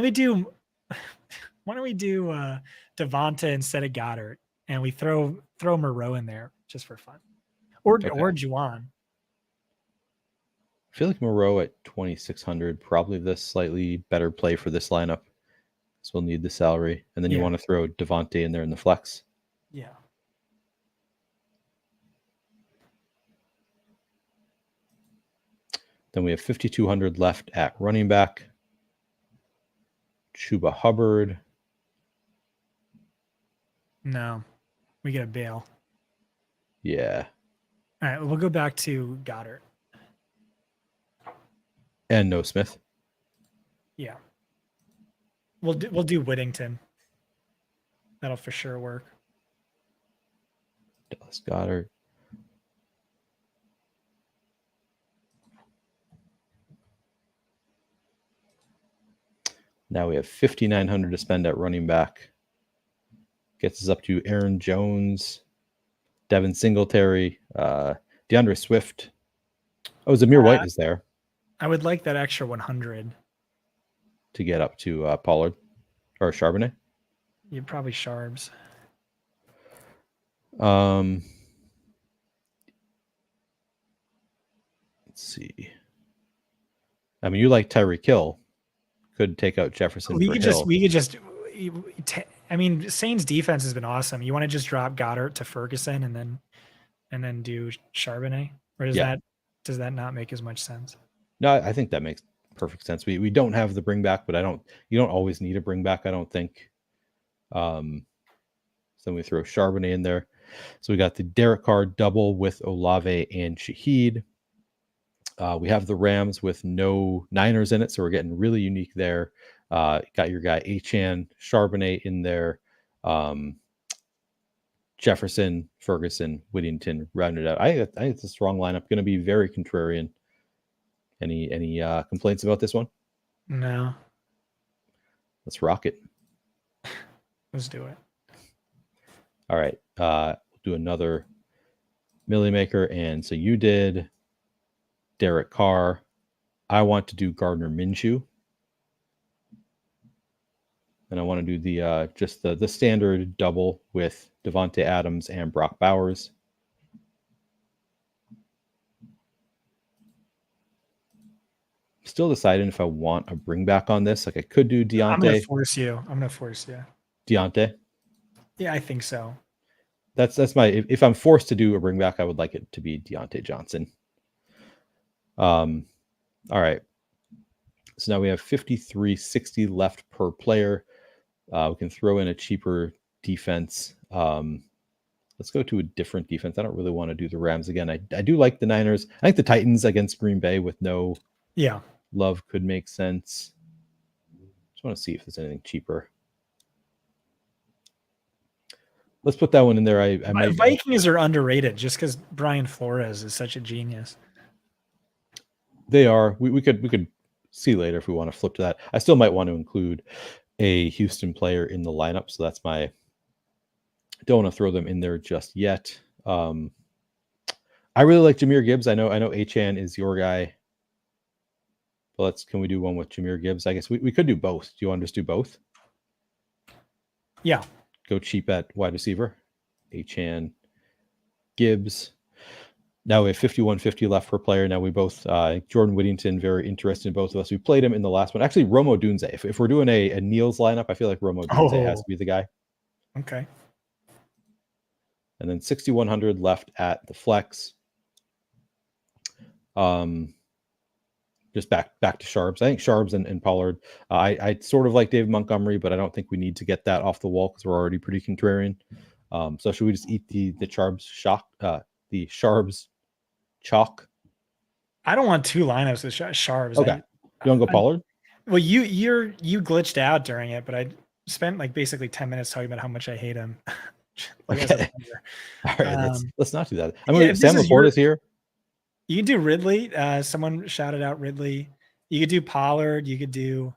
don't we do Devonta instead of Goddard, and we throw Moreau in there just for fun, or Juwan. I feel like Moreau at 2,600 probably the slightly better play for this lineup. So we'll need the salary, and then you want to throw Devonta in there in the flex. Yeah. Then we have 5,200 left at running back. Chuba Hubbard. No, we get a bail. Yeah. All right, we'll go back to Goddard. And no Smith. Yeah. We'll do Whittington. That'll for sure work. Dallas Goddard. Now we have 5,900 to spend at running back. Gets us up to Aaron Jones, Devon Singletary, DeAndre Swift. Oh, Zamir White is there. I would like that extra 100 to get up to Pollard or Charbonnet. You probably Sharbs. Let's see. I mean, you like Tyreek Hill. Could take out Jefferson. We could just. I mean, Saints defense has been awesome. You want to just drop Goddard to Ferguson and then do Charbonnet, or does that not make as much sense? No, I think that makes perfect sense. We don't have the bring back, but you don't always need a bring back, I don't think. So we throw Charbonnet in there. So we got the Derek Carr double with Olave and Shaheed. We have the Rams with no Niners in it, so we're getting really unique there. Got your guy Achane, Charbonnet in there. Jefferson, Ferguson, Whittington rounded out. I think it's a strong lineup. Going to be very contrarian. Any complaints about this one? No. Let's rock it. Let's do it. All right. We'll do another Millie Maker. And so you did Derek Carr. I want to do Gardner Minshew. And I want to do the just the standard double with Devontae Adams and Brock Bowers. Still deciding if I want a bring back on this. Like I could do Deontay. I'm gonna force you. Deontay. Yeah, I think so. That's my if I'm forced to do a bring back, I would like it to be Deontay Johnson. All right. So now we have 53.60 left per player. We can throw in a cheaper defense. Let's go to a different defense. I don't really want to do the Rams again. I do like the Niners. I think the Titans against Green Bay with no love could make sense. Just want to see if there's anything cheaper. Let's put that one in there. Vikings are underrated just because Brian Flores is such a genius. They are. We could see later if we want to flip to that. I still might want to include a Houston player in the lineup, so that's my. Don't want to throw them in there just yet. I really like Jahmyr Gibbs. I know Achane is your guy. But can we do one with Jahmyr Gibbs? I guess we could do both. Do you want to just do both? Yeah. Go cheap at wide receiver. Achane, Gibbs. Now we have 51.50 left per player. Now we both, Jordan Whittington, very interested in both of us. We played him in the last one. Actually, Romo Dunze. If we're doing a Neil's lineup, I feel like Romo Dunze has to be the guy. Okay. And then 6,100 left at the flex. Just back to Sharps. I think Sharps and Pollard. I sort of like David Montgomery, but I don't think we need to get that off the wall because we're already pretty contrarian. So should we just eat the Sharps chalk? I don't want two lineups with Sharps. Okay. You want to go Pollard? Well, you glitched out during it, but I spent like basically 10 minutes talking about how much I hate him. Okay. All right, let's not do that. I mean, yeah, Sam Laporta is here. You can do Ridley. Someone shouted out Ridley. You could do Pollard. You could do.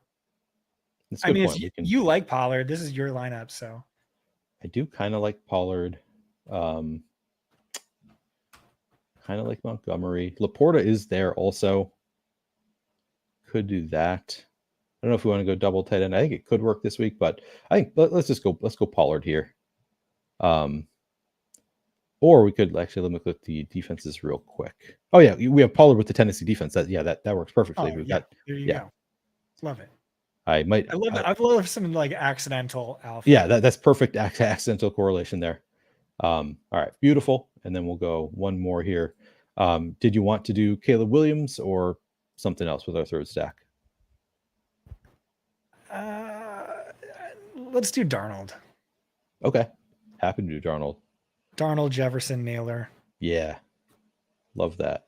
That's a good point. If you like Pollard, this is your lineup. So I do kind of like Pollard. Kind of like Montgomery. Laporta is there also. Could do that. I don't know if we want to go double tight end. I think it could work this week, but I think let's go Pollard here. Or we could actually let me look at the defenses real quick. Oh yeah, we have Pollard with the Tennessee defense. That works perfectly. We've got there you go. Love it. I love some like accidental alpha. Yeah, that's perfect accidental correlation there. All right, beautiful. And then we'll go one more here. Did you want to do Caleb Williams or something else with our third stack? Let's do Darnold. Okay, happy to do Darnold. Darnold, Jefferson, Naylor. Yeah, love that.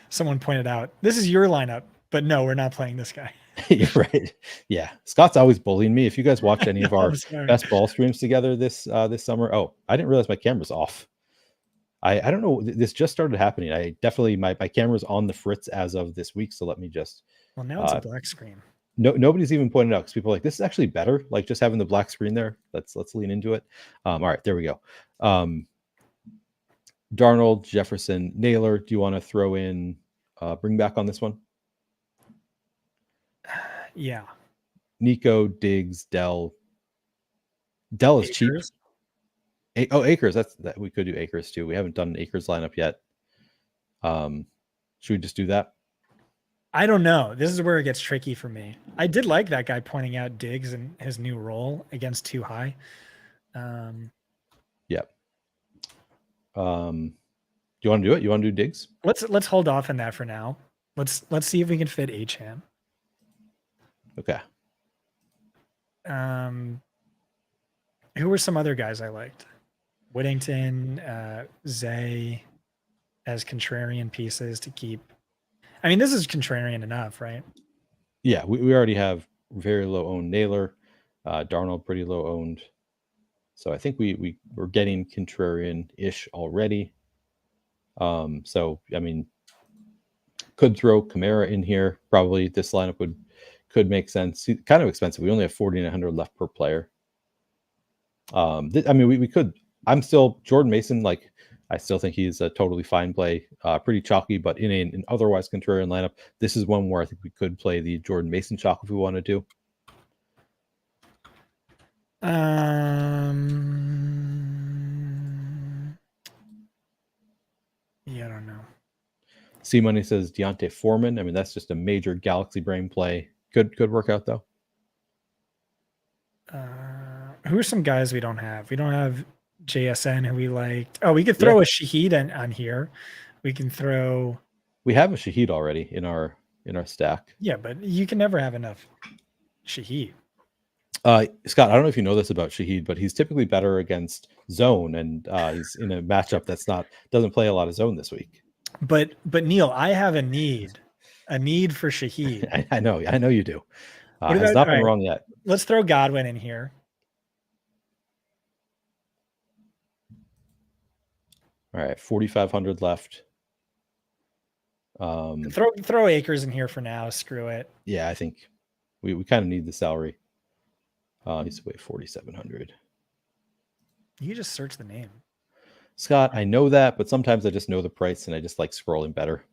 Someone pointed out this is your lineup, but no, we're not playing this guy. You're right. Yeah, Scott's always bullying me. If you guys watch any of our best ball streams together this summer, oh, I didn't realize my camera's off. I don't know. This just started happening. I definitely my camera's on the fritz as of this week. So let me just. Well, now it's a black screen. Nobody's even pointed out because people are like, this is actually better. Like just having the black screen there. Let's lean into it. All right, there we go. Darnold, Jefferson, Naylor. Do you want to throw in bring back on this one? Yeah. Nico, Diggs, Dell. Dell is cheap. Akers. That we could do Akers too. We haven't done an Akers lineup yet. Should we just do that? I don't know. This is where it gets tricky for me. I did like that guy pointing out Diggs and his new role against Too High. Yep. Do you want to do it? You want to do Diggs? Let's hold off on that for now. Let's see if we can fit Achane. Okay. Who were some other guys I liked? Whittington, Zay as contrarian pieces to keep. I mean, this is contrarian enough, right? Yeah, we already have very low owned Naylor, Darnold pretty low owned. So I think we're getting contrarian-ish already. So I mean, could throw Kamara in here. Probably this lineup could make sense. Kind of expensive. We only have 4,900 left per player. I mean, we could. I'm still Jordan Mason. Like, I still think he's a totally fine play. Pretty chalky, but in an otherwise contrarian lineup, this is one where I think we could play the Jordan Mason chalk if we want to do. Yeah, I don't know. C Money says Deontay Foreman. I mean, that's just a major galaxy brain play. Good workout though. Who are some guys we don't have? We don't have JSN who we liked. Oh, we could throw a Shaheed on here. We can throw. We have a Shaheed already in our stack. Yeah, but you can never have enough Shaheed. Scott, I don't know if you know this about Shaheed, but he's typically better against zone, and he's in a matchup doesn't play a lot of zone this week. But Neil, I have a need for Shaheed. I know you do. It's not been wrong yet. Let's throw Godwin in here. All right, 4,500 left. Throw Akers in here for now. Screw it. Yeah, I think we kind of need the salary. Needs to weigh 4,700. You just search the name. Scott, I know that, but sometimes I just know the price and I just like scrolling better.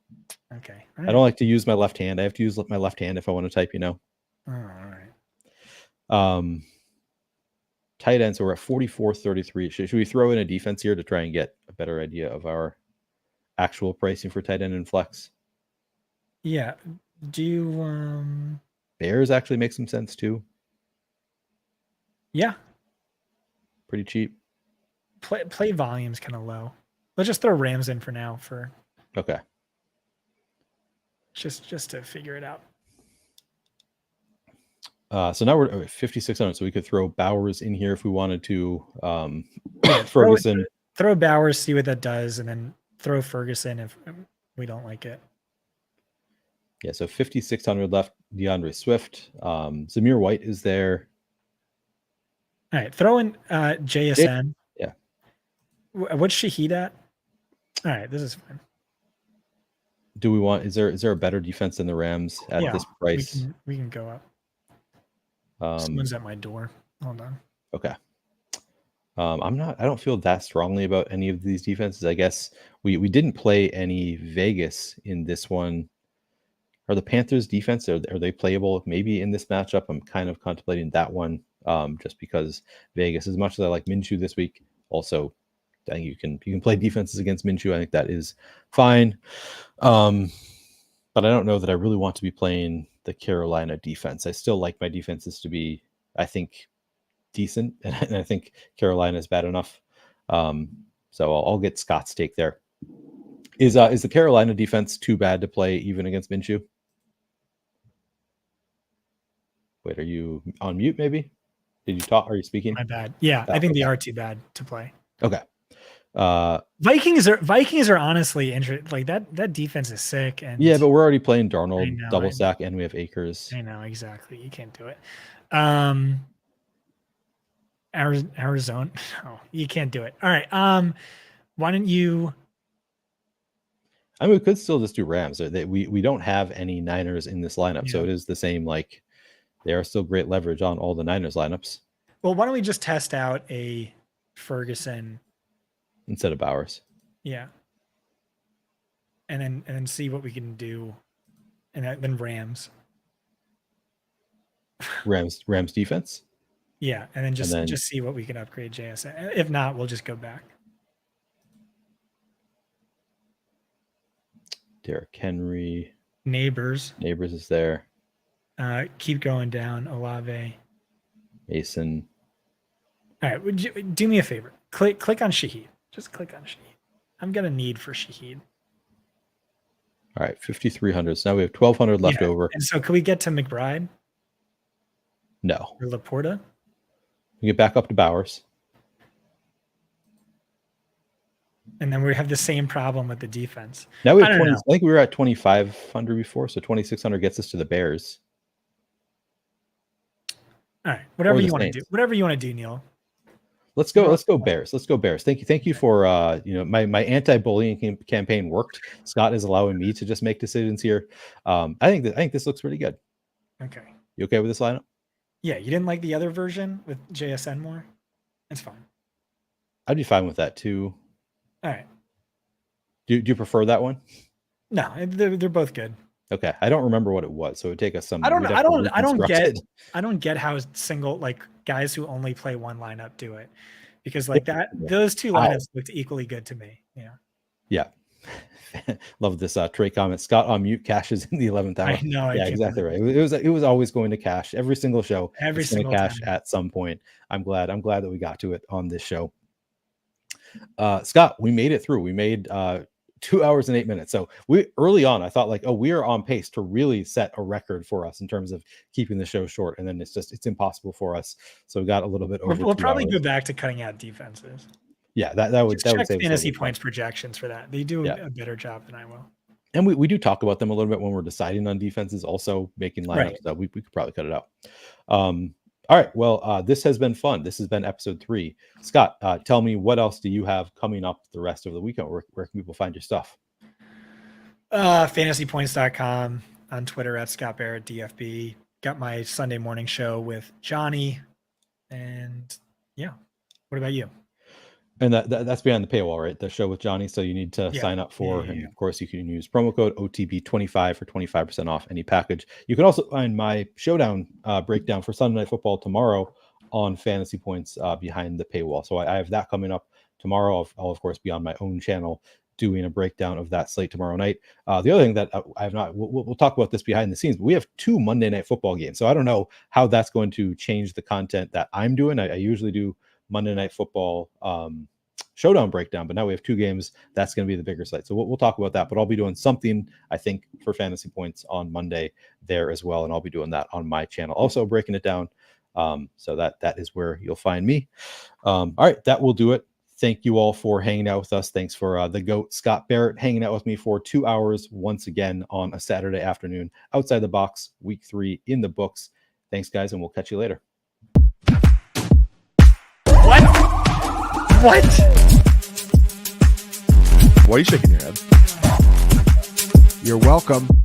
Okay. I don't like to use my left hand. I have to use my left hand if I want to type, All right. tight end. So we're at 44.33. Should we throw in a defense here to try and get a better idea of our actual pricing for tight end and flex? Yeah. Do you Bears actually make some sense too. Yeah. Pretty cheap. Play volume's kind of low. Let's just throw Rams in for now for Okay. just to figure it out. So now we're at 5,600. So we could throw Bowers in here if we wanted to. Yeah, Ferguson. Throw Bowers, see what that does, and then throw Ferguson if we don't like it. Yeah, so 5,600 left. DeAndre Swift. Zamir White is there. All right, throw in JSN. Yeah. What's Shaheed at? All right, this is fine. Do we want? Is there a better defense than the Rams at this price? We can go up. Someone's at my door. Hold on. Okay. I don't feel that strongly about any of these defenses. I guess we didn't play any Vegas in this one. Are the Panthers defense, are they playable maybe in this matchup? I'm kind of contemplating that one just because Vegas, as much as I like Minshew this week, also I think you can play defenses against Minshew. I think that is fine. But I don't know that I really want to be playing the Carolina defense. I still like my defenses to be, I think, decent, and I think Carolina is bad enough. So I'll get Scott's take there. Is the Carolina defense too bad to play even against Minshew? Wait, are you on mute? Maybe did you talk? Are you speaking? My bad. Yeah, I think they are too bad to play. Okay. Vikings are honestly interesting. Like that defense is sick. And yeah, but we're already playing Darnold double stack, and we have Akers. I know exactly. You can't do it. Arizona. Oh, you can't do it. All right. Why don't you? I mean, we could still just do Rams. We don't have any Niners in this lineup, so it is the same. Like, they are still great leverage on all the Niners lineups. Well, why don't we just test out a Ferguson instead of Bowers? Yeah. And then see what we can do, and then Rams. Rams defense. Yeah, and then just see what we can upgrade JSN. If not, we'll just go back. Derrick Henry. Neighbors is there. Keep going down. Olave. Mason. All right, would you do me a favor? Click on Shaheed. Just click on Shaheed. I'm gonna need for Shaheed. All right, 5,300. So now we have 1,200 left over. And so, can we get to McBride? No. Or Laporta? We get back up to Bowers. And then we have the same problem with the defense. Now we have 20. I think we were at 2,500 before, so 2,600 gets us to the Bears. All right, whatever you want to do. Whatever you want to do, Neil. Let's go Bears. Let's go Bears. Thank you for my anti-bullying campaign worked. Scott is allowing me to just make decisions here. I think this looks pretty good. Okay. You okay with this lineup? Yeah, you didn't like the other version with JSN more? It's fine. I'd be fine with that too. All right. Do you prefer that one? No, they're both good. Okay, I don't remember what it was, so it would take us some. I don't get how single guys who only play one lineup do it, because those two lineups looked equally good to me. Yeah. Love this Trey comment. Scott on mute cashes in the 11th hour. I know. Yeah, exactly right. It was always going to cash every single show. Every single cash time. At some point. I'm glad that we got to it on this show. Scott, we made it through. We made 2 hours and 8 minutes. So we early on, I thought we are on pace to really set a record for us in terms of keeping the show short. And then it's impossible for us. So we got a little bit over. We'll probably go back to cutting out defenses. Yeah, that would check save fantasy points projections for that. They do a better job than I will. And we do talk about them a little bit when we're deciding on defenses, also making lineups. Right. So we could probably cut it out. All right. Well, this has been fun. This has been episode 3. Scott, tell me, what else do you have coming up the rest of the weekend? Where can people find your stuff? Fantasypoints.com, on Twitter at Scott Barrett DFB. Got my Sunday morning show with Johnny. And yeah. What about you? And that's behind the paywall, right? The show with Johnny. So you need to sign up for, and of course you can use promo code OTB25 for 25% off any package. You can also find my showdown breakdown for Sunday Night Football tomorrow on fantasy points behind the paywall. So I have that coming up tomorrow. I'll of course be on my own channel doing a breakdown of that slate tomorrow night. The other thing that I have not, we'll talk about this behind the scenes, but we have 2 Monday Night Football games. So I don't know how that's going to change the content that I'm doing. I usually do Monday Night Football showdown breakdown, but now we have 2 games. That's going to be the bigger slate. So we'll talk about that, but I'll be doing something, I think, for fantasy points on Monday there as well. And I'll be doing that on my channel, also breaking it down. So that is where you'll find me. All right, that will do it. Thank you all for hanging out with us. Thanks for the GOAT, Scott Barrett, hanging out with me for 2 hours once again on a Saturday afternoon. Outside the Box, week 3 in the books. Thanks, guys, and we'll catch you later. What? Why are you shaking your head? You're welcome.